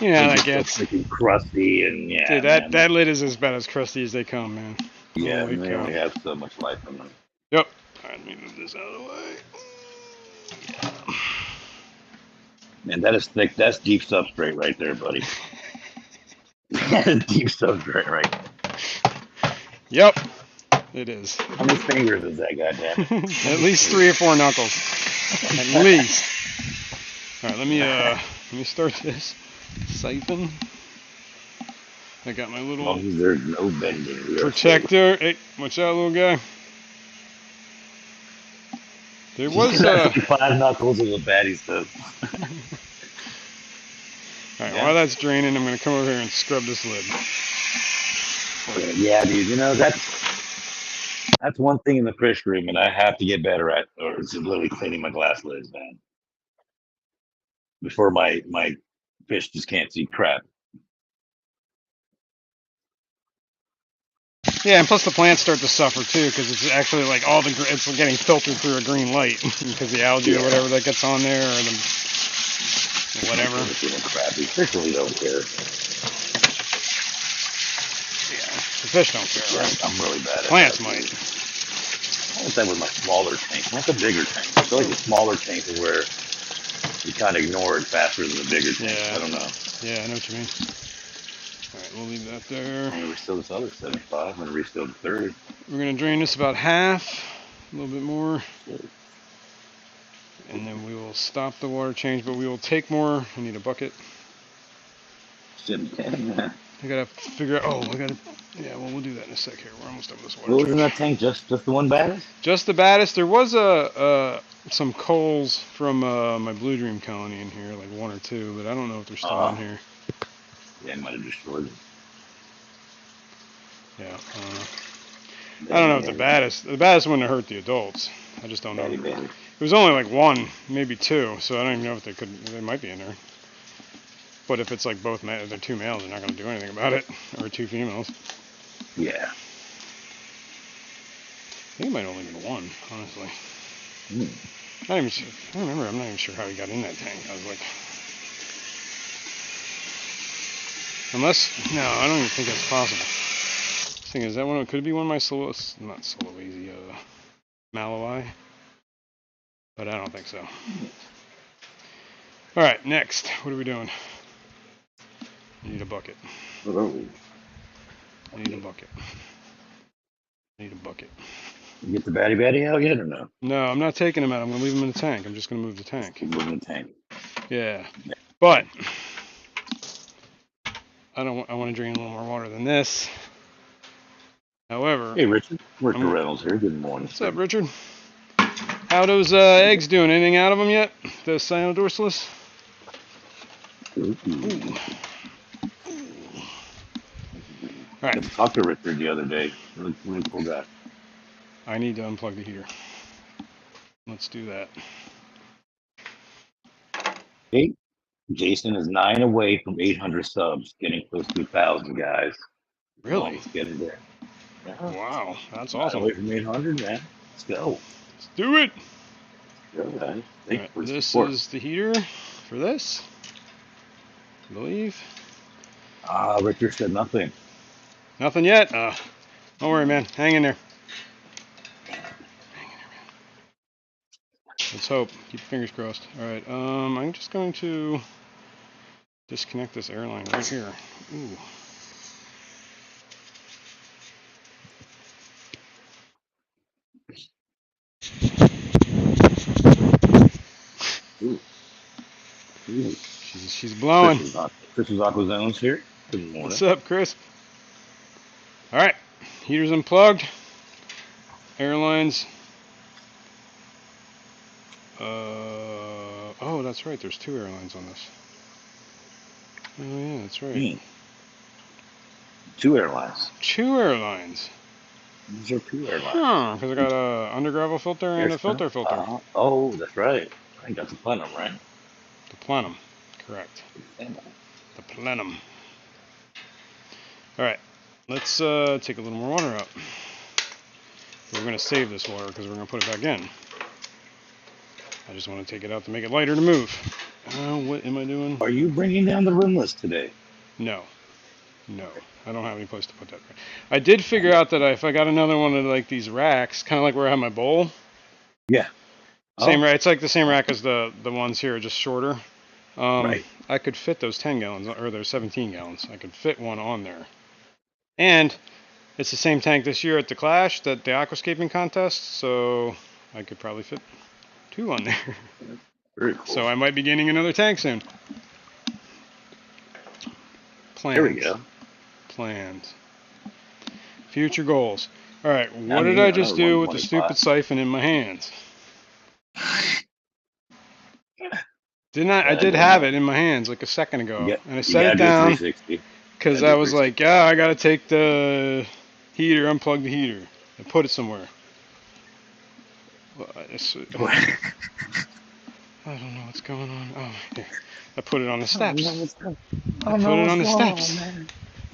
You know how that gets. Freaking crusty and yeah. Dude, that lid is as about as crusty as they come, man. Yeah, they only have so much life in them. Yep. All right, let me move this out of the way. Yeah. Man, that is thick. That's deep substrate right there, buddy. Deep substrate right there. Yep. It is. How many fingers is that, goddamn? At least 3 or 4 knuckles. At least. All right, let me start this siphon. I got my little there's no bending protector. Hey, watch out, little guy. There was 5 knuckles of the baddie stuff. All right, while that's draining, I'm going to come over here and scrub this lid. Yeah, dude, you know, that's one thing in the fish room, and I have to get better at, or it's literally cleaning my glass lids, man. Before my fish just can't see crap. Yeah, and plus the plants start to suffer too, because it's actually like it's getting filtered through a green light because the algae or whatever that gets on there, or the whatever. Crappy. Fish really don't care. Yeah, the fish don't care, right? I'm really bad at plants that. might. what's that with my smaller tank? Not the bigger tank. I feel like the smaller tank is where you kind of ignore it faster than the bigger tank. Yeah. I don't know. Yeah, I know what you mean. All right, we'll leave that there. I'm gonna restill this other 75. I'm gonna restill the third. We're gonna drain this about half, a little bit more, and then we will stop the water change. But we will take more. I need a bucket. I gotta figure out. Oh, I gotta. Yeah, well, we'll do that in a sec here. We're almost done with this water. What was in that tank? Just the one baddest? Just the baddest. There was some coals from my Blue Dream colony in here, like 1 or 2, but I don't know if they're still in here. Yeah, I might have destroyed them. Yeah. I don't know if the baddest wouldn't have hurt the adults. I just don't know. It was only like 1, maybe 2, so I don't even know if they might be in there. But if it's like both they're 2 males, they're not going to do anything about it, or 2 females. Yeah. I think it might only been 1, honestly. Not even sure. I don't remember. I'm not even sure how he got in that tank. I was like, no, I don't even think that's possible. The thing is, that one could be one of my not Sulawesi, Malawi, but I don't think so. All right, next. What are we doing? I need a bucket. I need a bucket. I need a bucket. You get the baddie out yet or no? No, I'm not taking him out. I'm going to leave him in the tank. I'm just going to move the tank. Moving the tank. Yeah. But I want to drain a little more water than this. However, hey Richard, Richard Reynolds here. Good morning. What's up, Richard? How those eggs doing? Anything out of them yet? The cyanodorsalis? Ooh. All right. I talked to Richard the other day. Really cool guy. I need to unplug the heater. Let's do that. Hey, Jason is 9 away from 800 subs, getting close to 1,000 guys. Really? Let's get it there. Yeah. Wow, that's 9 awesome. away from 800, man. Let's go. Let's do it. Go, guys. Right, this is the heater for this, I believe. Richard said nothing. Nothing yet? Don't worry, man. Hang in there. Let's hope. Keep your fingers crossed. All right. I'm just going to disconnect this airline right here. Ooh. Ooh. She's blowing. Chris is Aqua Zones here. Good morning. What's up, Chris? All right. Heater's unplugged. Airlines. Oh, that's right. There's 2 airlines on this. Oh, yeah, that's right. 2 airlines. 2 airlines. These are 2 airlines. Huh, because I got a under gravel filter and a filter. Oh, that's right. I think that's the plenum, right? The plenum. Correct. The plenum. All right. Let's take a little more water out. We're going to save this water because we're going to put it back in. I just want to take it out to make it lighter to move. What am I doing? Are you bringing down the rimless today? No. I don't have any place to put that. I did figure out that if I got another one of like these racks, kind of like where I have my bowl. Yeah. Same rack. It's like the same rack as the ones here, just shorter. Right. I could fit those 10 gallons, or those 17 gallons. I could fit one on there. And it's the same tank this year at the Clash, the aquascaping contest, so I could probably fit 2 on there. Very cool. So I might be getting another tank soon. Plans. There we go. Plans. Future goals. All right, what did I just do with the stupid siphon in my hands? Didn't I? I did have it in my hands like a second ago, and I set it down because I was like, "Yeah, I gotta take the heater, unplug the heater, and put it somewhere." Well, I don't know what's going on. Oh, here. I put it on the steps. I put it on the steps.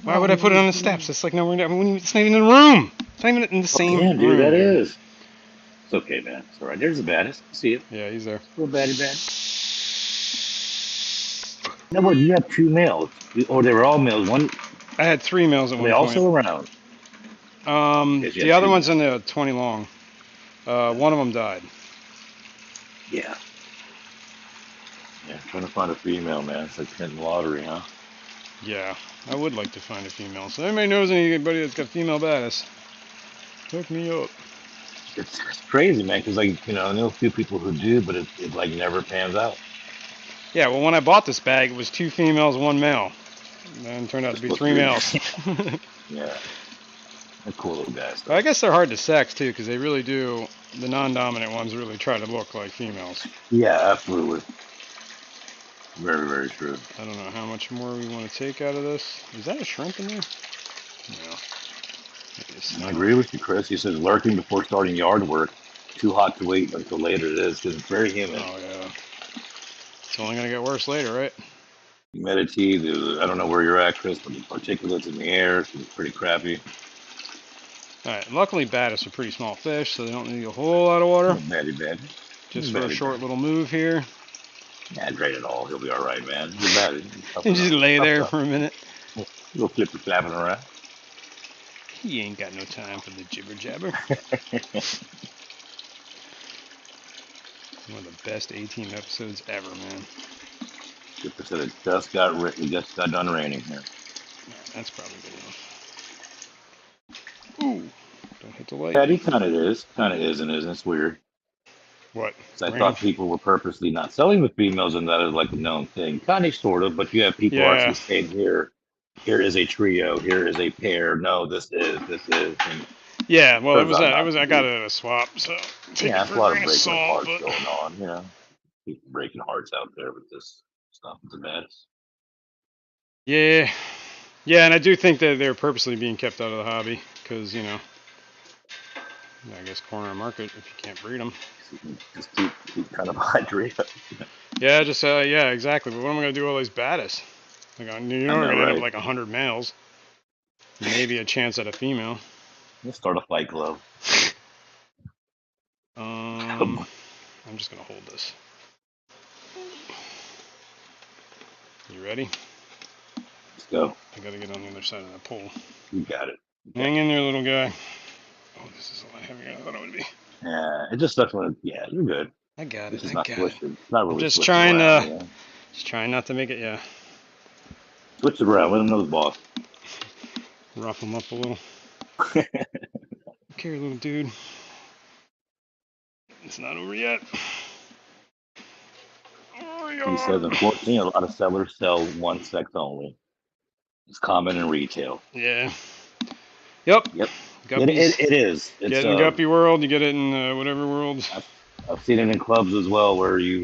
Why would I put it on the steps? It's like nowhere. It's not even in the room. It's not even in the same room. Dude, that is. It's okay, man. It's all right. There's the baddest. See it? Yeah, he's there. Little baddie bad. No, what? You have 2 males, or they were all males. One. I had 3 males at one point. They point. also around. The other one's in the 20 long. One of them died. Yeah. Yeah, trying to find a female, man. It's like hitting lottery, huh? Yeah, I would like to find a female. So anybody knows anybody that's got female bass, hook me up. It's crazy, man, because, like, you know, I know a few people who do, but it like never pans out. Yeah, well, when I bought this bag, it was 2 females, 1 male. And then it turned out to be 3 males. Yeah. They're cool little guys, But I guess they're hard to sex, too, because they really do, the non-dominant ones really try to look like females. Yeah, absolutely. Very, very true. I don't know how much more we want to take out of this. Is that a shrimp in there? No. I agree with you, Chris. He says lurking before starting yard work. Too hot to wait until later it is because it's very humid. Oh, yeah. It's only going to get worse later, right? Humidity, I don't know where you're at, Chris, but the particulates in the air is pretty crappy. All right. Luckily, batis are pretty small fish, so they don't need a whole lot of water. Bad. Just for a short little move here. Yeah, drain it all. He'll be all right, man. You're bad. And just lay there for a minute. You'll flip your flapping around. He ain't got no time for the jibber jabber. One of the best 18 episodes ever, man. Skipper said it just got done raining here. Right, that's probably good enough. Ooh, don't hit the light. Yeah, he kind of is and isn't. It's weird. What? I thought people were purposely not selling the females, and that is like a known thing. Kind of, sort of, but you have people actually saying here is a trio, here is a pair. No, this is. And yeah, well, it was I got it at a swap, so yeah, it's a lot of breaking hearts going on. You know, people breaking hearts out there with this stuff. It's a mess. Yeah, yeah, and I do think that they're purposely being kept out of the hobby because I guess corner market if you can't breed them. Just keep kind of hydrated. Yeah, yeah, exactly. But what am I gonna do with all these batis? Like, you're gonna end up like 100 males. Maybe a chance at a female. Let's start a fight club. I'm just gonna hold this. You ready? Let's go. I gotta get on the other side of that pole. You got it. Hang in there, little guy. Oh, this is a lot heavier than I thought it would be. Yeah, it just sucks when. Yeah, you're good. I got it. It's not really. I'm just trying not to make it. Yeah. Switch it around. Let them know the boss. Rough them up a little. Carry, little dude. It's not over yet. He says, unfortunately, a lot of sellers sell one sex only. It's common in retail. Yeah. Yep. Guppies. It is. It's, get it in guppy world. You get it in whatever world. I've seen it in clubs as well, where you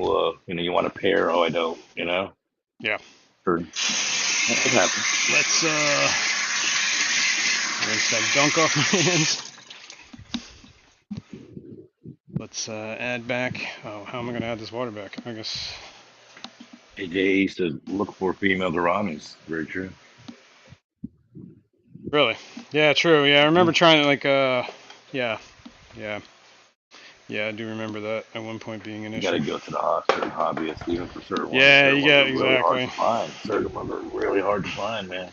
you want a pair. Oh, I don't. Yeah. Sure. It happens. Let's rinse that gunk off my hands. Let's add back. Oh, how am I going to add this water back? I guess. AJ used to look for female gouramis. Very true. Really? Yeah, true. Yeah, I remember trying to yeah, I do remember that at one point being an issue. You got to go to the certain hobbyists, even for certain ones. Yeah, you got exactly. Really hard to find. Certain ones are really hard to find, man.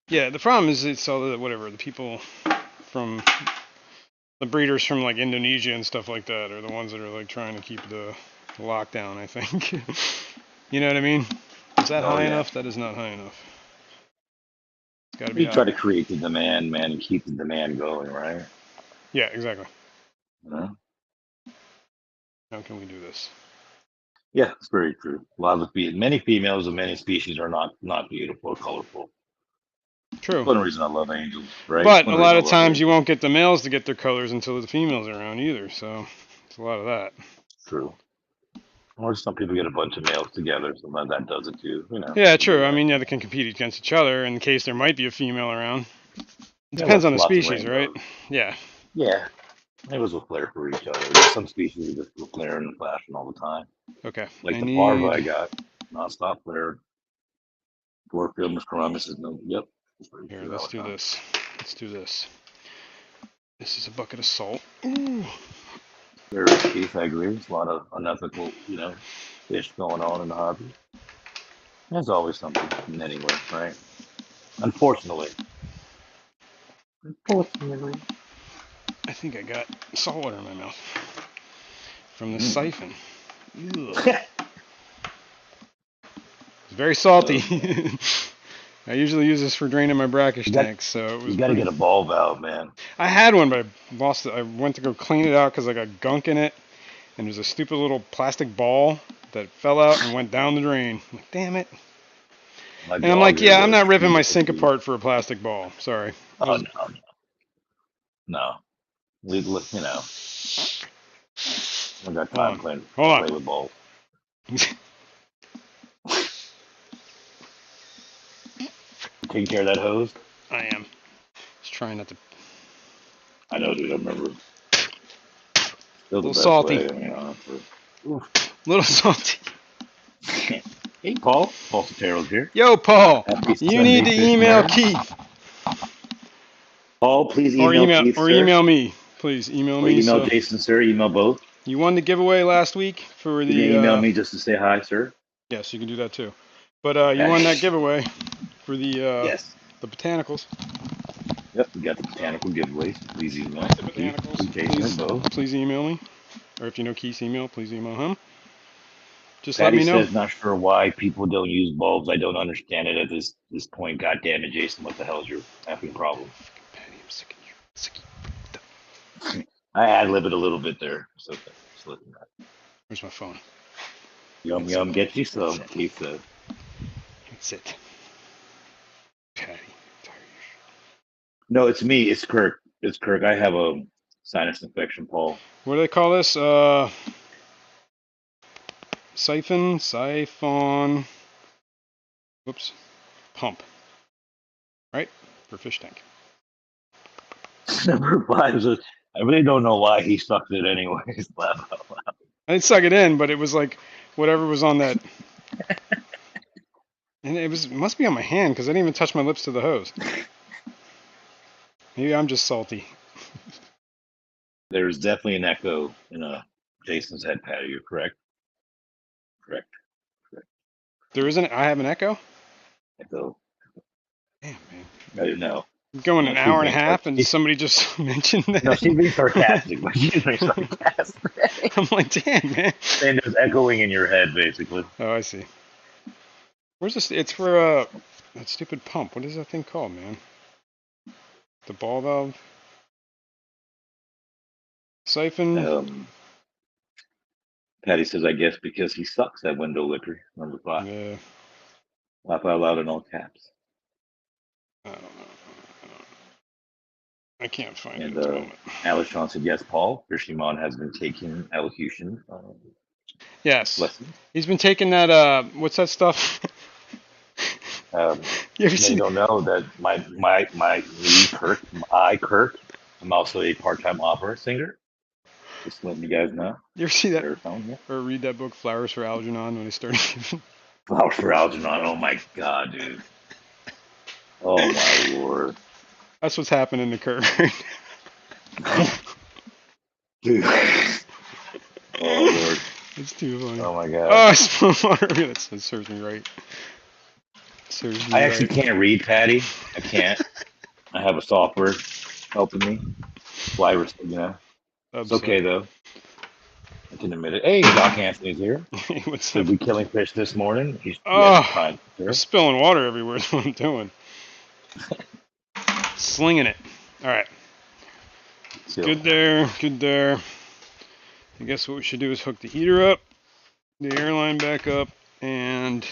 Yeah, the problem is it's all the people from the breeders from like Indonesia and stuff like that are the ones that are like trying to keep the lockdown, I think. You know what I mean? Is that high enough? That is not high enough. It's got to be. You try to create the demand, man, and keep the demand going, right? Yeah, exactly. Yeah. How can we do this? Yeah, it's very true. A lot of many females of many species are not beautiful or colorful. True. That's one reason I love angels, right? But a lot of times you won't get the males to get their colors until the females are around either. So it's a lot of that. True. Or some people get a bunch of males together. Sometimes that does it too. Yeah, true. I mean, they can compete against each other in case there might be a female around. It depends on the species, right? Yeah. Yeah. Neighbors will flare for each other. There's some species that just will flare and flashing all the time. Okay. Like the parva I got, non-stop flare. Dwarf-field muscaramus is no. Yep. Here, let's do this. Let's do this. This is a bucket of salt. Ooh. Very risky, I agree. There's a lot of unethical, fish going on in the hobby. There's always something anyway, right? Unfortunately. I think I got salt water in my mouth from the siphon. Ugh. It's very salty. I usually use this for draining my brackish tanks, so it was. You got to get a ball valve, man. I had one, but I lost it. I went to go clean it out because I got gunk in it, and there's a stupid little plastic ball that fell out and went down the drain. I'm like, damn it. And I'm like, yeah, I'm not ripping my sink apart for a plastic ball. Sorry. Oh, no. We, you know, I got time playing play with balls. Taking care of that hose? I am. Just trying not to. I know, dude. I remember. Still the Little best salty. way, you know. Little salty. Hey, Paul. Paul Sotero's here. Yo, Paul. Happy You Sunday, need to email Fishman. Keith. Paul, please email Keith, or sir. email me. Please email me. Or email Jason, sir. Email both. You won the giveaway last week for the. You can email me just to say hi, sir. Yes, you can do that too. But you won that giveaway for the yes. The botanicals. Yep, we got the botanical giveaways. Please email The botanicals. Please email me. Or if you know Keith's email, please email him. Just Patty let me know. says, not sure why people don't use bulbs. I don't understand it at this point. God damn it, Jason. What the hell is your effing problem? Patty, I'm sick of you. I ad-libbed a little bit there. So Where's my phone? Yum, get you some, Keith said. That's it. Patty. No, it's me. It's Kirk. It's Kirk. I have a sinus infection, Paul. What do they call this? Siphon. Whoops. Pump. Right? For fish tank. Number 5 is I really don't know why he sucked it anyways. Laugh out loud. I didn't suck it in, but it was like whatever was on that. And it must be on my hand because I didn't even touch my lips to the hose. Maybe I'm just salty. There's definitely an echo in Jason's head, Patty. You're correct. Correct. There isn't. I have an echo. Echo. Damn, man. I didn't know. Going an hour and a half, and somebody just mentioned that. No, she's being sarcastic, but she's being sarcastic. I'm like, damn, man. And there's echoing in your head, basically. Oh, I see. Where's this? It's for that stupid pump. What is that thing called, man? The ball valve? Siphon? Patty says, I guess because he sucks at window liquor. Number 5. Yeah. Laugh out loud in all caps. I don't know. I can't find it And at the moment. Alishon said, yes, Paul. Fishimon has been taking elocution. Yes. Lessons. He's been taking that, what's that stuff? You don't know that my Kirk, I'm also a part-time opera singer. Just letting you guys know. You ever see that? Yeah. Or read that book, Flowers for Algernon, when they started giving? Flowers for Algernon. Oh my God, dude. Oh my Lord. That's what's happening to Kirk. Dude. Oh Lord. It's too funny. Oh my God. Oh, I spilled water. That serves me right. I actually can't read, Patty. I can't. I have a software helping me. Flyers, you know. It's okay though. I can admit it. Hey, Doc Anthony's here. Hey, what's Should up? we killing fish this morning? I'm spilling water everywhere. Is what I'm doing. Slinging it. All right. Good there. Good there. I guess what we should do is hook the heater up, the airline back up, and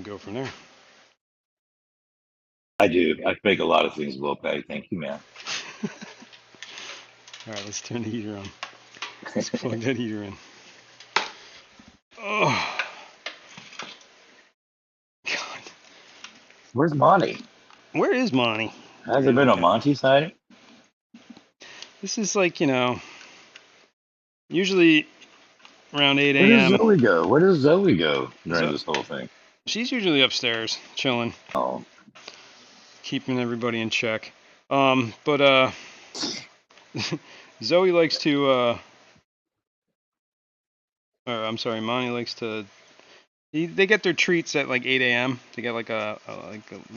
go from there. I do. I make a lot of things well, Patty. Thank you, man. All right, let's turn the heater on. Let's plug that heater in. Oh, God. Where's Monty? Where is Monty? Has there been a Monty sighting? This is like, usually around 8 a.m. Where does Zoe go during this whole thing? She's usually upstairs, chilling. Oh. Keeping everybody in check. But Zoe likes to, Monty likes to They get their treats at like 8 a.m. They get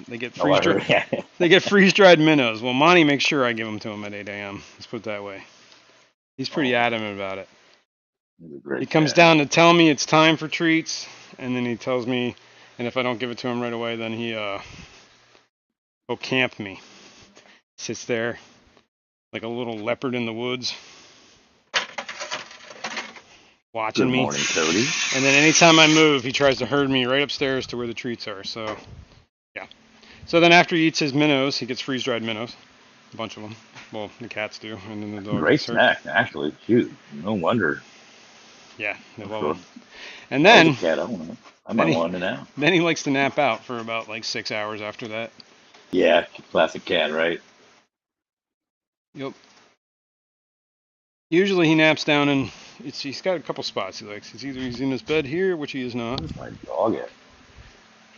they get Oh, I heard. they get freeze-dried minnows. Well, Monty makes sure I give them to him at 8 a.m. Let's put it that way. He's pretty adamant about it. He's a great He comes cat. down to tell me it's time for treats, and then he tells me, and if I don't give it to him right away, then he'll camp me. Sits there like a little leopard in the woods, watching Good me. morning, Cody. And then anytime I move, he tries to herd me right upstairs to where the treats are. So, yeah. So then after he eats his minnows, he gets freeze-dried minnows, a bunch of them. Well, the cats do, and then the dog Great gets hurt. snack, actually. Shoot, no wonder. Yeah, they I'm love sure. them. And If I was then a cat, I might want it now. then he likes to nap out for about like 6 hours after that. Yeah, classic cat, right? Yep. Usually he naps down and he's got a couple spots he likes. He's in his bed here, which he is not. Where's my dog at?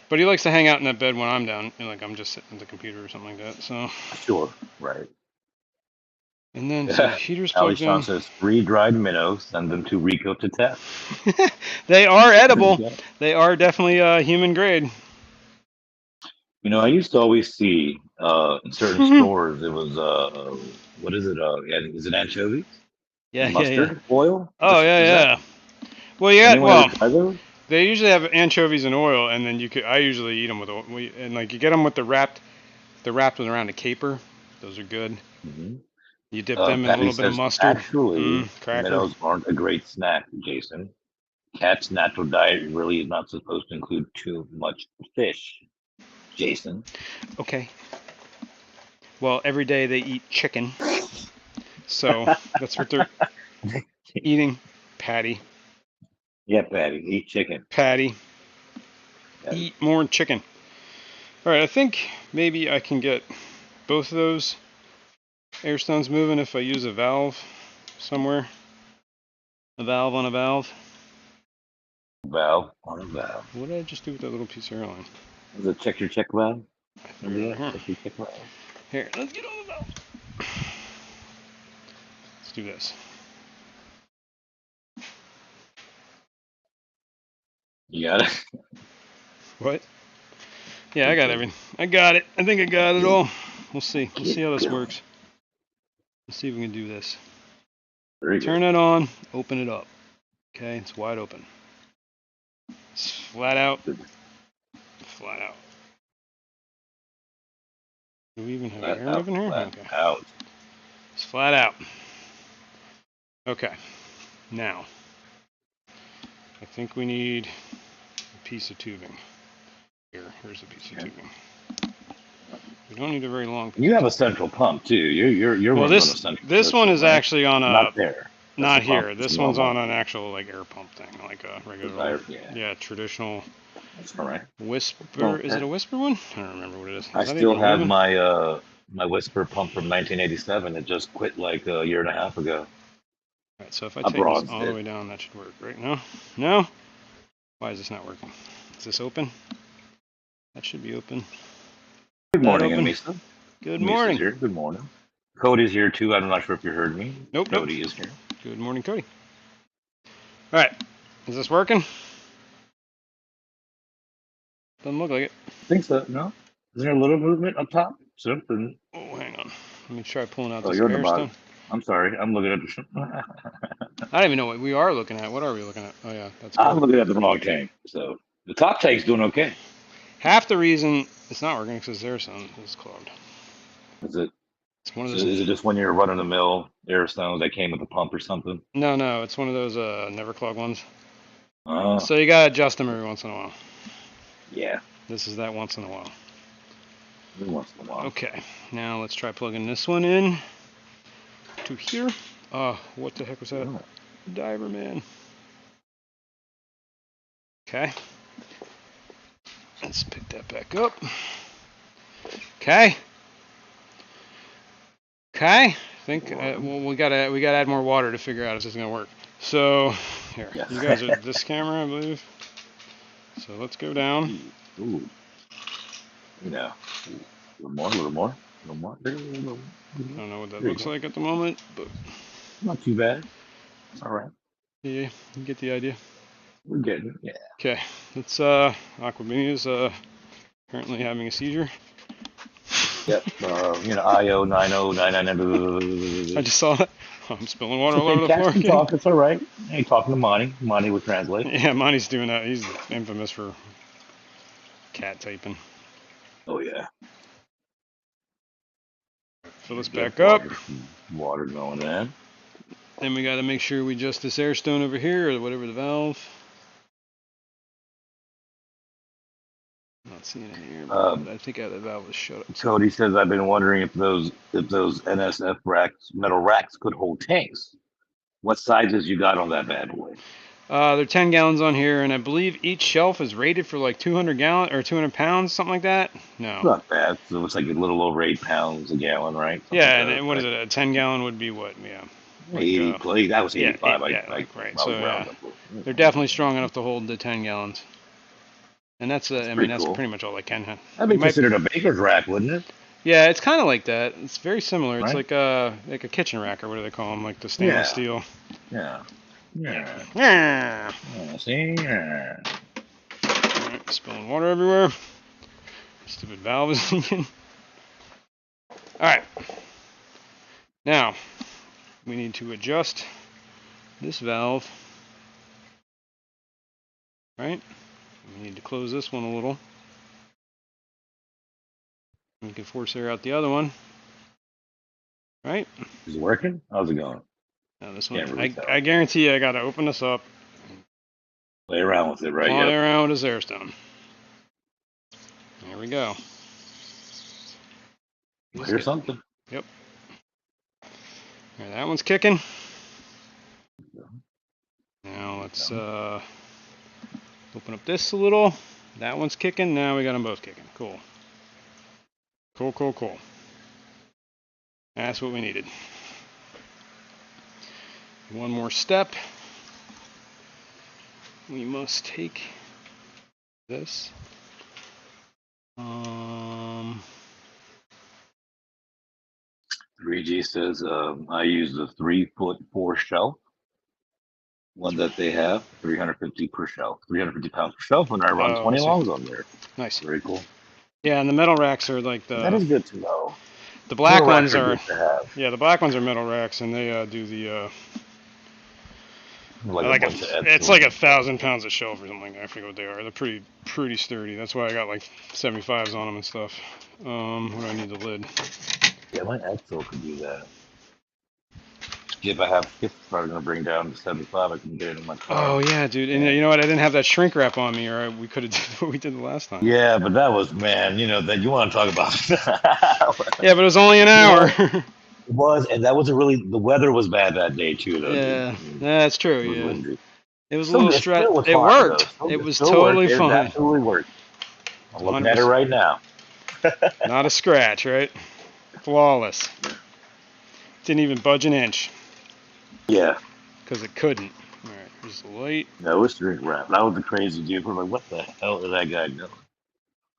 But he likes to hang out in that bed when I'm down, like I'm just sitting at the computer or something like that. So. Sure, right. And then so the heater's Ali plugged Sean in. says free-dried minnows. Send them to Rico to test. They are edible. They are definitely human grade. You know, I used to always see in certain stores. It was what is it? Is it anchovies? Yeah, Mustard oil? Oh, yeah. Well, Anyone ever try those? They usually have anchovies and oil, and then I usually eat them with and like you get them with the wrapped around a caper. Those are good. Mm-hmm. You dip them in a Patty little bit of says, mustard. actually, Cracker. minnows aren't a great snack, Jason. Cat's natural diet really is not supposed to include too much fish, Jason. Okay. Well, every day they eat chicken, so that's what they're eating. Patty. Yeah, Patty, eat chicken. Patty. Eat more chicken. All right, I think maybe I can get both of those air stones moving if I use a valve somewhere. A valve on a valve. Valve on a valve. What did I just do with that little piece of airline? Is it check your check valve? Here. Check your check valve. Here, let's get on the valve. Let's do this. You got it? What? Yeah, I got everything. I got it. I think I got it all. We'll see. We'll see how this works. Let's see if we can do this. Very Turn it on. Open it up. Okay, it's wide open. It's flat out. Flat out. Do we even have air up in here? Okay. Out. It's flat out. Okay. Now, I think we need a piece of tubing. Here's a piece of tubing. We don't need a very long piece. You have a central pump too. You're well, running on a central. This one is actually on a. Not there. Not here. This one's on an actual like air pump thing, like a regular. Yeah, traditional. That's all right. Whisper. Is it a Whisper one? I don't remember what it is. I still have my my Whisper pump from 1987. It just quit like a year and a half ago. All right, so if I take this all the way down, that should work, right? No? No? Why is this not working? Is this open? That should be open. Good morning, Amisa. Good morning. Here. Good morning. Cody's here too. I'm not sure if you heard me. Nope. Cody is here. Good morning, Cody. All right. Is this working? Doesn't look like it. I think so. No? Is there a little movement up top? Something. Oh, hang on. Let me try pulling out this you're air stone. I'm sorry. I'm looking at the. I don't even know what we are looking at. What are we looking at? Oh, yeah. That's good. I'm looking at the wrong tank. So the top tank's doing okay. Half the reason it's not working is because air stone is clogged. Is it? It's one of those. Is it just when you're running the mill air stones that came with the pump or something? No. It's one of those never clog ones. Oh. So you gotta adjust them every once in a while. Yeah. This is that once in a while. Every once in a while. Okay. Now let's try plugging this one in to here. Oh, what the heck was that? Oh. Diver man. Okay. Let's pick that back up. Okay. I think well, we gotta add more water to figure out if this is gonna work. So here, you guys are this camera, I believe. So let's go down. Ooh. A little more. I don't know what that looks like at the moment, but not too bad. It's all right. Yeah, you get the idea. We're getting it. Yeah. Okay, it's Aquaminia's currently having a seizure. Yep. IO 9099. I just saw that. I'm spilling It's water all okay. over the floor Cats can again. talk. It's all right. Hey, talking to Monty. Monty will translate. Yeah, Monty's doing that. He's infamous for cat typing. Oh yeah. Fill this back up. Water going in. Then we got to make sure we adjust this air stone over here or whatever the valve. I'm not seeing any air, but I think the valve was shut up. Cody says, "I've been wondering if those NSF racks, metal racks, could hold tanks. What sizes you got on that bad boy?" They're 10 gallons on here, and I believe each shelf is rated for like 200 gallon or 200 pounds, something like that. No. Not bad. So it's like a little over 8 pounds a gallon, right? Something yeah, like and what is it? A 10 gallon would be what? Yeah. Like, 80. That was 85. Right. So yeah, they're definitely strong enough to hold the 10 gallons. And that's I mean that's cool. pretty much all they can have. That'd be considered a baker's rack, wouldn't it? Yeah, it's kind of like that. It's very similar. Right? It's like a kitchen rack, or what do they call them? Like the stainless steel. Yeah. Yeah. See? Yeah. Alright, spilling water everywhere. Stupid valve is leaking. Alright. Now, we need to adjust this valve. Right? We need to close this one a little. We can force air out the other one. Right? Is it working? How's it going? Now this one, really I guarantee you I gotta open this up. Play around with it, right? Play around with his air stone. There we go. Here's something. Yep. Right, that one's kicking. Now let's open up this a little. That one's kicking. Now we got them both kicking. Cool. Cool. That's what we needed. One more step. We must take this. 3G says I use the 3'4" shelf. One that they have, 350 per shelf, 350 pounds per shelf, and I run 20 longs on there. Nice. Very cool. Yeah, and the metal racks are like the. That is good to know. The black ones are. Yeah, the black ones are metal racks, and they do the. It's like 1,000 pounds a shelf or something like that. I forget what they are. They're pretty sturdy. That's why I got like 75s on them and stuff. What do I need the lid? Yeah, my Edsel could do that. If I have it's probably gonna bring down to 75, I can get it in my car. Oh yeah, dude. And you know what? I didn't have that shrink wrap on me, or we could have did what we did the last time. Yeah, but that was that you want to talk about. Yeah, but it was only an hour. It was, and that wasn't really. The weather was bad that day too, though. Yeah, that's true. It was windy. It was a little stressed. It worked. It was totally fine. It absolutely worked. I'm looking at it right now. Not a scratch, right? Flawless. Didn't even budge an inch. Yeah. Because it couldn't. All right, here's the light. No, it's shrink wrap. That was the crazy dude. We're like, what the hell is that guy doing?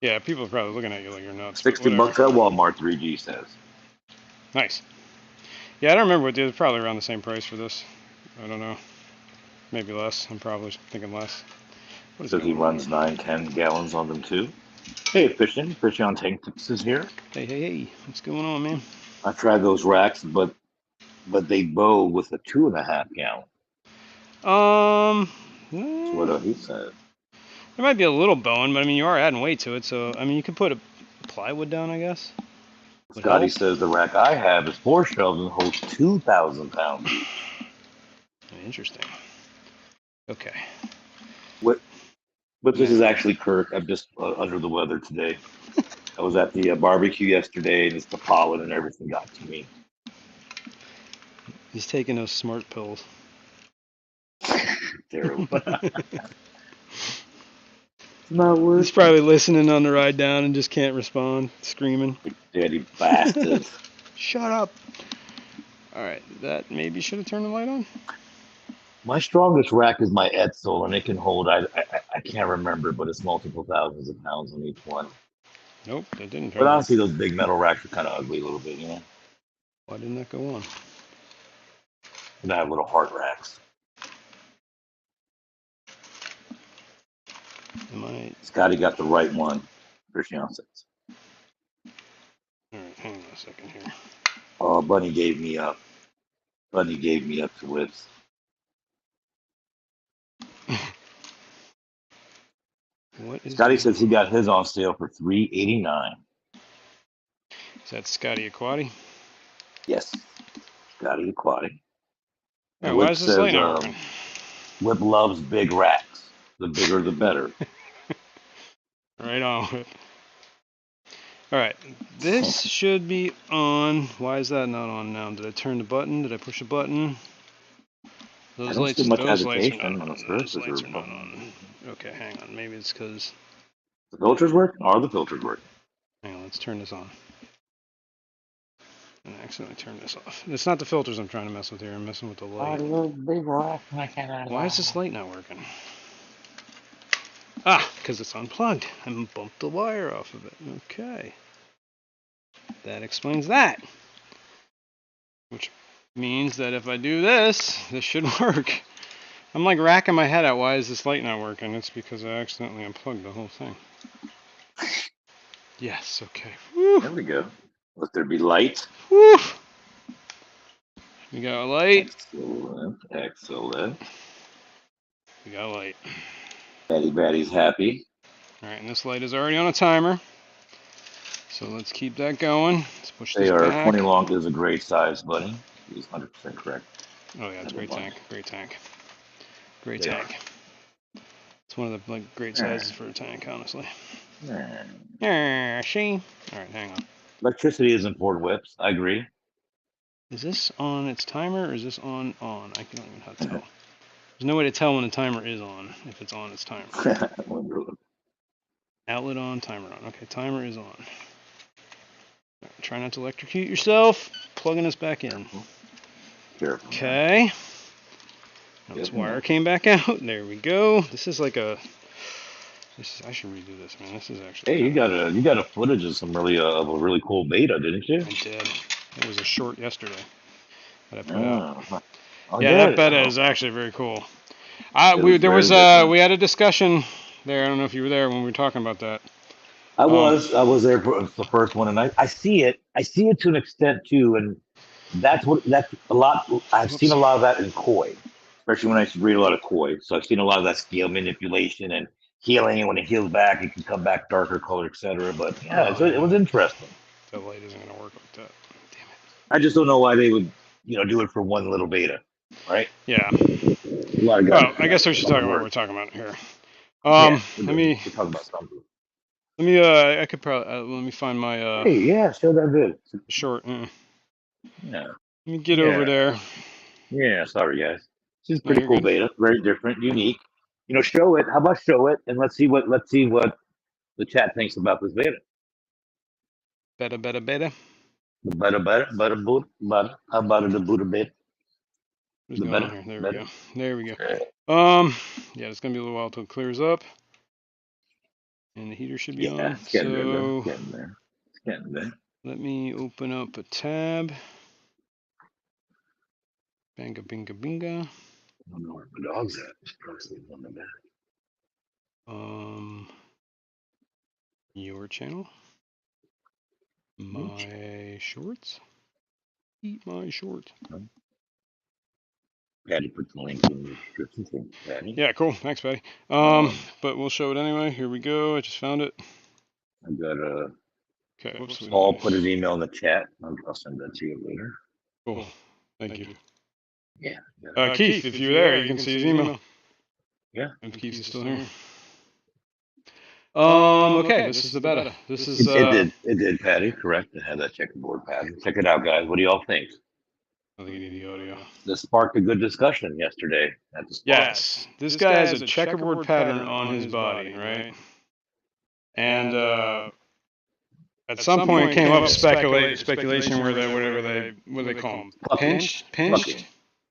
Yeah, people are probably looking at you like you're nuts. $60 at Walmart, 3G says. Nice. Yeah, I don't remember what it was. Probably around the same price for this. I don't know. Maybe less. I'm probably thinking less. So he runs 9-10 gallons on them too. Hey, Fishing on Tank Tips is here. Hey, what's going on, man? I tried those racks, but they bow with a 2.5 gallon. That's what he said. There might be a little bowing, but I mean, you are adding weight to it, so I mean, you could put a plywood down, I guess. Scotty says the rack I have is 4 shelves and holds 2,000 pounds. Interesting. Okay. But this is actually Kirk. I'm just under the weather today. I was at the barbecue yesterday, and it's the pollen and everything got to me. He's taking those smart pills. Terrible. He's probably listening on the ride down and just can't respond, screaming. Daddy bastard. Shut up. All right, that maybe should have turned the light on. My strongest rack is my Edsel, and it can hold, I can't remember, but it's multiple thousands of pounds on each one. Nope, that didn't. But honestly, those big metal racks are kind of ugly a little bit, you know? Why didn't that go on? And I have little heart racks. Right. Scotty got the right one. Christian says. All right, hang on a second here. Oh, Bunny gave me up. Bunny gave me up to whips. What is Scotty says he got his on sale for $389. Is that Scotty Aquati? Yes, Scotty Aquati. All right, why is this light not working? Whip loves big racks. The bigger, the better. Right on, Whip. All right, this should be on. Why is that not on now? Did I turn the button? Did I push a button? Those I don't see much those lights are hesitation not on on. the Those surface. lights are not on. Okay, hang on. Maybe it's because. The filters work? Are the filters working? Hang on, let's turn this on. And I accidentally turned this off. It's not the filters I'm trying to mess with here. I'm messing with the light. Why is this light not working? Ah, because it's unplugged. I bumped the wire off of it. Okay. That explains that. Which means that if I do this, this should work. I'm like racking my head out, why is this light not working? It's because I accidentally unplugged the whole thing. Yes, okay. Woo. There we go. Let there be light. Woo. We got a light. Excellent. We got a light. Batty's happy. Alright, and this light is already on a timer. So let's keep that going. Let's push this back. 20 long is a great size, buddy. He's 100% correct. Oh yeah, it's a great tank. Great tank. Great tank. It's one of the great sizes for a tank, honestly. She. Alright, hang on. Electricity is important, Whips. I agree. Is this on its timer or is this on? I don't even know how to tell. There's no way to tell when the timer is on if it's on its timer. Outlet on, timer on. Okay, timer is on. Right, try not to electrocute yourself. Plugging this back in. Careful. Okay. Now this wire came back out. There we go. This is like a. I should redo this, man. This is actually. Hey, you got a footage of some really of a really cool beta, didn't you? I did. It was a short yesterday that I put out. Oh, Yeah, that beta is actually very cool. We had a discussion there. I don't know if you were there when we were talking about that. I was there for the first one, and I see it to an extent too, and that's a lot. I've seen a lot of that in koi, especially when I used to read a lot of koi. So I've seen a lot of that scale manipulation and healing, and when it heals back, it can come back darker color, etc. But yeah, it was interesting. That light isn't going to work like that. Damn it. I just don't know why they would, do it for one little beta, right? Yeah. A lot of guys. I guess we should talk about what we're talking about here. We're talking about something. I could probably let me find my show that vid. Short. Yeah. Let me get over there. Yeah, sorry guys. This is pretty cool beta, very different, unique. Show it. How about show it, and let's see what the chat thinks about this beta. Beta. The beta. How about the Buddha beta? What's going on here? There we go. Yeah, it's gonna be a little while until it clears up. And the heater should be on. It's getting there. Let me open up a tab. Banga binga binga. I don't know where my dog's at. She's probably sleeping on the bed. Your channel. My shorts. Eat my shorts. Patty put the link in the description. Patty. Yeah, cool. Thanks, Patty. But we'll show it anyway. Here we go. I just found it. I got a. Okay. Whoops. Paul put his email in the chat. I'll send that to you later. Cool. Thank you. Yeah. Keith, if you're there, you can see his email. Yeah. If Keith is still here. Okay, this is the beta. This is. It did, Patty. Correct. It had that checkerboard pattern. Check it out, guys. What do y'all think? I think you need the audio. This sparked a good discussion yesterday at the spa. Yes, this guy has a checkerboard pattern on his body, right? And at some point came up speculation where what do they call them? Pinched?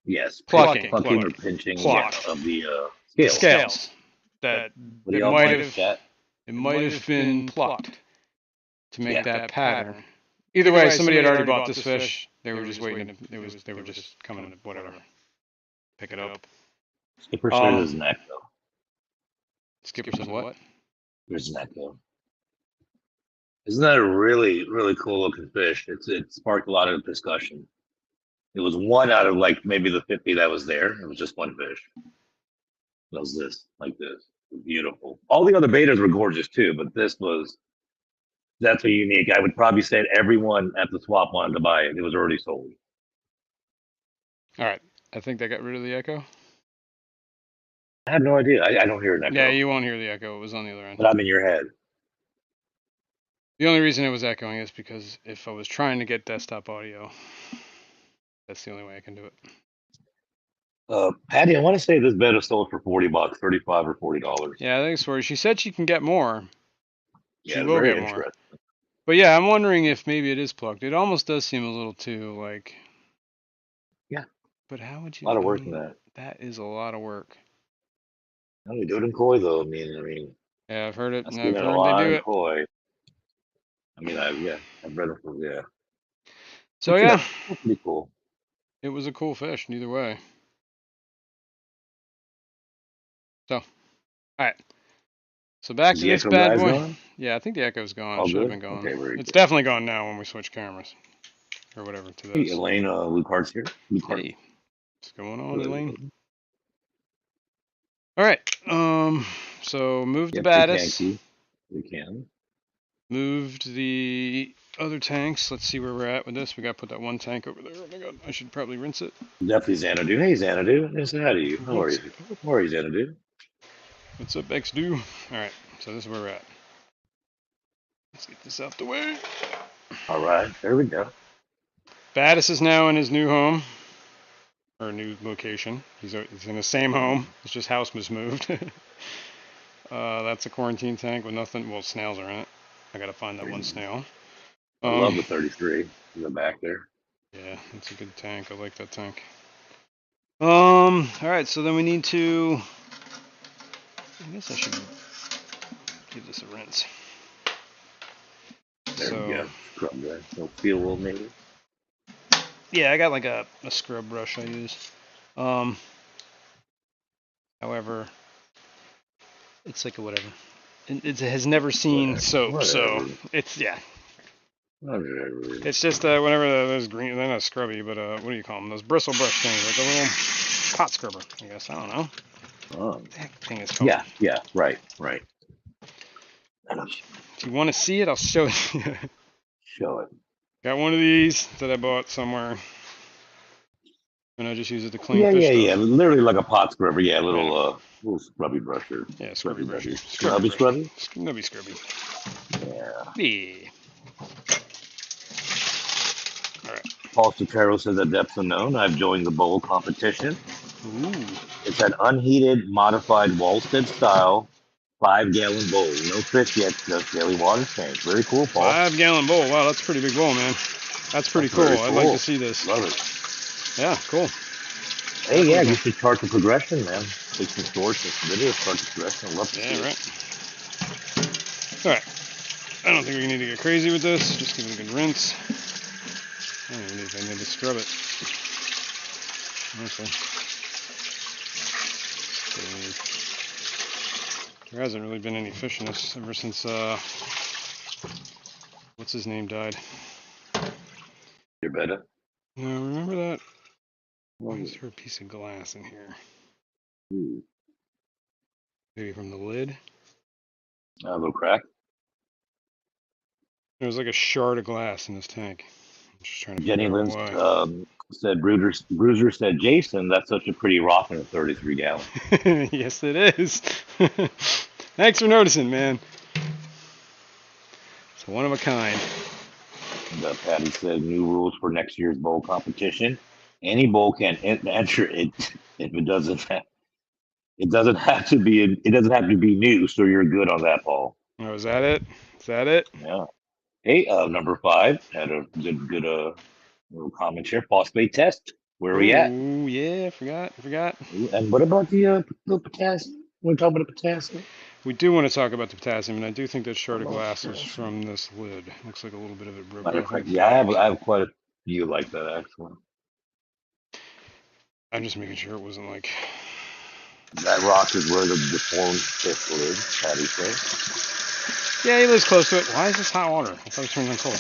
Yes. Plucking or pinching of the scales. That it might have been plucked to make that pattern. Either way, somebody had already bought this fish. They were just waiting. They were just coming to whatever, pick it up. Skipper said his neck though. Skipper said what? There's an echo. Isn't that a really, really cool looking fish? It sparked a lot of discussion. It was one out of like maybe the 50 that was there. It was just one fish. It was this, like this. Beautiful. All the other betas were gorgeous too, but that's a unique. I would probably say everyone at the swap wanted to buy it. It was already sold. All right. I think that got rid of the echo. I have no idea. I don't hear an echo. Yeah, you won't hear the echo. It was on the other end. But I'm in your head. The only reason it was echoing is because if I was trying to get desktop audio, that's the only way I can do it. Patty, I want to say this bed is sold for $40, $35 or $40. Yeah, I think it's where she said she can get more. She Yeah, will very get more. interesting. But yeah, I'm wondering if maybe it is plugged. It almost does seem a little too like. Yeah. But how would you? A lot of work in that. That is a lot of work. No, we do it in koi though. I mean. Yeah, I've heard it. I've And seen I've it a heard they lot do in it. koi. I mean, I've read it for So but, yeah, pretty cool. It was a cool fish. Neither way. So, all right. So back to this bad boy. Gone? Yeah, I think the echo's gone. It should have been gone. Okay, it's definitely gone now when we switch cameras or whatever to this. Hey, Elaine, Luke Hart's here. Luke Hart. Hey, what's going on, Elaine? All right. So moved the Baddis. We can. Moved the other tanks. Let's see where we're at with this. We got to put that one tank over there. Oh my god, I should probably rinse it. Definitely Xanadu. Hey, Xanadu. Nice to have you. How are you? How are you, Xanadu? What's up, XDo? All right, so this is where we're at. Let's get this out the way. All right, there we go. Baddis is now in his new home, or new location. He's in the same home. It's just house was moved. That's a quarantine tank with nothing. Well, snails are in it. I gotta find that one snail. I love the 33 in the back there. Yeah, it's a good tank. I like that tank. All right, so then we need to. I guess I should give this a rinse. There we go. Scrub that. No feel will maybe. Yeah, I got like a scrub brush I use. However, it's like a whatever. It has never seen soap, so it's It's just whenever those green, they're not scrubby, but what do you call them? Those bristle brush things, like a little pot scrubber, I guess. I don't know. What the heck thing is called? Yeah, right. If you want to see it, I'll show it. Show it. Got one of these that I bought somewhere, and I just use it to clean fish. Yeah. Literally like a pot scrubber. Yeah, little scrubby brusher. Yeah, scrubby brusher. Scrubby. Scrubby. Yeah. All right. Paul Sotero says at depths unknown, I've joined the bowl competition. Ooh. It's an unheated, modified Walstead style 5-gallon bowl. No fish yet, just daily water change. Very cool, Paul. 5-gallon bowl. Wow, that's a pretty big bowl, man. That's pretty cool. I'd like to see this. Love it. Yeah, cool. Hey, yeah, you should chart the progression, man. Take some storage, some videos, chart the progression. I'd love to see it. Right. All right. I don't think we need to get crazy with this. Just give it a good rinse. I don't even know if I need to scrub it. Honestly. There hasn't really been any fish in this ever since, what's his name died. You're better? No, remember that? Why is there a piece of glass in here? Ooh. Maybe from the lid? A little crack? There was like a shard of glass in this tank. I'm just trying to Jenny Lynn said, Bruiser said, Jason, that's such a pretty rock in a 33 gallon. Yes, it is. Thanks for noticing, man. It's one of a kind. Patty said, new rules for next year's bowl competition. Any bowl can enter it if it doesn't have. It doesn't have to be new, so you're good on that, Paul. Oh, is that it? Is that it? Yeah. Hey, number 5 had a good little comment here. Phosphate test. Where are we at? Oh yeah, forgot. And what about the potassium? We're talking about the potassium. We do want to talk about the potassium, and I do think that shard of glass is from this lid. Looks like a little bit of it broke off. Yeah, I have quite a few like that actually. I'm just making sure it wasn't like. That rock is where the deformed fish is, Patty says. Yeah, he lives close to it. Why is this hot water? I thought it was turning on cold.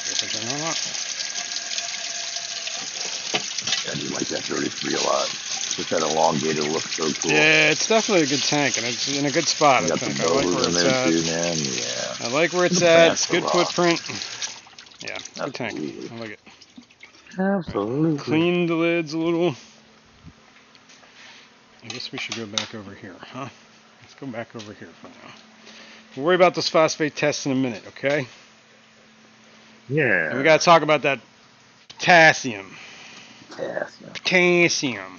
Guess I turned on hot. I do like that 33 a lot. Just that elongated look, so cool. Yeah, it's definitely a good tank, and it's in a good spot, I think. I like where it's at. Too, man. Yeah. I like where it's at. It's good footprint. Yeah, it's a good tank. I like it. Absolutely. Right. Clean the lids a little. I guess we should go back over here, huh? Let's go back over here for now. We'll worry about those phosphate tests in a minute, okay? Yeah. And we got to talk about that potassium. Potassium.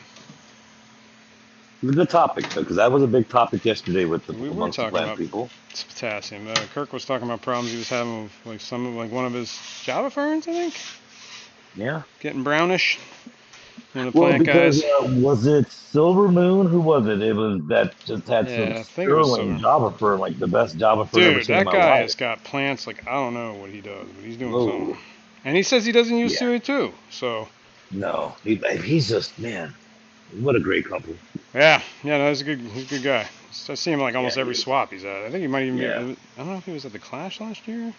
It was a good topic, though, because that was a big topic yesterday with amongst the plant people. It's potassium. Kirk was talking about problems he was having with one of his Java ferns, I think. Yeah. Getting brownish. One of the plant plant guys. Was it Silver Moon? Who was it? It was that just had some sterling Java fern, like the best Java fern I've ever seen in my life. Dude, that guy has got plants like I don't know what he does, but he's doing something. And he says he doesn't use CO2, so. No, he's just, man, what a great couple. Yeah, no, he's a good guy. I see him like almost every swap he's at. I think he might even be, I don't know if he was at the Clash last year.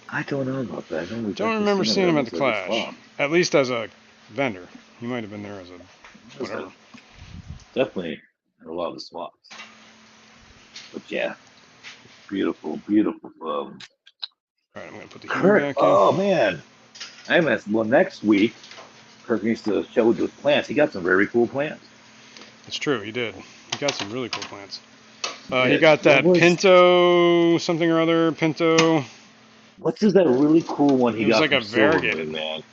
I don't know about that. I don't remember seeing him at the Clash, at least as a vendor. He might have been there as a whatever. Definitely a lot of the swaps. But yeah, beautiful. All right, I'm going to put the heater back in. Oh, man. Next week, Kirk needs to show those plants. He got some very cool plants. That's true, he did. He got some really cool plants. He got that Pinto something or other, Pinto. What's that really cool one he got? It was like a variegated, man.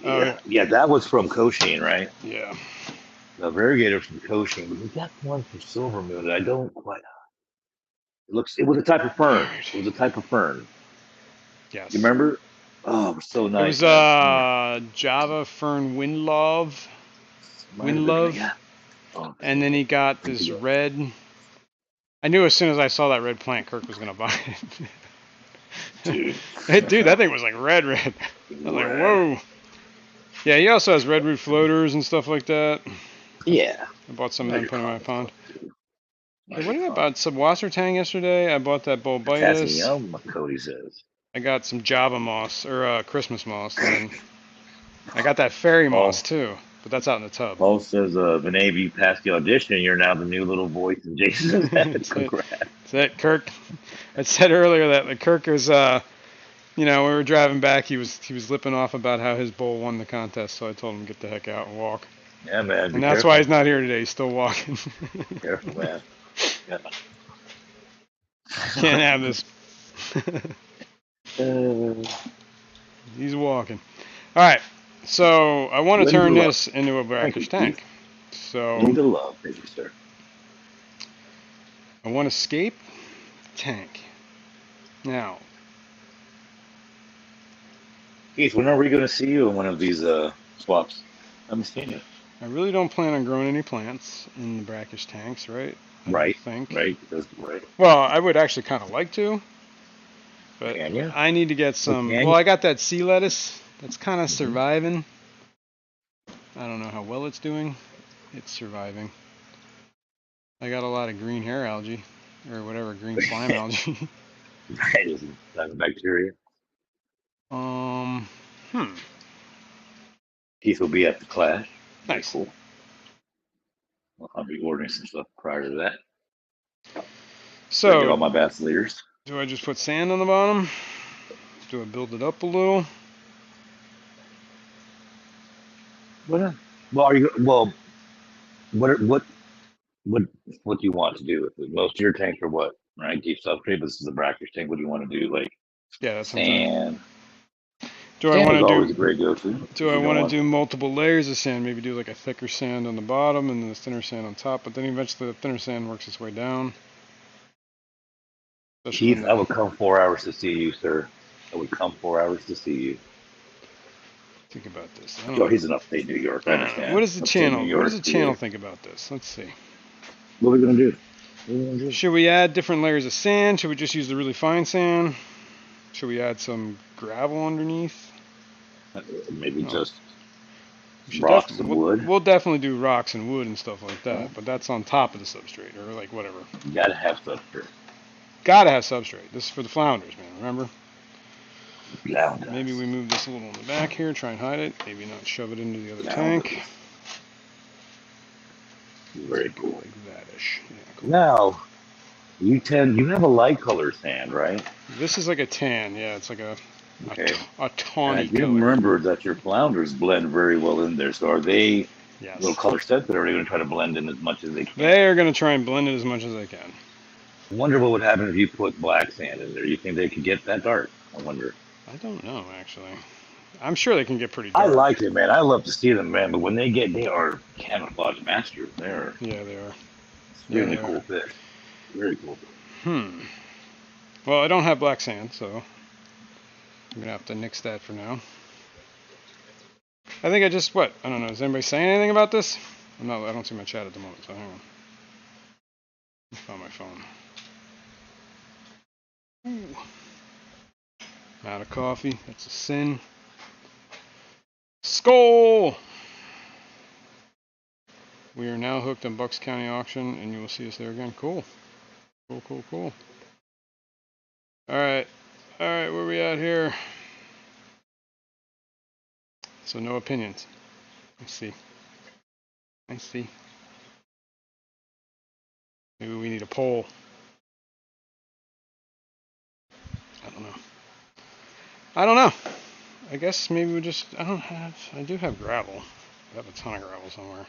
Yeah, that was from Cochin, right? Yeah. The variegator from Cochin. But we got one from Silver Moon that I don't quite. It was a type of fern. Right. It was a type of fern. Yes. You remember? Oh, it was so nice. It was Java fern Windlove. Yeah. And then he got this red. I knew as soon as I saw that red plant, Kirk was going to buy it. Dude, that thing was like red. I was like, whoa. Yeah, he also has redwood floaters and stuff like that. Yeah. I bought some of them, put in my pond. Hey, what did I buy? Some Wassertang yesterday. I bought that Bulbitis. Cody says. I got some Java moss, or Christmas moss. And I got that fairy moss, too. But that's out in the tub. Paul says, Vinay, you passed the audition. You're now the new little voice in Jason's head. Congrats. That's it, Kirk. I said earlier that Kirk was, we were driving back. He was lipping off about how his bull won the contest. So I told him to get the heck out and walk. Yeah, man. And that's why he's not here today. He's still walking. Careful, man. Yeah. Can't have this. He's walking. All right. So I want to turn this into a brackish tank. So need the love, thank you, sir. I want to escape tank. Now, Keith, when are we going to see you in one of these swaps? I haven't seen you. I really don't plan on growing any plants in the brackish tanks, right? Right. Right. Right. Well, I would actually kind of like to, but Can you? I need to get some. Well, I got that sea lettuce. That's kind of surviving. I don't know how well it's doing. It's surviving. I got a lot of green hair algae, or whatever, green slime algae. That isn't that bacteria. Keith will be at the Clash. Nice. Cool. Well, I'll be ordering some stuff prior to that. So, get all my bass leaders. Do I just put sand on the bottom? Do I build it up a little? What do you want to do with it? Most of your tanks are what? Right? Deep substrate. This is a brackish tank. What do you want to do? Like that's sand. Do I want to do a great go-to. Do I want to do multiple layers of sand? Maybe do like a thicker sand on the bottom and then a thinner sand on top. But then eventually the thinner sand works its way down. Keith, I would come 4 hours to see you, sir. I would come 4 hours to see you. Think about this. He's in upstate New York. I understand. What does the channel? What does the channel think about this? Let's see. What are we gonna do? Should we add different layers of sand? Should we just use the really fine sand? Should we add some gravel underneath? Maybe just rocks and wood. We'll definitely do rocks and wood and stuff like that, but that's on top of the substrate or like whatever. You gotta have substrate. Gotta have substrate. This is for the flounders, man. Remember? Flounders. Maybe we move this a little in the back here, try and hide it. Maybe not shove it into the other tank. Very cool. Like that-ish. Yeah, cool. Now, you have a light color sand, right? This is like a tan. Yeah, it's like a tawny you color. Remember that your flounders blend very well in there. So are they Yes. little color sets that are they going to try to blend in as much as they can? They are going to try and blend it as much as they can. I wonder what would happen if you put black sand in there. You think they could get that dark? I wonder. I don't know, actually. I'm sure they can get pretty dark. I like it, man. I love to see them, man. But when they are camouflage masters. They are. Yeah, they are. Extremely cool fish. Very cool fish. Well, I don't have black sand, so I'm going to have to nix that for now. I think I just, I don't know. Is anybody saying anything about this? I don't see my chat at the moment, so hang on. I found my phone. Ooh. Out of coffee. That's a sin. Skull! We are now hooked on Bucks County Auction, and you will see us there again. Cool. Cool. Alright, where we at here? So no opinions. I see. Maybe we need a poll. I don't know. I guess maybe we just, I do have gravel. I have a ton of gravel somewhere.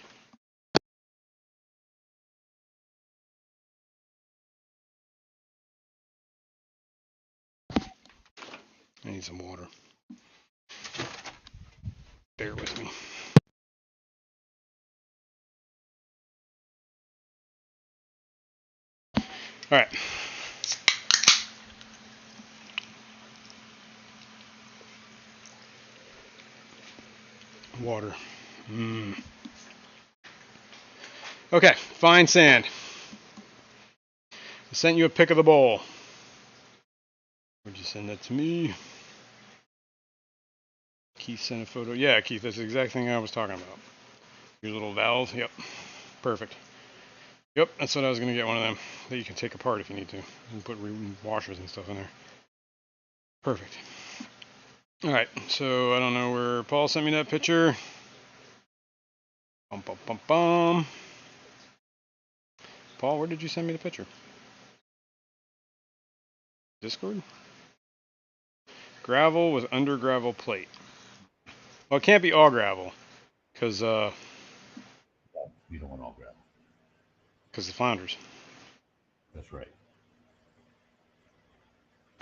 I need some water. Bear with me. All right. Water. Okay, fine sand. I sent you a pic of the bowl. Would you send that to me? Keith sent a photo. Yeah, Keith, that's the exact thing I was talking about. Your little valve. Yep. Perfect. Yep, that's what I was going to get, one of them that you can take apart if you need to. And put washers and stuff in there. Perfect. All right, so I don't know where Paul sent me that picture. Paul, where did you send me the picture? Discord? Gravel with under gravel plate. Well, it can't be all gravel, because you don't want all gravel. Because the flounders. That's right.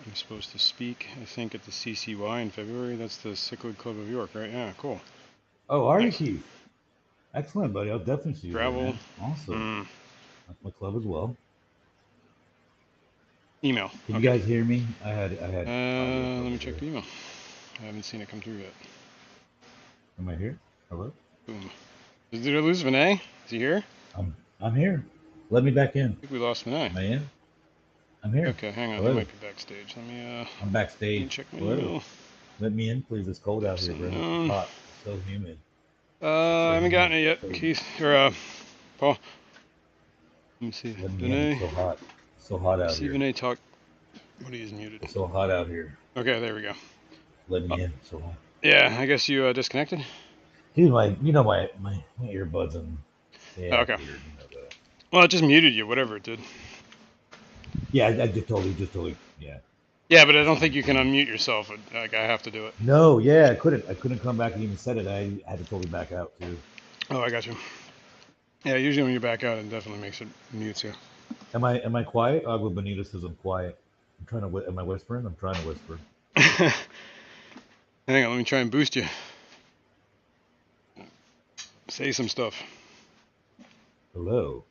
I'm supposed to speak, I think, at the CCY in February. That's the Cichlid Club of York, right? Yeah, cool. Oh, are you, Keith? Excellent, buddy. I'll definitely see you gravel. There, awesome. That's my club as well. Email. Can you guys hear me? I had. Let me check the email. I haven't seen it come through yet. Am I here? Hello? Boom. Did I lose Vinay? Is he here? I'm here. Let me back in. I think we lost Vinay. Am I in? I'm here. Okay, hang on. He might be backstage. Let me. I'm backstage. Let me check my email. Let me in, please. It's cold out here, bro. It's hot. It's so humid. I haven't gotten it yet, Keith or Paul. Let me see. Vinay. It's so hot. It's so hot out here. See here. Vinay talk. What he is muted. It's so hot out here. Okay, there we go. Let me in. So hot. Yeah, I guess you disconnected. Dude, my earbuds and. Yeah, okay. Weird, well, it just muted you, whatever it did. Yeah, I just totally, yeah. Yeah, but I don't think you can unmute yourself. Like, I have to do it. No, yeah, I couldn't come back and even set it. I had to totally back out too. Oh, I got you. Yeah, usually when you back out, it definitely makes it mute you. Am I quiet? Agua Bonita says I'm quiet. Am I whispering? I'm trying to whisper. Hang on, let me try and boost you. Say some stuff. Hello,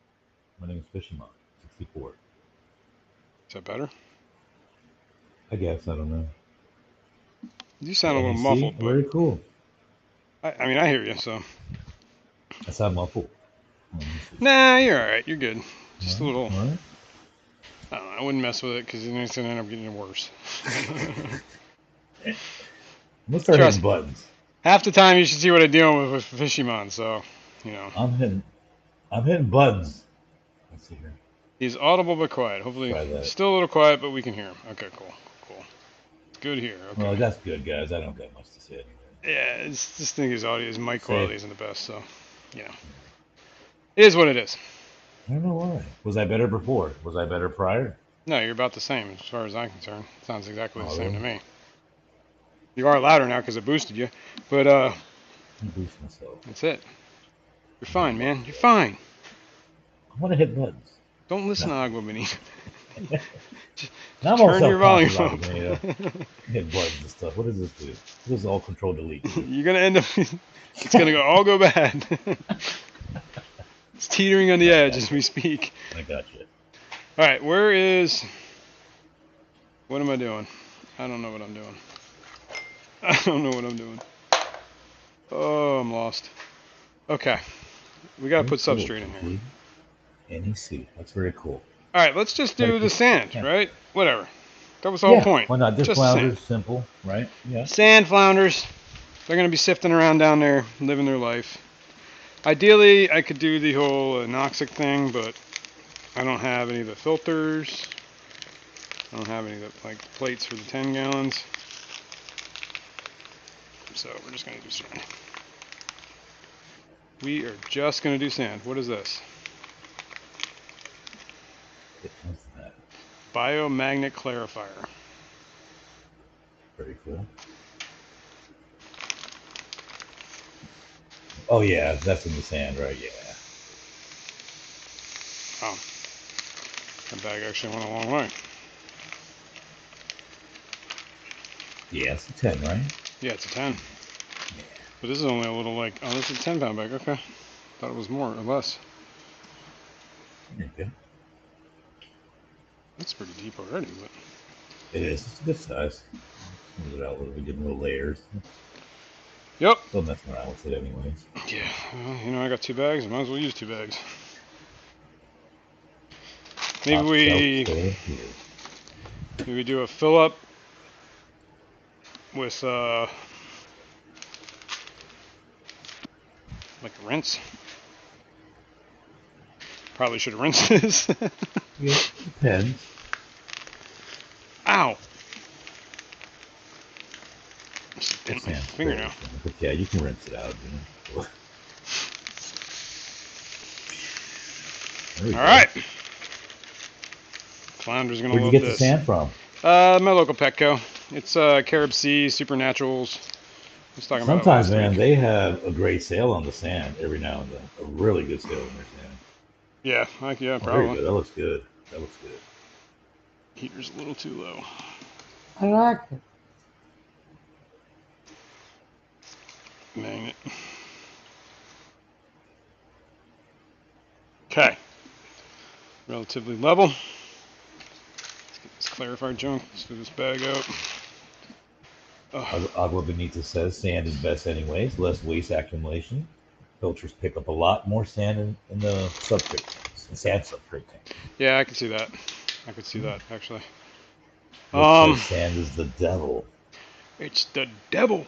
my name is Fisherman 64. Is that better? I guess, I don't know. You sound a little muffled, but very cool. I mean, I hear you, so. I sound muffled. Nah, you're all right. You're good. Just a little. All right. I don't know. I wouldn't mess with it because then it's gonna end up getting worse. I'm gonna start hitting buttons. Half the time you should see what I'm dealing with Fishimon, so, you know. I'm hitting buttons. Let's see here. He's audible but quiet. Hopefully, still a little quiet, but we can hear him. Okay, cool. It's good here. Okay. Well, that's good, guys. I don't got much to say anyway. Yeah, just think his audio, his mic quality isn't the best, so, you know. It is what it is. I don't know why. Was I better before? Was I better prior? No, you're about the same as far as I'm concerned. Sounds exactly the same to me. You are louder now because it boosted you, but I boost myself. That's it. You're fine, man. You're fine. I want to hit buttons. Don't listen to Agua Benita. Now Turn your volume up. Hit buttons and stuff. What does this do? This is all control delete. You're gonna end up. It's gonna all go bad. It's teetering on the edge as we speak. I got you. All right, where is? What am I doing? I don't know what I'm doing. I don't know what I'm doing. Oh, I'm lost. Okay, we gotta put substrate in here. NEC. That's very cool. All right, let's just do the sand, right? Whatever. That was the whole point. Why not? Just flounders, simple, right? Yeah. Sand flounders. They're going to be sifting around down there, living their life. Ideally, I could do the whole anoxic thing, but I don't have any of the filters. I don't have any of the plates for the 10 gallons. So we're just going to do sand. We are just going to do sand. What is this? What's that? Biomagnet clarifier. Very cool. Oh yeah, that's in the sand, right? Yeah. Oh, that bag actually went a long way. Yeah, it's a 10, right? Yeah, it's a 10. Yeah. But this is only a little oh, this is a 10 pound bag. Okay. Thought it was more or less. There you go. That's pretty deep already, but. It is. It's a good size. Smooth it out a little bit, get little layers. Yep. Still messing around with it anyways. Yeah, well, you know, I got 2 bags. I might as well use 2 bags. Maybe we do a fill up with like a rinse. Probably should have rinsed this. Yeah, depends. Ow! Just bent my finger now. But yeah, you can rinse it out. You know? All right. Flounder's gonna love this. Where'd you get the sand from? My local Petco. It's Carib Sea Supernaturals. Sometimes, man, they have a great sale on the sand every now and then. A really good sale on their sand. Yeah, yeah, probably. Very good. That looks good. That looks good. Heater's a little too low. I like it. Magnet. Okay. Relatively level. Let's get this clarified junk. Let's do this bag out. Agua Benita says sand is best anyways, less waste accumulation. Filters pick up a lot more sand in the substrate tanks, the sand substrate tank. Yeah, I can see that. I could see that, actually. Sand is the devil. It's the devil.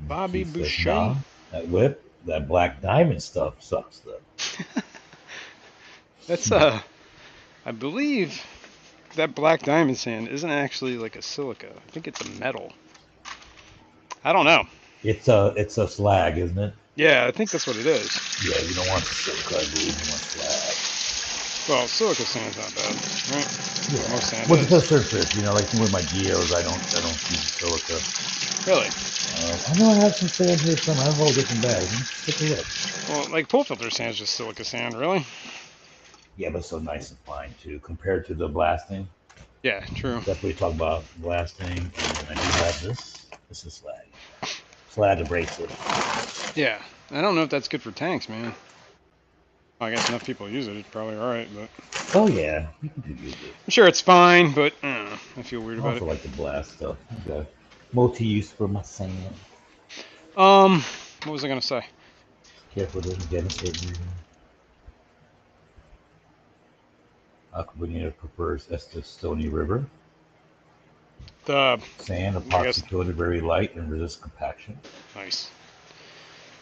Bobby Boucher. Nah, that whip, that black diamond stuff sucks though. That's I believe that black diamond sand isn't actually like a silica. I think it's a metal. I don't know. It's a slag, isn't it? Yeah, I think that's what it is. Yeah, you don't want silica, I believe. You want slag. Well, silica sand's not bad, right? Yeah. Most sand What's the surface? You know, like with my geos, I don't use silica. Really? I know I have some sand here somewhere. I have a whole different bag. Let's take a look. Well, like pool filter sand's just silica sand, really? Yeah, but so nice and fine too, compared to the blasting. Yeah, true. That's what we talk about, blasting. And I do have this. This is slag. Slag abrasive. Yeah, I don't know if that's good for tanks, man. I guess enough people use it. It's probably all right, but. Oh yeah, you can do use it. I'm sure it's fine, but I don't know. I feel weird about it. I also like the blast stuff. Okay. Multi-use for my sand. What was I gonna say? Careful, doesn't get a certain reason. Aqua Benita prefers Estes Stony River. The Sand, I guess epoxy coated, very light and resist compaction. nice.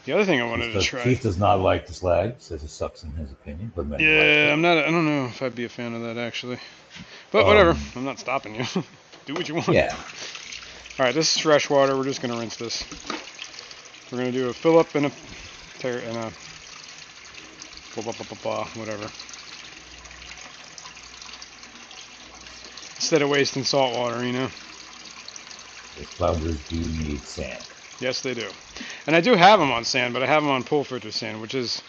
The other thing I wanted to try. Chief does not like the slag. Says it sucks in his opinion, but many like it. Yeah, I'm not. I don't know if I'd be a fan of that actually. But whatever. I'm not stopping you. Do what you want. Yeah. All right, this is fresh water. We're just gonna rinse this. We're gonna do a fill up and a whatever. Instead of wasting salt water, you know. The flounders do need sand. Yes, they do. And I do have them on sand, but I have them on pool filter sand, which is,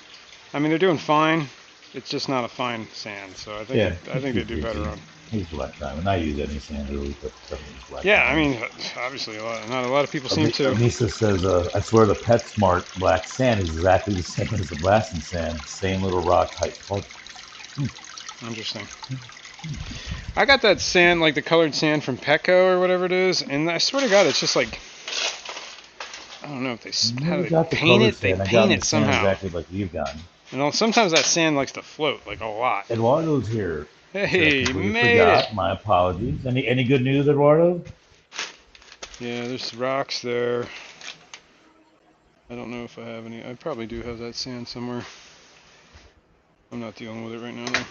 I mean, they're doing fine. It's just not a fine sand, so I think they do better on. Use black diamond. I use any sand really, but definitely use black Yeah, diamond. I mean, obviously, not a lot of people seem to. Anissa says, I swear the PetSmart black sand is exactly the same as the blasting sand. Same little rock type particles. Interesting. I got that sand, like the colored sand from Petco or whatever it is, and I swear to God, it's just like, I don't know if they how do they paint it. They paint it somehow. Exactly like you've gotten. And sometimes that sand likes to float like a lot. Eduardo's here. Hey, made it. My apologies. Any good news, Eduardo? Yeah, there's rocks there. I don't know if I have any. I probably do have that sand somewhere. I'm not dealing with it right now, though.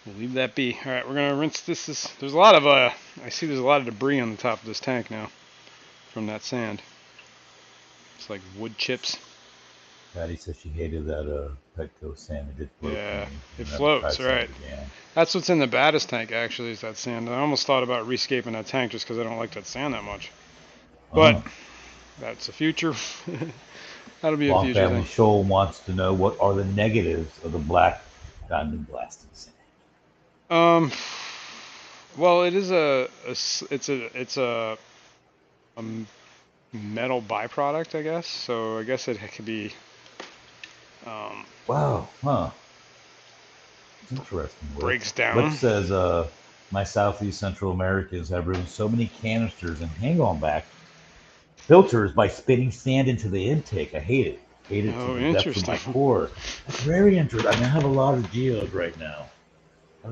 We'll leave that be. All right, we're gonna rinse this. There's a lot of I see there's a lot of debris on the top of this tank now from that sand. It's like wood chips. Patty says she hated that Petco sand. It did float. Yeah, it floats, right. That's what's in the baddest tank, actually, is that sand. I almost thought about rescaping that tank just because I don't like that sand that much. But that's the future. That'll be a future thing. Shoal wants to know what are the negatives of the black diamond blasting sand. Well, it is it's a metal byproduct, I guess. So I guess it could be. Wow, huh? Interesting. Breaks down. Flip says, my Southeast Central Americans have ruined so many canisters and hang-on back filters by spitting sand into the intake. I hate it. To the depths of my core. That's very interesting. I mean, I have a lot of geos right now.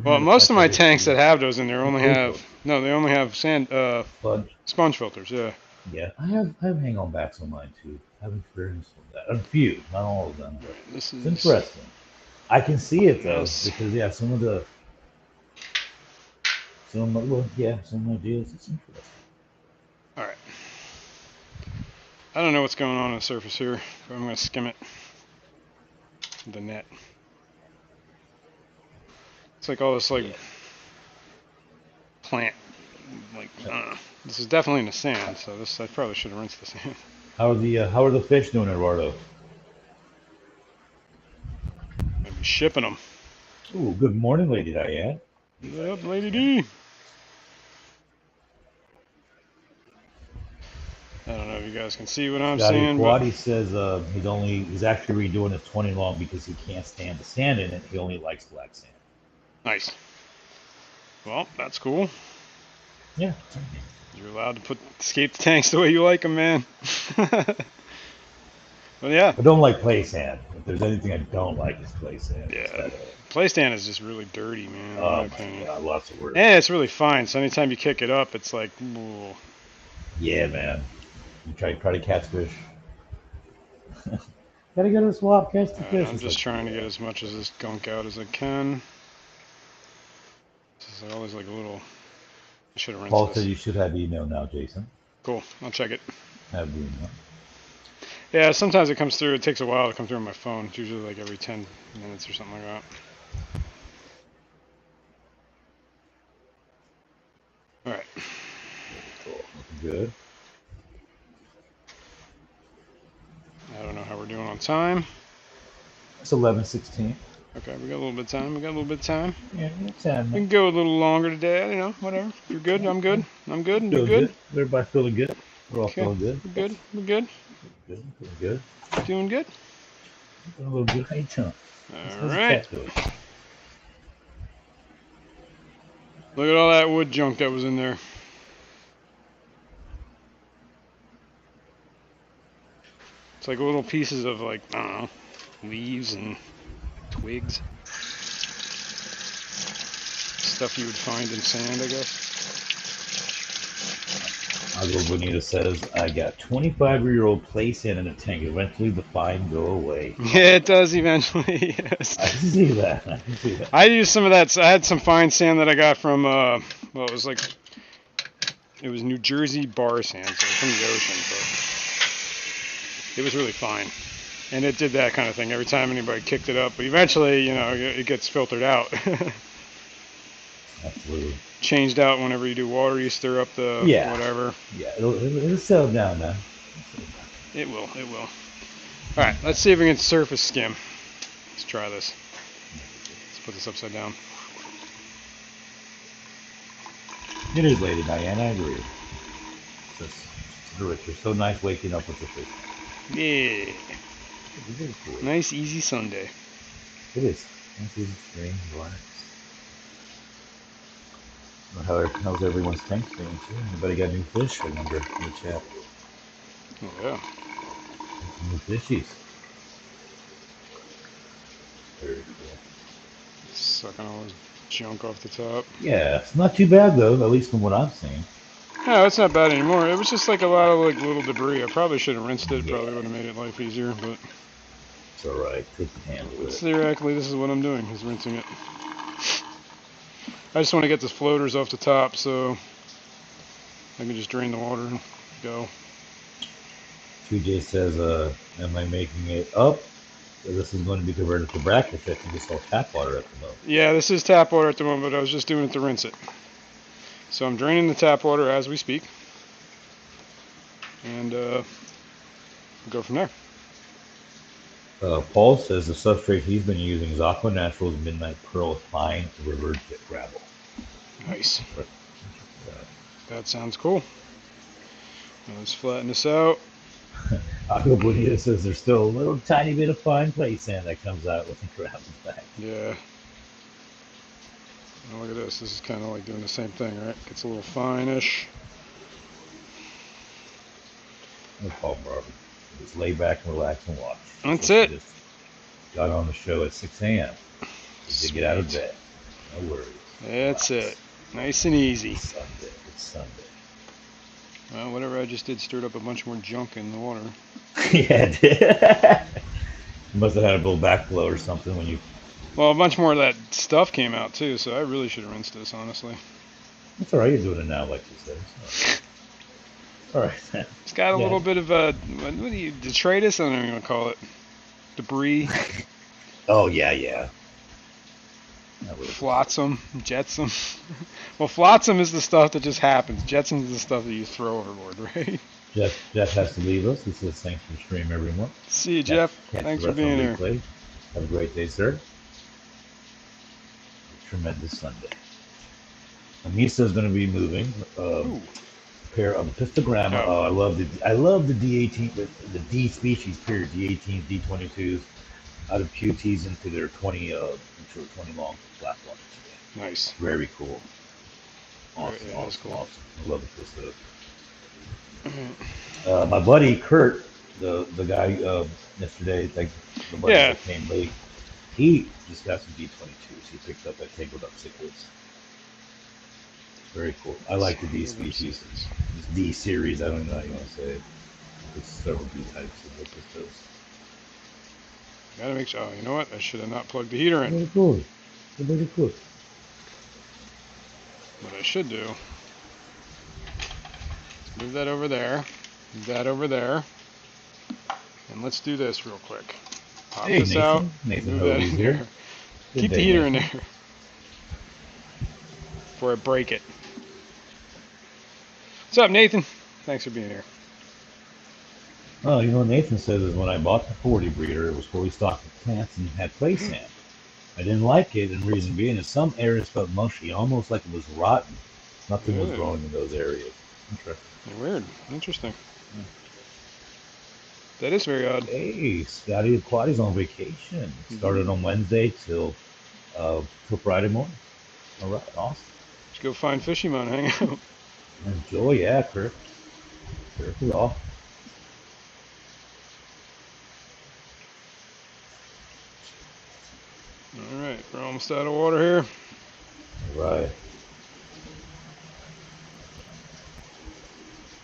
Well, most of my tanks that have those in there only have sand sponge filters. Yeah. Yeah, I have hang-on backs on mine too. I've experienced that. A few, not all of them. But it's interesting. I can see it though, because some of my geos. It's interesting. All right. I don't know what's going on the surface here, but I'm gonna skim it. The net. It's like all this plant, I don't know. This is definitely in the sand, so I probably should have rinsed the sand. How are the fish doing, Eduardo? Maybe shipping them. Ooh, good morning, Lady Diane. Yep, Lady D. I don't know if you guys can see what I'm saying. Quaddy says he's actually redoing his 20 long because he can't stand the sand in it. He only likes black sand. Nice. Well, that's cool. Yeah. You're allowed to skate the tanks the way you like them, man. Well, yeah. I don't like play sand. If there's anything I don't like, it's play sand. Yeah. Play sand is just really dirty, man. Oh, my God, lots of work. And it's really fine, so anytime you kick it up, it's like, ooh. Yeah, man. You try to catch fish. Gotta go to the swamp, catch the fish. I'm just trying to get as much of this gunk out as I can. This is always like a little. I should have rinsed Paul this. said you should have email now, Jason. Cool. I'll check it. Have the email. Yeah, sometimes it comes through. It takes a while to come through on my phone. It's usually like every 10 minutes or something like that. All right. Cool. Looking good. I don't know how we're doing on time. It's 11:16. Okay, we got a little bit of time. Yeah, time. We can go a little longer today. You know, whatever. If you're good, I'm good. I'm good. You're good. Everybody feeling good? We're all feeling good. We're good. We're good. Good. Feeling good. Doing good. Doing a little good. How you doing? All right. Look at all that wood junk that was in there. It's like little pieces of I don't know, leaves and twigs. stuff you would find in sand, I guess. Bonita says, I got 25-year-old place in a tank. Eventually the fine go away. Yeah, it does eventually, yes. I can see that. I can see that. I used some of that. I had some fine sand that I got from, well, it was like, it was New Jersey bar sand, so from the ocean, but it was really fine. And it did that kind of thing every time anybody kicked it up. But eventually, you know, it gets filtered out. Absolutely. Changed out whenever you do water, you stir up the whatever. Yeah, it'll settle down now. It will, it will. All right, let's see if we can surface skim. Let's try this. Let's put this upside down. It is, Lady Diana, I agree. It's terrific. It's so nice waking up with the fish. Yeah. Cool. Nice, easy Sunday. It is. Nice, easy, spring, relax. How's everyone's tanks doing too? Anybody got new fish? I wonder in the chat. Oh, yeah. Some new fishies. Very cool. Sucking all this junk off the top. Yeah, it's not too bad though, at least from what I've seen. No, it's not bad anymore. It was just like a lot of like little debris. I probably should have rinsed it. Probably would have made it life easier, but it's all right. Take the handle with it. Theoretically, this is what I'm doing: is rinsing it. I just want to get the floaters off the top so I can just drain the water and go. 2J says, am I making it up? So this is going to be converted to brackish. I think it's all tap water at the moment. Yeah, this is tap water at the moment, but I was just doing it to rinse it. So I'm draining the tap water as we speak. And we'll go from there. Paul says the substrate he's been using is Aqua Naturals Midnight Pearl Fine River Jet Gravel. Nice. That sounds cool. Now let's flatten this out. Aqua Bonita says there's still a little tiny bit of fine clay sand that comes out with the gravel back. Yeah. Now look at this. This is kind of like doing the same thing, right? Gets a little fine-ish. No problem, Barbara. Just lay back and relax and watch. That's it. Just got on the show at 6 a.m. to get out of bed. No worries. That's it. Nice and easy. It's Sunday. It's Sunday. Well, whatever I just did stirred up a bunch more junk in the water. Yeah, it did. You must have had a little backflow or something when you... Well, a bunch more of that stuff came out too, so I really should have rinsed this, honestly. That's all right. You're doing it now, like you said. All right. It's got a little bit of what do you, detritus? I don't even want to call it. Debris. Oh, yeah. Flotsam, jetsam. Well, flotsam is the stuff that just happens. Jetsam is the stuff that you throw overboard, right? Jeff has to leave us. He says thanks for the stream, everyone. See you, Jeff. Thanks for being here. Have a great day, sir. A tremendous Sunday. Misa's going to be moving. Pair of pistogramma. Oh, I love the D18, the D species period, D18s, D22s, out of QTs into their 20 long platforms. Nice. Very cool. Awesome. Yeah, awesome. cool. Awesome. I love the pisto. My buddy Kurt, the guy yesterday, like the buddy that came late, he just got some D22s. He picked up that tangled up cichlids. Very cool. I like the D species. This D series, I don't know how you want to say it. There's several D types of pistos. Gotta make sure. Oh, you know what? I should have not plugged the heater in. Very cool. Very cool. What I should do is move that over there, move that over there, and let's do this real quick. Pop this Nathan. out. Nathan move that in here. there. Keep the heater in there before I break it. What's up, Nathan? Thanks for being here. Well, you know what Nathan says is when I bought the 40 breeder, it was fully stocked with plants and had clay sand. I didn't like it, and the reason being is some areas felt mushy, almost like it was rotten. Nothing was growing in those areas. Interesting. Weird. Interesting. Yeah. That is very odd. Hey, Scotty Aquati's on vacation. Started on Wednesday till Friday morning. All right, awesome. Let's go find Fishy Mon, hang out. Enjoy, yeah, Kirk. Kirk is off. All right, we're almost out of water here. Right.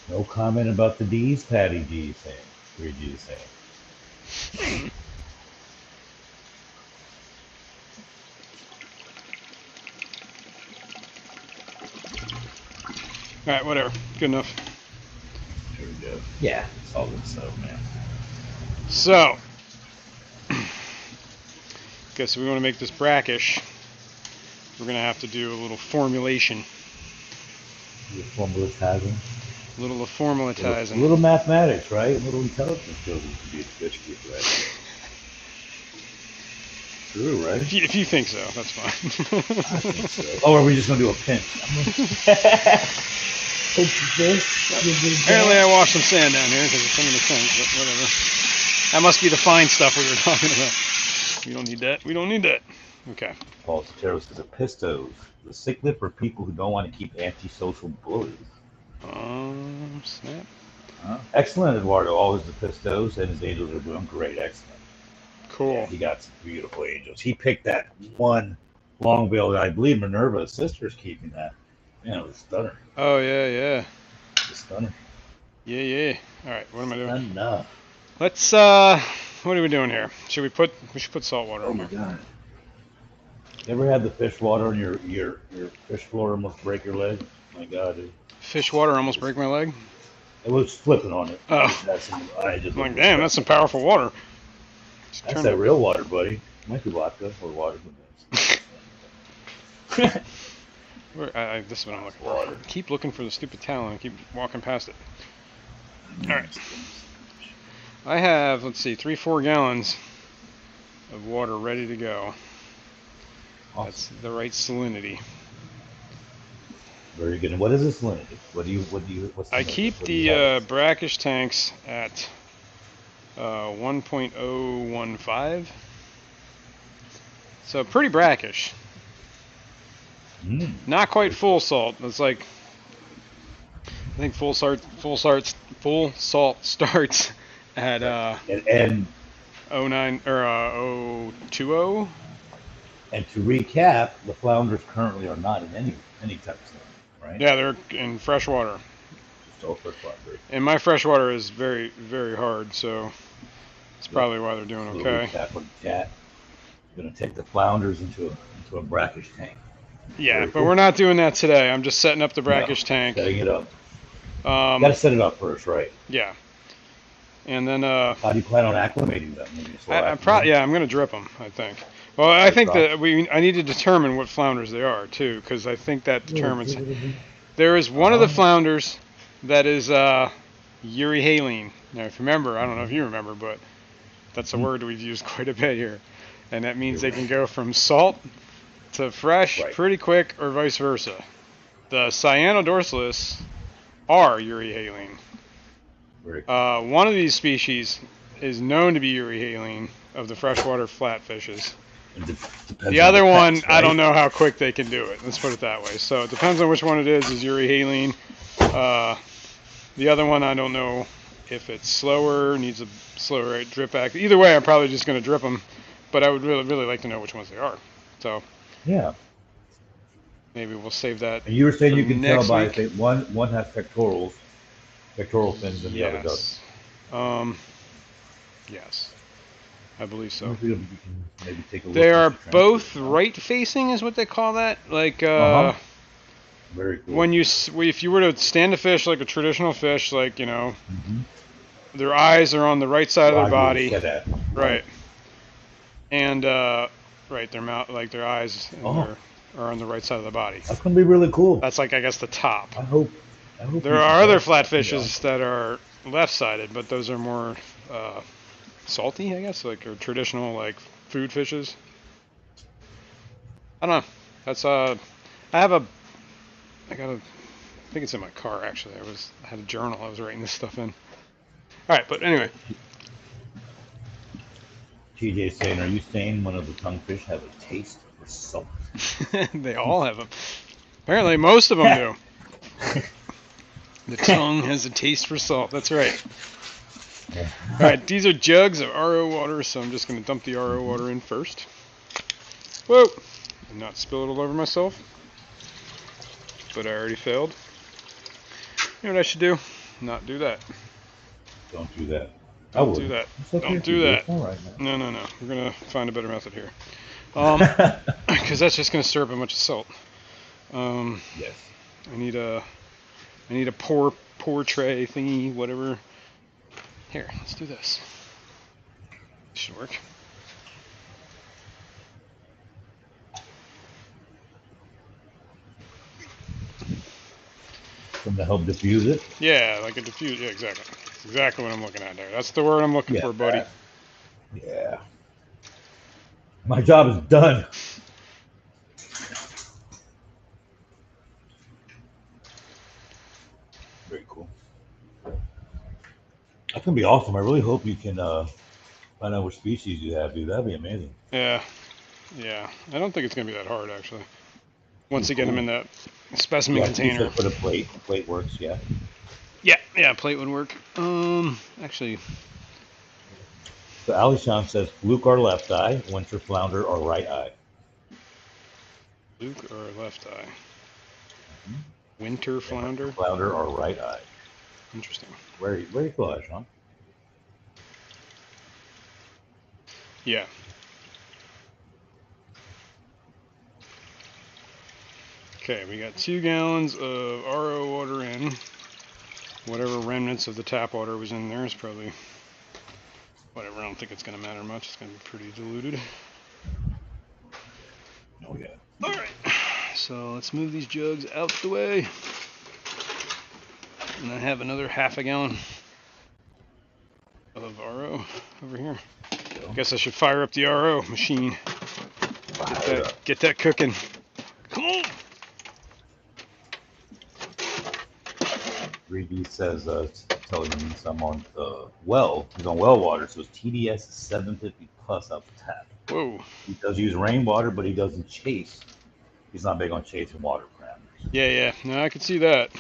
No comment about the D's, Patty G saying. 3G saying. All right, whatever. Good enough. There we go. Yeah, it's all good stuff, man. So, guess if we want to make this brackish, we're going to have to do a little formulation. Formulatizing. A little formulatizing. A little mathematics, right? A little intelligence skills to be a fish keeper, right? True, right? If you think so, that's fine. I think so. Oh, are we just going to do a pinch? Apparently I washed some sand down here because it's some of the things, but whatever. That must be the fine stuff we were talking about. We don't need that. We don't need that. Okay. Paul Sotero says a pistos. The cichlid for people who don't want to keep antisocial bullies. Snap. Excellent, Eduardo. Always the pistos, and his angels are doing great. Excellent. Cool. Yeah, he got some beautiful angels. He picked that one long bill that I believe Minerva's sister's keeping that. Man, it was stunner. Oh, yeah. It was stunner. Yeah. All right, what am I doing? Enough. Let's, what are we doing here? We should put salt water in here. here. Oh, my God. You ever had the fish water and your fish floor almost break your leg? Oh my God, dude. Fish water almost break my leg? It was flipping on it. Oh. I'm like, damn, that's some powerful water. That's that real water, buddy. Might be vodka or water. This is what I'm looking for. Keep looking for the stupid towel and keep walking past it. All right. I have, let's see, 3-4 gallons of water ready to go. Awesome. That's the right salinity. Very good. And what is the salinity? What's the I keep the brackish tanks at 1.015. So pretty brackish. Not quite full salt. It's like, I think full salt starts at 0.9 or 0.020. And to recap, the flounders currently are not in any type of stuff, right? Yeah, they're in fresh water. Still fresh water. And my fresh water is very, very hard, so that's probably why they're doing okay. Recap on the chat. You're gonna take the flounders into a brackish tank. Yeah, but we're not doing that today. I'm just setting up the brackish tank. Setting it up. You gotta set it up first, right? Yeah. And then how do you plan on acclimating them? I'm gonna drip them, I think. Well, I think that I need to determine what flounders they are too, because I think that determines. There is one of the flounders that is euryhaline. Now, if you remember, I don't know if you remember, but that's a word we've used quite a bit here, and that means they can go from salt to fresh pretty quick, or vice versa. The cyanodorsalis are euryhaline. One of these species is known to be euryhaline of the freshwater flatfishes. The other one, right? I don't know how quick they can do it. Let's put it that way. So it depends on which one it is euryhaline. The other one, I don't know if it's slower, needs a slower drip act. Either way, I'm probably just going to drip them. But I would really, really like to know which ones they are. So yeah, maybe we'll save that. And you were saying you can tell by one has pectoral fins, and the other doesn't. Yes. I believe so. Maybe take a look. They are both right-facing, is what they call that. Like, very cool. If you were to stand a fish like a traditional fish, like their eyes are on the right side of their body, right, and their mouth, like their eyes, are on the right side of the body. That's gonna be really cool. That's like, I guess, the top. I hope there are other flatfishes that are left-sided, but those are more salty, I guess, like, or traditional, like, food fishes. I don't know. That's I think it's in my car, actually. I had a journal I was writing this stuff in. All right, but anyway. TJ saying, are you saying one of the tonguefish have a taste for salt? They all have them. Apparently, most of them do. The tongue has a taste for salt. That's right. All right, these are jugs of RO water, so I'm just going to dump the RO water in first. Whoa! And not spill it all over myself. but I already failed. You know what I should do? Not do that. Don't do that. Don't do that. Don't do that. All right, no. We're gonna find a better method here. Because that's just gonna stir up a bunch of salt. Yes. I need a pour tray thingy, whatever. Here, let's do this. This should work. Something to help diffuse it? Yeah, like a diffuse. Yeah, exactly. Exactly what I'm looking at there. That's the word I'm looking for, buddy. Yeah. My job is done. Very cool. That's gonna be awesome. I really hope you can find out what species you have, dude. That'd be amazing. Yeah. I don't think it's gonna be that hard, actually. Once you get them in that specimen container. Put a plate. Plate works, yeah. Yeah, plate would work. Actually. So Alishan says fluke or left eye, winter flounder or right eye. Fluke or left eye? Winter flounder? Flounder or right eye. Interesting. Where you feel that, Sean? Yeah. Okay, we got 2 gallons of RO water in. Whatever remnants of the tap water was in there is probably whatever. I don't think it's going to matter much. It's going to be pretty diluted. Oh, yeah. All right. So let's move these jugs out the way. And I have another half a gallon of RO over here. I guess I should fire up the RO machine. Get that cooking. Come on. 3D says telling me someone he's on well water, so his TDS is 750 plus out the tap. Whoa. He does use rainwater, but he doesn't chase. He's not big on chasing water parameters. Yeah. No, I can see that.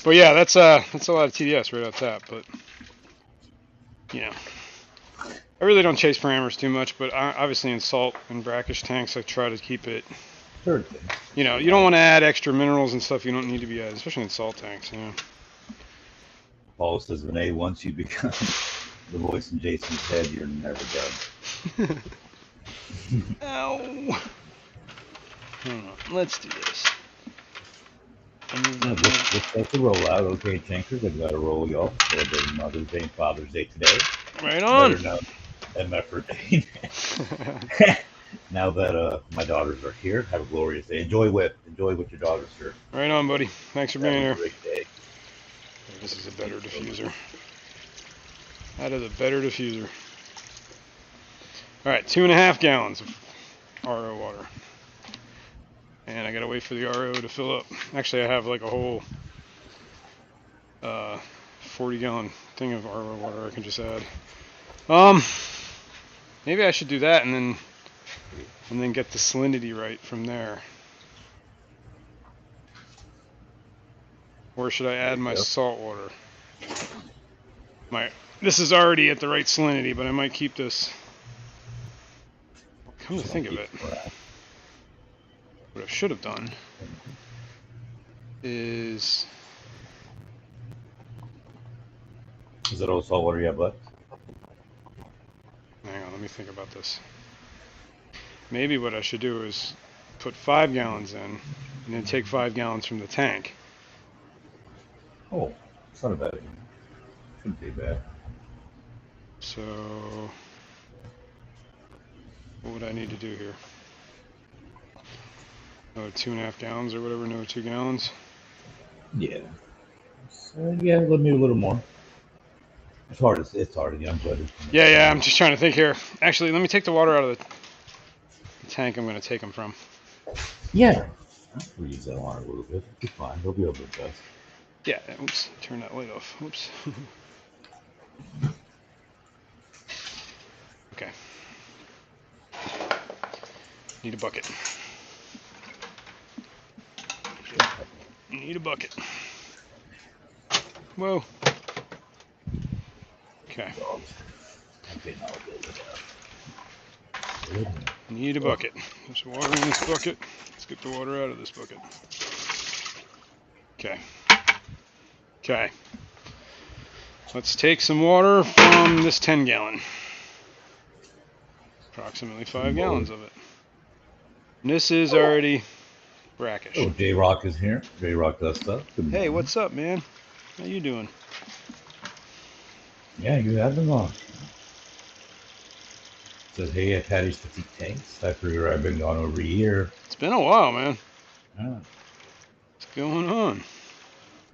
But yeah, that's a lot of TDS right out tap. But you know, I really don't chase parameters too much. But obviously in salt and brackish tanks, I try to keep it. Third thing. You know, you don't want to add extra minerals and stuff you don't need to be added, especially in salt tanks. You know. Paul says, Renee, once you become the voice in Jason's head, you're never done. Ow. Hang on. Let's do this. Let's the roll out. Okay, Tankers, I've got to roll y'all. Celebrating Mother's Day and Father's Day today. Right on. Better known as MFR Day. Now that my daughters are here, have a glorious day. Enjoy with your daughters, sir. Right on, buddy. Thanks for being here. Great day. This is a better diffuser. That is a better diffuser. All right, 2.5 gallons of RO water. And I gotta wait for the RO to fill up. Actually, I have like a whole 40-gallon thing of RO water I can just add. Maybe I should do that and then get the salinity right from there. Or should I add my salt water? This is already at the right salinity, but I might keep this. Come to think of it, what I should have done is that all salt water you have left? Hang on, let me think about this. Maybe what I should do is put 5 gallons in and then take 5 gallons from the tank. Oh, it's not a bad idea. Shouldn't be bad. So, what would I need to do here? Oh, 2.5 gallons or whatever, no, 2 gallons? Yeah. So, yeah, maybe a little more. It's hard, I'm glad. Yeah, I'm just trying to think here. Actually, let me take the water out of the tank I'm going to take them from. Yeah. We'll use that water a little bit. It'll be fine. They'll be able to adjust. Yeah, oops, turn that light off. Oops. Okay. Need a bucket. Need a bucket. Whoa. Okay. Need a bucket. There's water in this bucket. Let's get the water out of this bucket. Okay. Okay. Let's take some water from this 10-gallon. Approximately 5 gallons of it. And this is already brackish. Oh, J-Rock is here. J-Rock does stuff. Good morning. Hey, what's up, man? How you doing? Yeah, you have them on. Says, hey, I've had these petite tanks. I figure I've been gone over a year. It's been a while, man. Yeah, What's going on?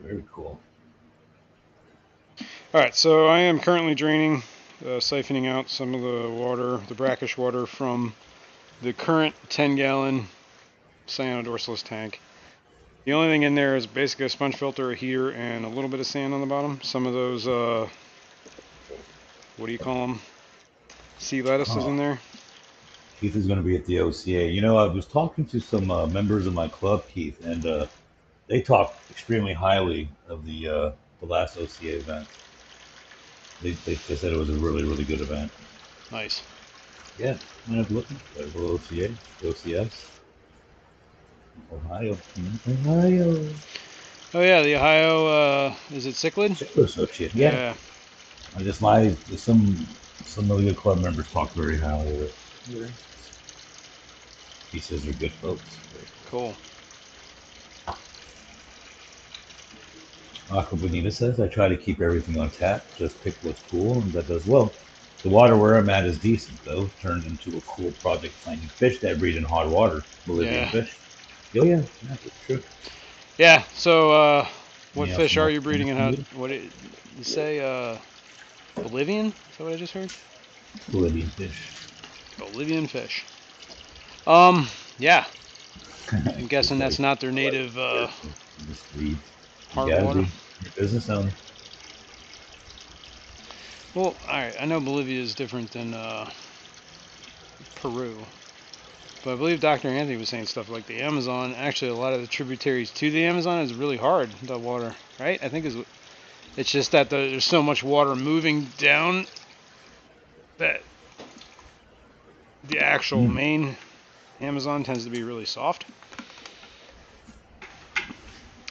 very cool. All right, so I am currently draining, siphoning out some of the water, the brackish water from the current 10-gallon cyanodorsalis tank. The only thing in there is basically a sponge filter, a heater, and a little bit of sand on the bottom. Some of those, what do you call them? Sea lettuce is in there. Keith is going to be at the OCA. You know, I was talking to some members of my club, Keith, and they talked extremely highly of the last OCA event. They said it was a really, really good event. Nice. Yeah, I'm going to look at the OCA, OCS. Ohio. Oh yeah, the Ohio, is it Cichlid? Cichlid Associate, yeah. I just some really good club members talk very highly of it. Yeah. He says they're good folks. Cool. Aqua Bonita says, I try to keep everything on tap, just pick what's cool, and that does well. The water where I'm at is decent, though. Turned into a cool project finding fish that breed in hot water. Bolivian fish. Oh, yeah, that's true. Yeah, so what fish are you breeding and how, what did you say, Bolivian? Is that what I just heard? Bolivian fish. Bolivian fish. Yeah. I'm guessing that's not their native, hard water. Your business owner. Well, alright, I know Bolivia is different than, Peru. But I believe Dr. Anthony was saying stuff like the Amazon, actually a lot of the tributaries to the Amazon is really hard, the water, right? I think it's just that there's so much water moving down that the actual main Amazon tends to be really soft.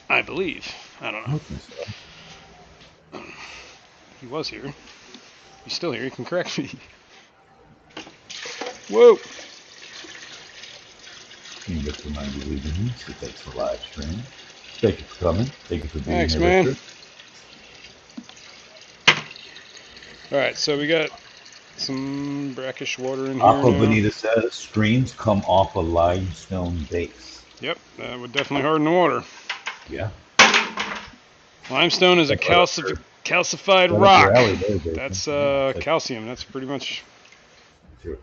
I believe. I don't know. He was here. He's still here. He can correct me. Whoa! You get to mind you leaving. So thanks for live stream. Thank you for coming. Thank you for being Thanks, here, man. Richard. Alright, so we got some brackish water in here Aqua now. Bonita says streams come off a limestone base. Yep, that would definitely harden the water. Yeah. Limestone is a calcified rock. That's calcium. That's pretty much. Sure.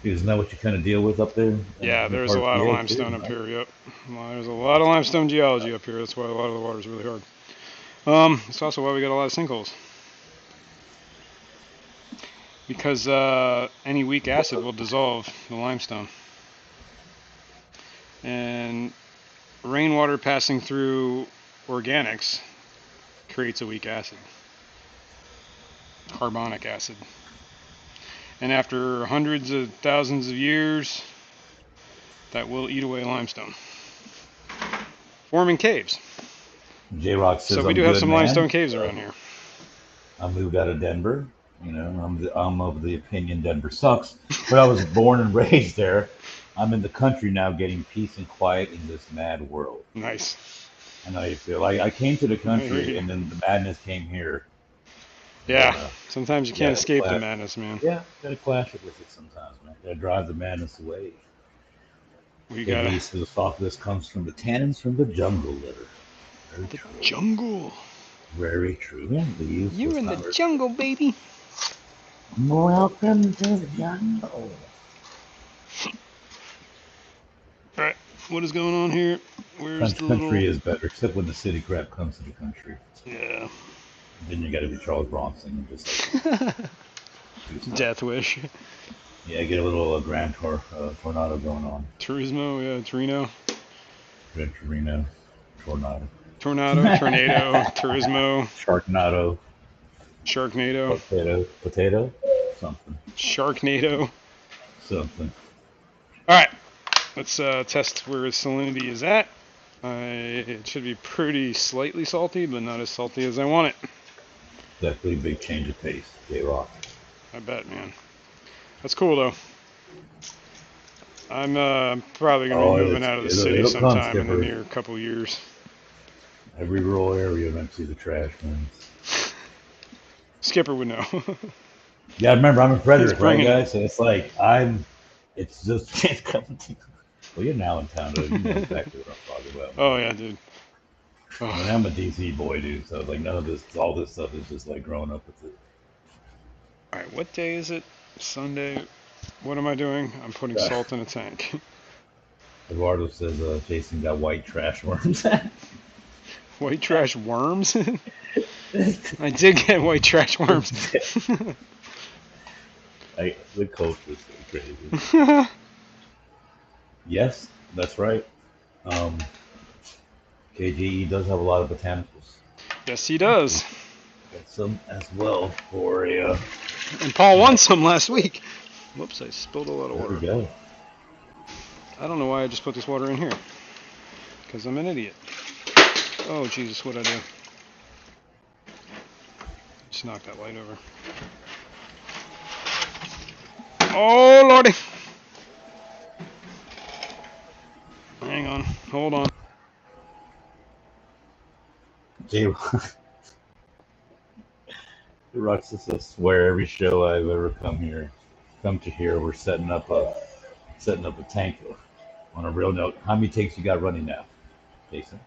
Isn't that what you kind of deal with up there? Yeah, there's a lot of limestone up here. Yep. Well, there's a lot of limestone geology up here. That's why a lot of the water is really hard. It's also why we got a lot of sinkholes. Because any weak acid will dissolve the limestone. And rainwater passing through organics creates a weak acid. Carbonic acid. And after hundreds of thousands of years, that will eat away limestone. Forming caves. J-Rock says, so we do have some limestone caves around here. I moved out of Denver. You know, I'm of the opinion Denver sucks. But I was born and raised there. I'm in the country now getting peace and quiet in this mad world. Nice. I know how you feel. I came to the country and then the madness came here. Yeah, sometimes you can't escape the madness, man. Yeah, gotta clash it with it sometimes, man. Gotta drive the madness away. We gotta. The softness comes from the tannins from the jungle litter. The jungle. Very true. Yeah, you're in the jungle, baby. Welcome to the jungle. All right, what is going on here? Where's the country is better, except when the city crap comes to the country. Yeah. Then you got to be Charles Bronson and just Death Wish. Yeah, get a little Grand Tornado going on. Turismo, yeah, Torino. Gran Torino, Tornado. Tornado, Turismo. Sharknado. Potato, something. Sharknado. Something. All right, let's test where salinity is at. It should be pretty slightly salty, but not as salty as I want it. Definitely a big change of pace, J-Rock. I bet, man. That's cool, though. I'm probably going to be moving out of the city it'll come, sometime in the Skipper. near couple years. Every rural area eventually the trash wins. Skipper would know. Yeah, remember, I'm in Frederick, right, bringing it. guys? So it's like, it's just, it's coming to, well, you're now in town, dude. You know exactly what I'm talking about. Oh, yeah, dude. I mean, I'm a DC boy, dude, so like none of this, all this stuff is just like growing up with it. All right, what day is it? Sunday. What am I doing? I'm putting salt in a tank. Eduardo says Jason got white trash worms. White trash worms? I did get white trash worms. The coach was so crazy. Yes, that's right. KGE does have a lot of botanicals. Yes, he does. Got some as well for a. And Paul won some last week. Whoops, I spilled a lot of water. There we go. I don't know why I just put this water in here. Because I'm an idiot. Oh, Jesus, what'd I do? Just knocked that light over. Oh, Lordy. Hang on. Hold on. Rocks this, I swear, every show I've ever come to here, we're setting up a tank on a real note. How many takes you got running now, Jason?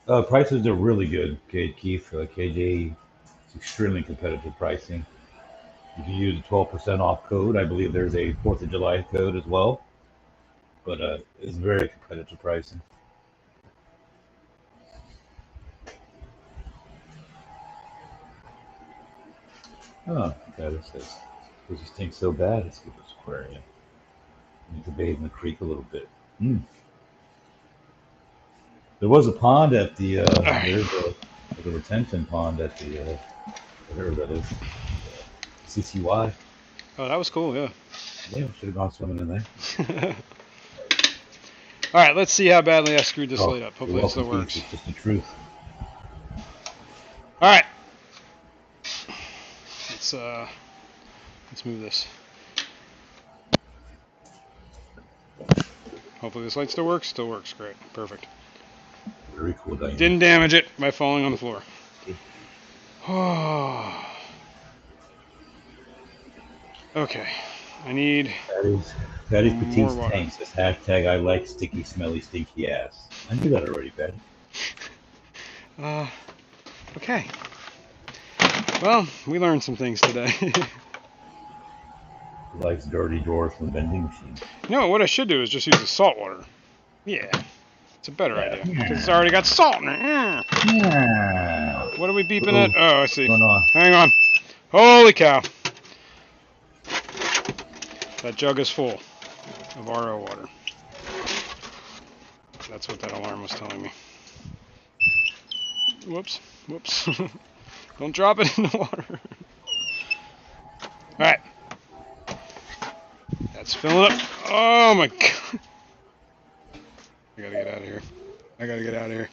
Prices are really good, Keith. KJ, it's extremely competitive pricing. You can use a 12% off code. I believe there's a 4th of July code as well, but it's very competitive pricing. Oh, God, it says, because this tank's so bad, it's good for aquarium. You need to bathe in the creek a little bit. There was a pond at the, there's a retention pond at the, whatever that is, CCY. Oh, that was cool, yeah. Yeah, we should have gone swimming in there. All right, let's see how badly I screwed this light up. Hopefully it still works. It's just the truth. All right. Let's move this. Hopefully this light still works. Still works. Great. Perfect. Very cool. Diane. Didn't damage it by falling on the floor. Okay. I need Patty's more Petite's water. tank says hashtag I like sticky, smelly, stinky ass. I knew that already, Patty. Okay. Well, we learned some things today. He likes dirty drawers from the vending machine. No, what I should do is just use the salt water. Yeah. It's a better idea. Because it's already got salt in it. Yeah. What are we beeping at? Oh, I see. What's going on? Hang on. Holy cow. That jug is full of RO water. That's what that alarm was telling me. Whoops. Whoops. Don't drop it in the water. Alright. That's filling up. Oh my god. I gotta get out of here. I gotta get out of here.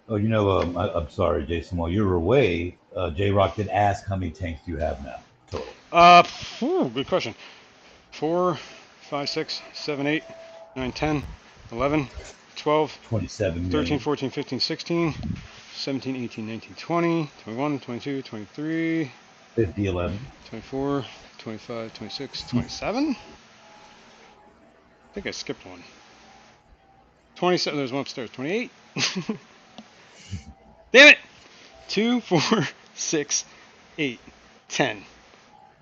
Oh, I'm sorry, Jason. While you were away, J-Rock did ask how many tanks do you have now total? Good question. 4, 5, 6, 7, 8, 9, 10, 11, 12, 27 13, 14, 15, 16, 17, 18, 19, 20, 21, 22, 23, 50, 11, 24, 25, 26, 27? I think I skipped one. 27, there's one upstairs. 28? Damn it! 2, 4, 6, 8, 10,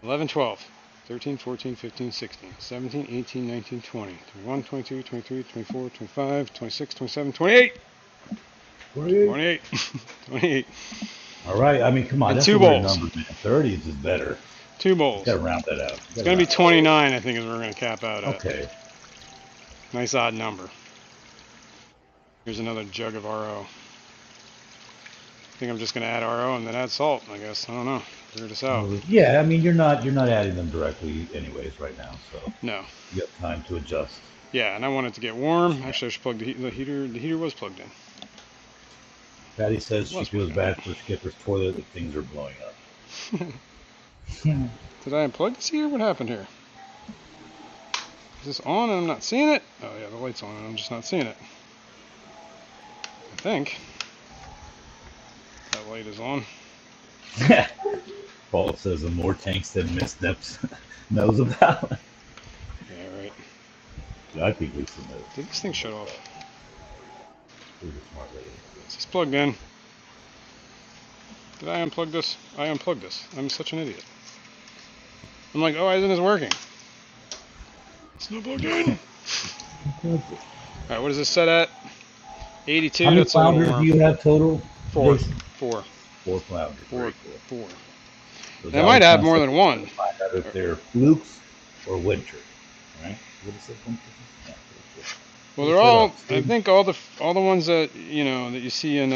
11, 12, 13, 14, 15, 16, 17, 18, 19, 20, 21, 22, 23, 24, 25, 26, 27, 28! 28. 28. All right. I mean, come on. And That's 2 a weird bowls. number, man. 30 is just better. 2 bowls. Got to round that out. It's going to be 29, I think, is where we're going to cap out at. Okay. Nice odd number. Here's another jug of RO. think I'm just going to add RO and then add salt, I guess. I don't know. Figure this out. Yeah, I mean, you're not adding them directly anyways right now, so No. you have time to adjust. Yeah, and I want it to get warm. Actually, I should plug the heater. The heater was plugged in. Patty says she feels bad for Skipper's toilet that things are blowing up. Did I unplug this heater? What happened here? Is this on and I'm not seeing it? Oh yeah, the light's on and I'm just not seeing it. I think that light is on. Paul says the more tanks than missteps knows about. Yeah, right. Yeah, I think Lisa knows. Did this thing shut off? She's a smart lady. Is this plugged in? Did I unplug this? I unplugged this. I'm such an idiot. I'm like, oh, why isn't this working? It's not plugged in. Alright, what is this set at? 82. How many That's a little flounders more. do you have total? Four. Jason? Four. 4 flounders. Four. Cool. Four. So They might have more than one. Find out if they're flukes or winter. Right? What is this one? Yeah, Well, they're all. I think all the ones that that you see in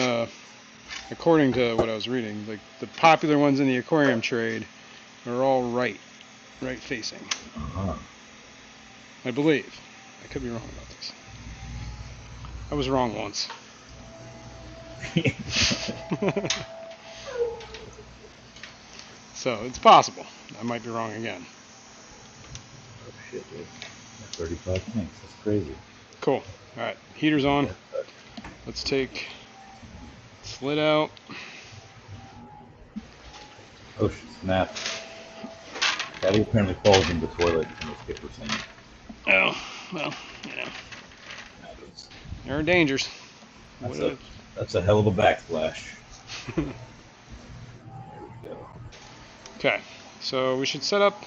according to what I was reading, like the popular ones in the aquarium trade, are all right facing. Uh-huh. I believe. I could be wrong about this. I was wrong once. So it's possible. I might be wrong again. Oh shit, dude. 35 tanks. That's crazy. Cool. All right, heater's on. Let's take this lid out. Oh snap! Patty apparently falls in the toilet in the skipper thing. Oh, well, there are dangers. That's a hell of a backsplash. There we go. Okay, so we should set up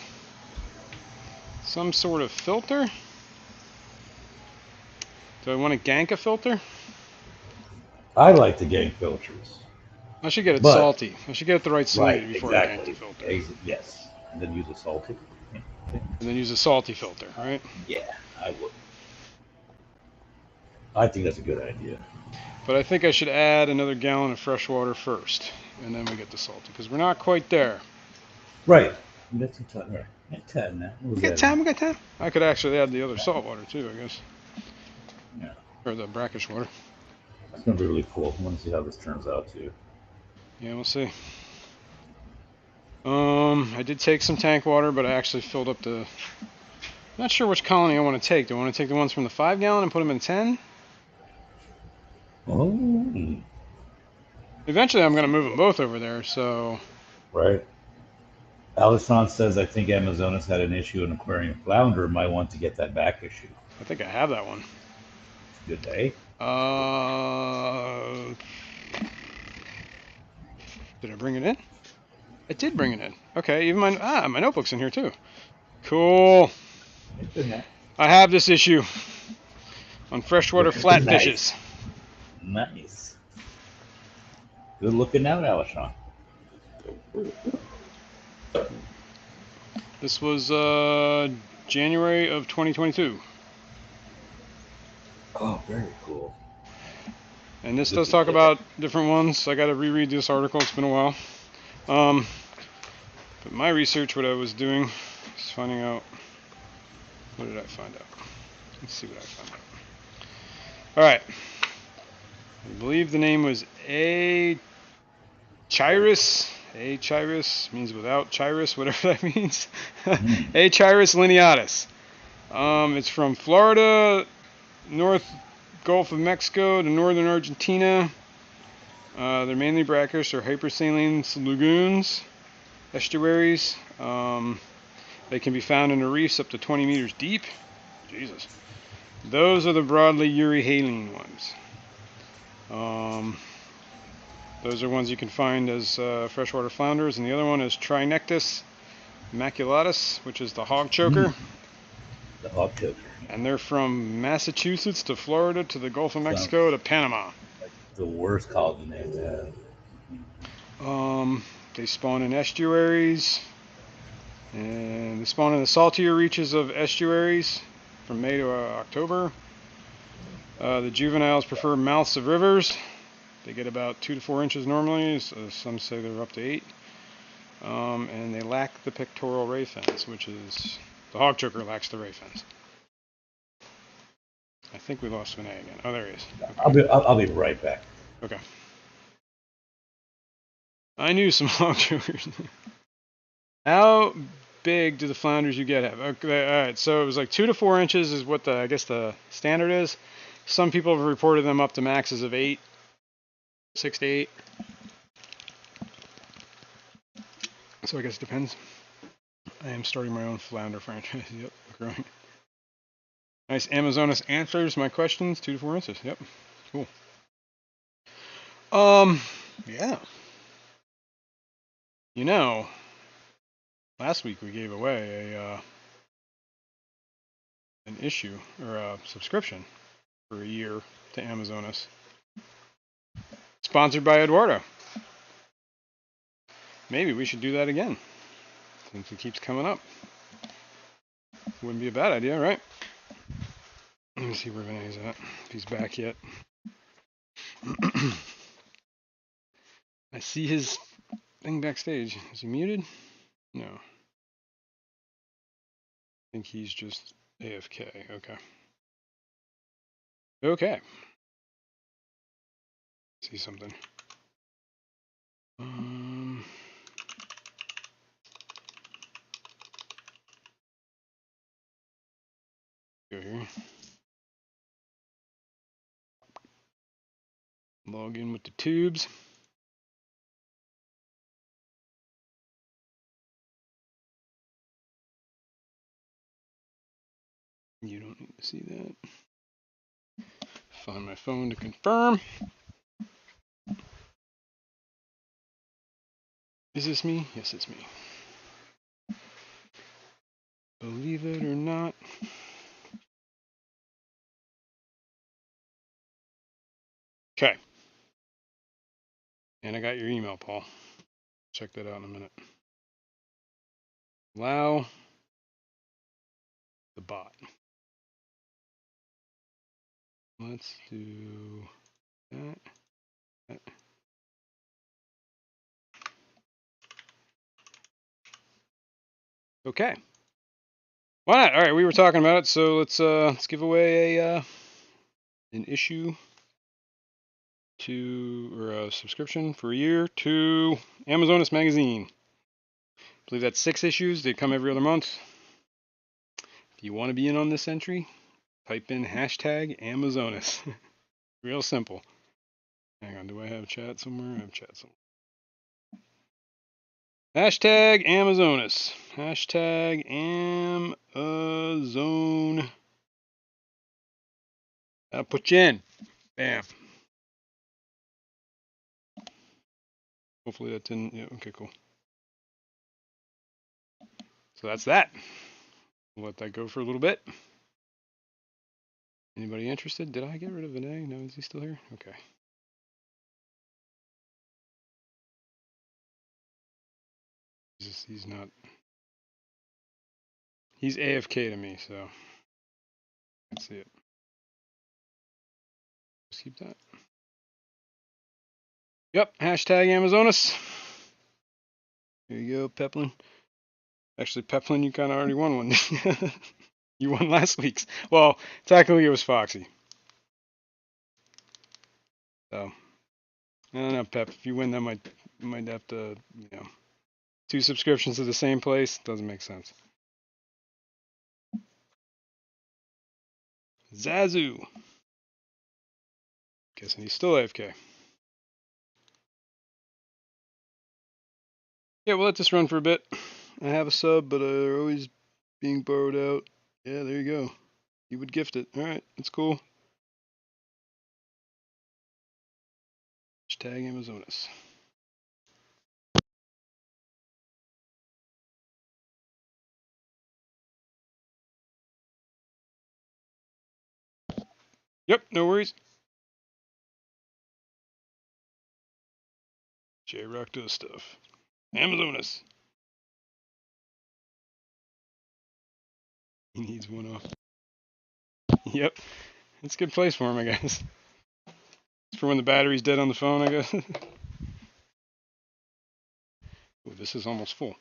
some sort of filter. Do I want to gank a filter? I like the gank filters. I should get it salty. I should get it the right salinity before I gank the filter. Yes, and then use a salty. And then use a salty filter, right? Yeah, I would. I think that's a good idea. But I think I should add another gallon of fresh water first, and then we get the salty, because we're not quite there. Right. That's some time. Right. Got time now. We got time. I could actually add the other salt water too, I guess. Yeah. Or the brackish water. That's gonna be really cool. I want to see how this turns out too. Yeah, we'll see. I did take some tank water, but I actually filled up the... Not sure which colony I want to take. Do I want to take the ones from the 5 gallon and put them in 10? Oh. Eventually I'm going to move them both over there, so... Right. Alison says, I think Amazonas had an issue in aquarium flounder. Might want to get that back issue. I think I have that one. Good day. Did I bring it in? I did bring it in. Okay, even my notebook's in here too. Cool. I have this issue on freshwater flatfishes. Nice. Good looking out, Alison. This was January of 2022. Oh, very cool. And this does talk about different ones. I got to reread this article. It's been a while. But my research, what I was doing, is finding out. What did I find out? Let's see what I found out. All right. I believe the name was A. Chirus. A. Chirus means without chirus, whatever that means. A. Chirus lineatus. It's from Florida, North Gulf of Mexico to northern Argentina. They're mainly brackish or hypersaline lagoons, estuaries. They can be found in the reefs up to 20 meters deep. Jesus. Those are the broadly euryhaline ones. Those are ones you can find as freshwater flounders, and the other one is Trinectus maculatus, which is the hog choker. The hog choker. And they're from Massachusetts to Florida to the Gulf of Mexico to Panama. Like the worst colony name to have. They spawn in estuaries, and they spawn in the saltier reaches of estuaries from May to October. The juveniles prefer mouths of rivers. They get about 2 to 4 inches normally. So some say they're up to 8. And they lack the pectoral ray fins, which is the hog choker lacks the ray fins. I think we lost Vinay again. Oh, there he is. Okay. I'll be right back. Okay. I knew some hog chokers. How big do the flounders you get have? Okay, all right. So it was like 2 to 4 inches is what I guess the standard is. Some people have reported them up to maxes of 8, 6 to 8. So I guess it depends. I am starting my own flounder franchise. Yep, growing. Nice. Amazonas answers my questions. 2 to 4 inches. Yep. Cool. Yeah. You know, last week we gave away an issue or a subscription for a year to Amazonas. Sponsored by Eduardo. Maybe we should do that again since it keeps coming up. Wouldn't be a bad idea, right? Let me see where Vinay's at. If he's back yet. I see his thing backstage. Is he muted? No. I think he's just AFK. Okay. Okay. See something. Go here. Log in with the tubes. You don't need to see that. Find my phone to confirm. Is this me? Yes, it's me. Believe it or not. Okay. And I got your email, Paul. Check that out in a minute. Allow the bot. Let's do that. Okay. Why not? All right, we were talking about it, so let's give away an issue or a subscription for a year to Amazonas Magazine. I believe that's 6 issues. They come every other month. If you want to be in on this entry, type in hashtag Amazonas. Real simple. Hang on, do I have chat somewhere? I have chat somewhere. Hashtag Amazonas. Hashtag Amazon. I'll put you in. Bam. Hopefully that didn't. Yeah, okay, cool. So that's that. We'll let that go for a little bit. Anybody interested? Did I get rid of Vinay? No, is he still here? Okay. He's not. He's AFK to me, so. Let's see it. Just keep that. Yep, hashtag Amazonas. Here you go, Peplin. Actually, Peplin, you kind of already won one. You won last week's. Well, technically it was Foxy. So, I don't know, Pep. If you win, that might have to, 2 subscriptions to the same place. Doesn't make sense. Zazu. Guessing he's still AFK. Yeah, we'll let this run for a bit. I have a sub, but they're always being borrowed out. Yeah, there you go. You would gift it. All right, that's cool. Hashtag Amazonas. Yep, no worries. J-Rock does stuff. Amazonas. He needs one off. Yep. It's a good place for him, I guess. It's for when the battery's dead on the phone, I guess. Ooh, this is almost full.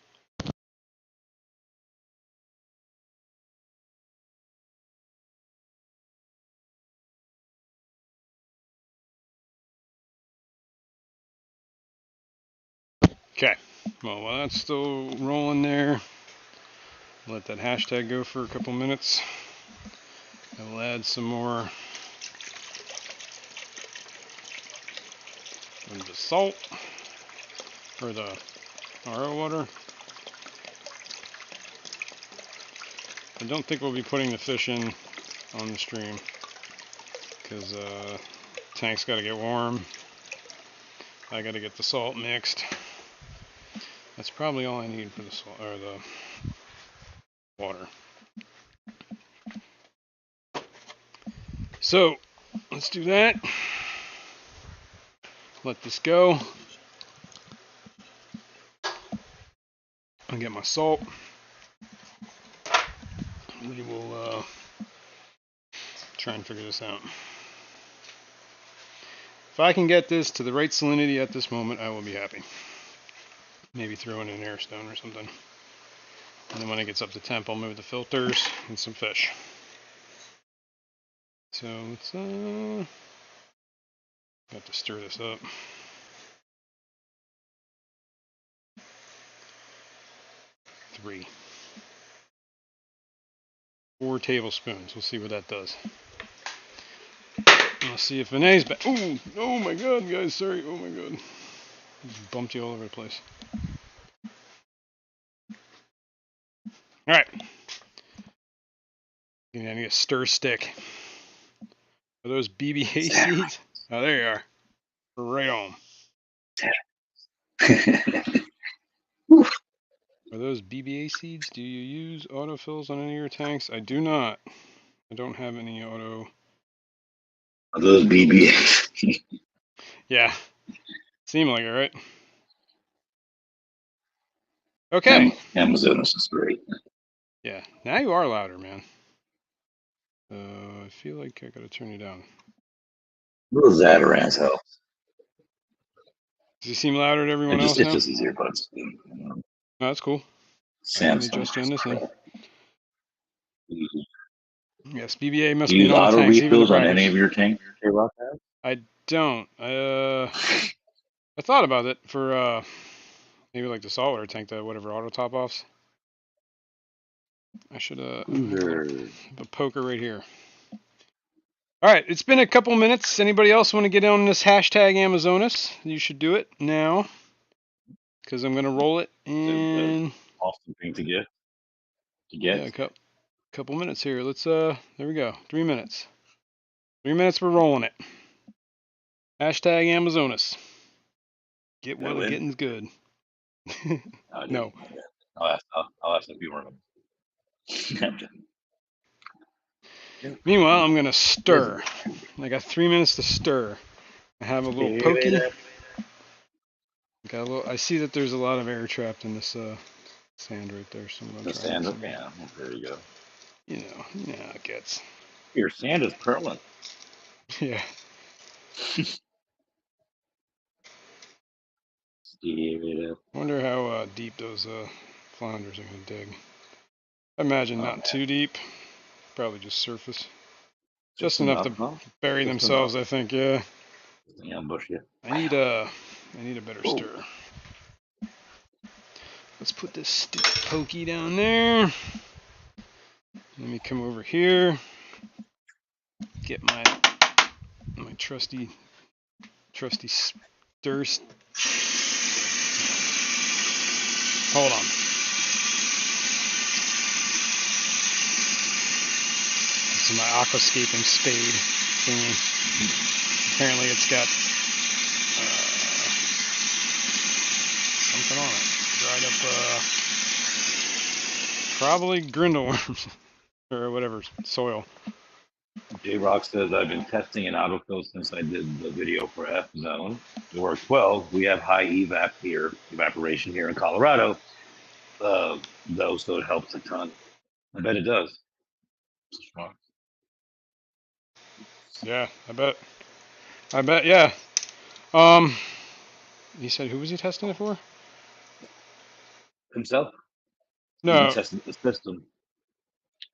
Okay, well, while that's still rolling there, let that hashtag go for a couple minutes. I will add some more of the salt, or the RO water. I don't think we'll be putting the fish in on the stream, because tank's got to get warm. I got to get the salt mixed. That's probably all I need for the salt, or the water. So let's do that. Let this go. I'll get my salt. We will try and figure this out. If I can get this to the right salinity at this moment, I will be happy. Maybe throw in an air stone or something. And then when it gets up to temp, I'll move the filters and some fish. So let's got to stir this up. Three. 4 tablespoons. We'll see what that does. I'll see if Vinay's back. Oh, oh my god, guys, sorry. Oh my god. Bumped you all over the place. Alright. I need a stir stick. Are those BBA seeds? Oh, there you are. Right on. Are those BBA seeds? Do you use autofills on any of your tanks? I do not. I don't have any auto. Are those BBAs? Yeah. Seem like it, right? Okay. Amazonas is great. Yeah. Now you are louder, man. I feel like I gotta turn you down. Those Zatarans help. Does he seem louder to everyone else now? It's just easier, but No, that's cool. I can Samsung. adjust you on this end. You Yes, BBA must be in use all the auto tanks, even the refills on any brackets. of your tanks? K-Rock has? I don't. I thought about it for maybe like the saltwater tank, the whatever auto top offs. I should have a poker right here. All right, it's been a couple minutes. Anybody else want to get on this hashtag Amazonas? You should do it now, because I'm gonna roll it in. Awesome thing to get. Yeah, a couple minutes here. Let's there we go. 3 minutes. 3 minutes. We're rolling it. Hashtag Amazonas. Get while the getting's good. No. I'll ask if you remember. Meanwhile, I'm gonna stir. I got 3 minutes to stir. I have a little pokey. Got a little. I see that there's a lot of air trapped in this sand right there. So I'm gonna try sand, yeah. There you go. You know how it gets. Your sand is permanent. Yeah. Wonder how deep those flounders are gonna dig. I imagine not too deep. Probably just surface. Just enough to bury themselves, I think. Yeah. Ambush you. I need a better stir. Let's put this stupid pokey down there. Let me come over here. Get my trusty stir. Hold on. This is my aquascaping spade thingy. Apparently it's got something on it. Dried up probably grindle worms or whatever, soil. J-Rock says, I've been testing an autofill since I did the video for F-Zone. It works well. We have high evaporation here in Colorado, though, so it helps a ton. I bet it does. Yeah, I bet. I bet, yeah. He said, who was he testing it for? Himself. He's been No, testing the system,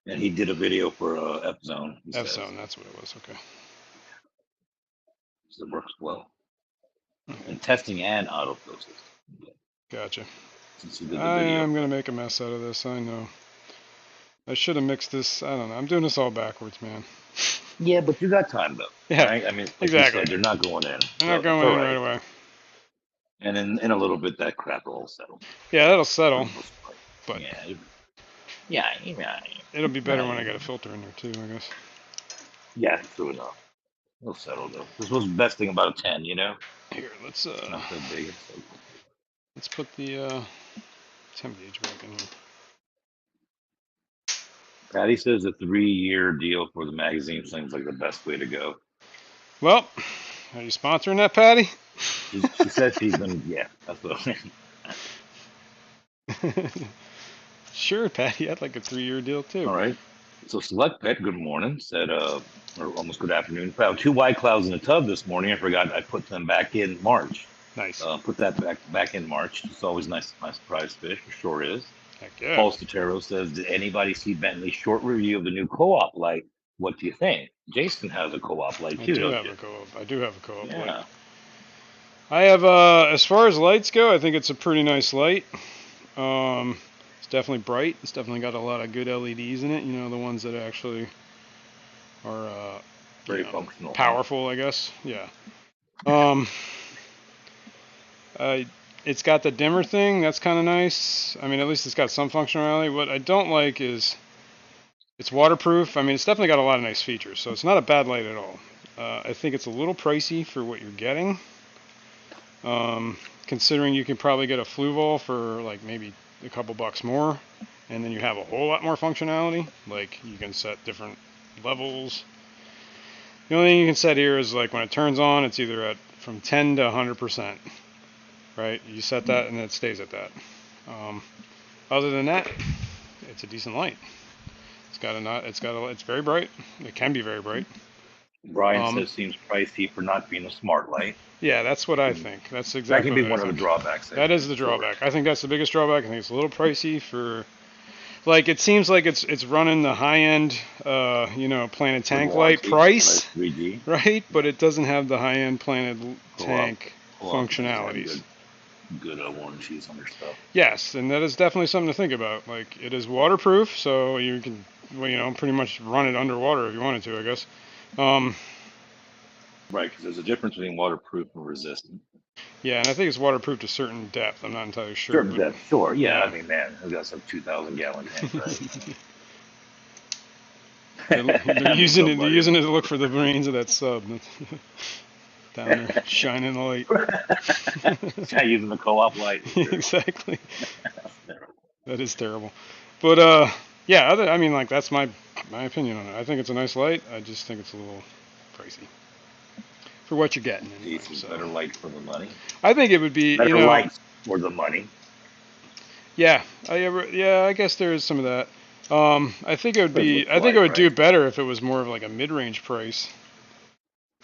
and he did a video for F-Zone. He says F-Zone, that's what it was, okay. so it works well. Okay. And testing and autofill system. Gotcha. Since he did the I video. am going to make a mess out of this, I know. I should have mixed this, I don't know. I'm doing this all backwards, man. Yeah, but you got time though, Yeah, right? I mean, like exactly. you said, they're not going in. I'm So not going in right away. And in a little bit, that crap will all settle. Yeah, that'll settle. But yeah, it'll be better when I get a filter in there too, I guess. Yeah, true enough. It'll settle though. This was the best thing about a 10, you know? Here, let's Not so big. let's put the temp gauge back in here. Patty says a 3-year deal for the magazine seems like the best way to go. Well, are you sponsoring that, Patty? She said she's been, yeah, that's what Sure, Patty, I'd like a 3-year deal too. All right. So Select Pet, good morning, said, or almost good afternoon. Found 2 white clouds in a tub this morning. I forgot I put them back in March. Nice. Put that back in March. It's always nice, my surprise fish, for sure is. Heck yeah. Paul Statero says, did anybody see Bentley's short review of the new co-op light? What do you think? Jason has a co-op light too, don't you? I do have a co-op Yeah. light. I have, as far as lights go, I think it's a pretty nice light. It's definitely bright. It's definitely got a lot of good LEDs in it. You know, the ones that actually are very functional, powerful, I guess. Yeah. It's got the dimmer thing. That's kind of nice. I mean, at least it's got some functionality. What I don't like is it's waterproof. I mean, it's definitely got a lot of nice features, so it's not a bad light at all. I think it's a little pricey for what you're getting. Considering you can probably get a Fluval for like maybe a couple bucks more, and then you have a whole lot more functionality. Like you can set different levels. The only thing you can set here is like when it turns on, it's either at from 10 to 100%. Right? You set that and it stays at that. Other than that, it's a decent light. It's very bright. It can be very bright. Brian says seems pricey for not being a smart light. Yeah, that's what I think. That's exactly that can be one of the drawbacks. That is the drawback. I think that's the biggest drawback. I think it's a little pricey for, like, it seems like it's running the high end, Planet Tank light price, 3D. Right? But it doesn't have the high end Planet Tank functionalities. Good warranties on their stuff. Yes, and that is definitely something to think about. Like, it is waterproof, so you can, pretty much run it underwater if you wanted to, I guess. Right, because there's a difference between waterproof and resistant. Yeah, and I think it's waterproof to a certain depth. I'm not entirely sure. Certain depth, sure. Yeah, I mean, man, I've got some 2,000-gallon tank, right? they're using it to look for the brains of that sub. Down there, shining the light. Guy using the co-op light. Exactly. That is terrible. But yeah, that's my opinion on it. I think it's a nice light. I just think it's a little pricey for what you're getting. Anyway, better light for the money. I think it would be better light for the money. Yeah, I guess there is some of that. I think it would be. I think it would do better if it was more of like a mid-range price.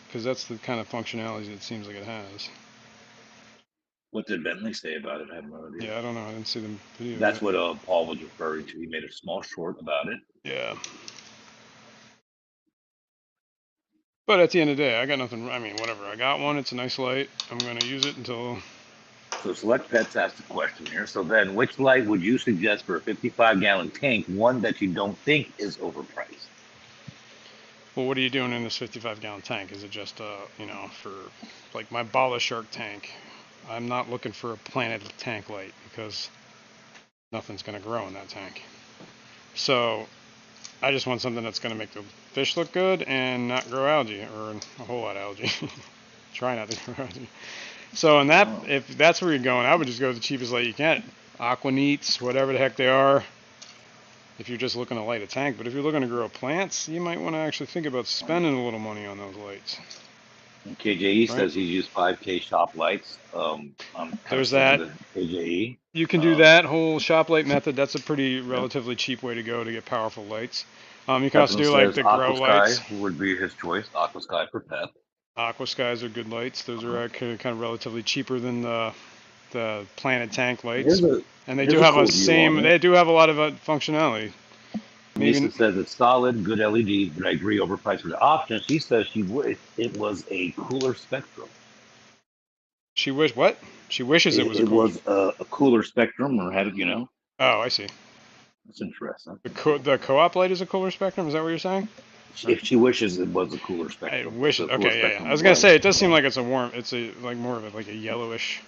Because that's the kind of functionality it seems like it has. What did Bentley say about it? I have no idea. Yeah, I don't know. I didn't see the video. That's what Paul was referring to. He made a small short about it. Yeah. But at the end of the day, I got nothing. I mean, whatever. I got one. It's a nice light. I'm going to use it until... So Select Pets asked a question here. So then, which light would you suggest for a 55-gallon tank, one that you don't think is overpriced? Well, what are you doing in this 55-gallon tank? Is it just, for like my Bala Shark tank? I'm not looking for a Planet Tank light because nothing's going to grow in that tank. So I just want something that's going to make the fish look good and not grow algae, or a whole lot of algae. Try not to grow algae. So if that's where you're going, I would just go the cheapest light you can. Aquaneats, whatever the heck they are. If you're just looking to light a tank, but if you're looking to grow plants, you might want to actually think about spending a little money on those lights. KJE says he's used 5K shop lights. There's that. KJE. You can do that whole shop light method. That's a pretty relatively cheap way to go to get powerful lights. You can also do like the grow lights. Would be his choice. Aqua Sky for Pep. Aqua Skies are good lights. Those are kind of relatively cheaper than the Planet Tank lights, and they do have cool view on it. They do have a lot of functionality. Lisa says it's solid, good LEDs, but I agree overpriced for the options. She says it was a cooler Spectrum. She what? She wishes it was a cooler Spectrum, or had it, Oh, I see. That's interesting. The co-op light is a cooler Spectrum. Is that what you're saying? If she wishes it was a cooler Spectrum. I wish. Okay, yeah. I was gonna say it does seem like it's a warm. It's more of a yellowish,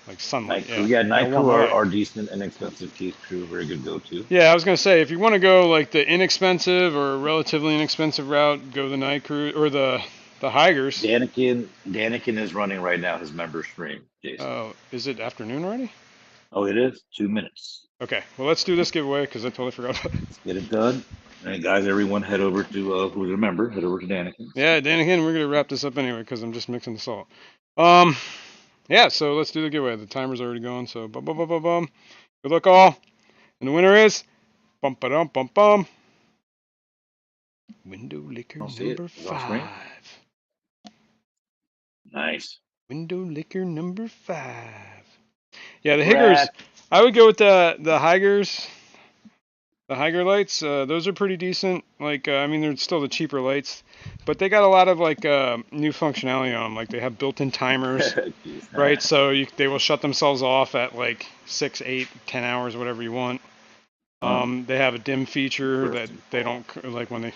like sunlight. Night Crew are decent and inexpensive. Keith Crew, very good go-to. Yeah, I was gonna say if you want to go like the inexpensive or relatively inexpensive route, go the Night Crew or the Higers. Danikin is running right now his member stream. Jason. Oh, is it afternoon already? Oh, it is 2 minutes. Okay, well let's do this giveaway because I totally forgot about it. Let's get it done. All right, guys, everyone head over to who's a member. Head over to Danikin. Yeah, Danikin, we're gonna wrap this up anyway because I'm just mixing the salt. Yeah, so let's do the giveaway. The timer's already going, so bum. Good luck all. And the winner is bum. Window Liquor number 5. Nice. Window Liquor number 5. Yeah, the Higgers. I would go with the Higers. The Higer lights. Those are pretty decent. Like, I mean, they're still the cheaper lights, but they got a lot of like new functionality on them. Like they have built-in timers, right? So they will shut themselves off at like 6, 8, 10 hours, whatever you want. They have a dim feature that they don't like when they.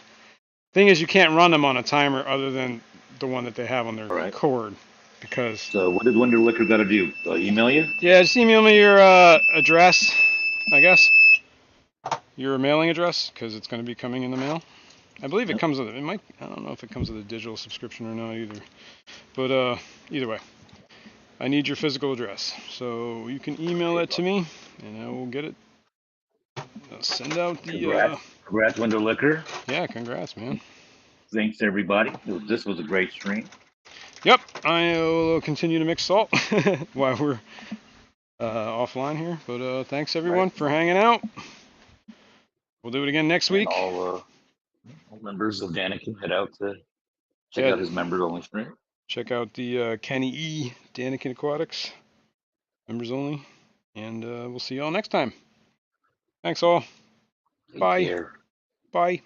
Thing is, you can't run them on a timer other than the one that they have on their cord. Because. So what did Window Liquor got to do? Email you? Yeah, just email me your address, I guess. Your mailing address, because it's going to be coming in the mail. I believe it comes with it. I don't know if it comes with a digital subscription or not either. But either way, I need your physical address. So you can email it to me, and I will get it. I'll send out the. Congrats, Window Liquor. Yeah, congrats, man. Thanks, everybody. This was a great stream. Yep, I will continue to mix salt while we're offline here. But thanks, everyone, for hanging out. We'll do it again next week. All members of Danikin head out to check out his members only stream. Check out the Kenny E. Danikin Aquatics. Members only. And we'll see you all next time. Thanks all. Bye. Take care. Bye.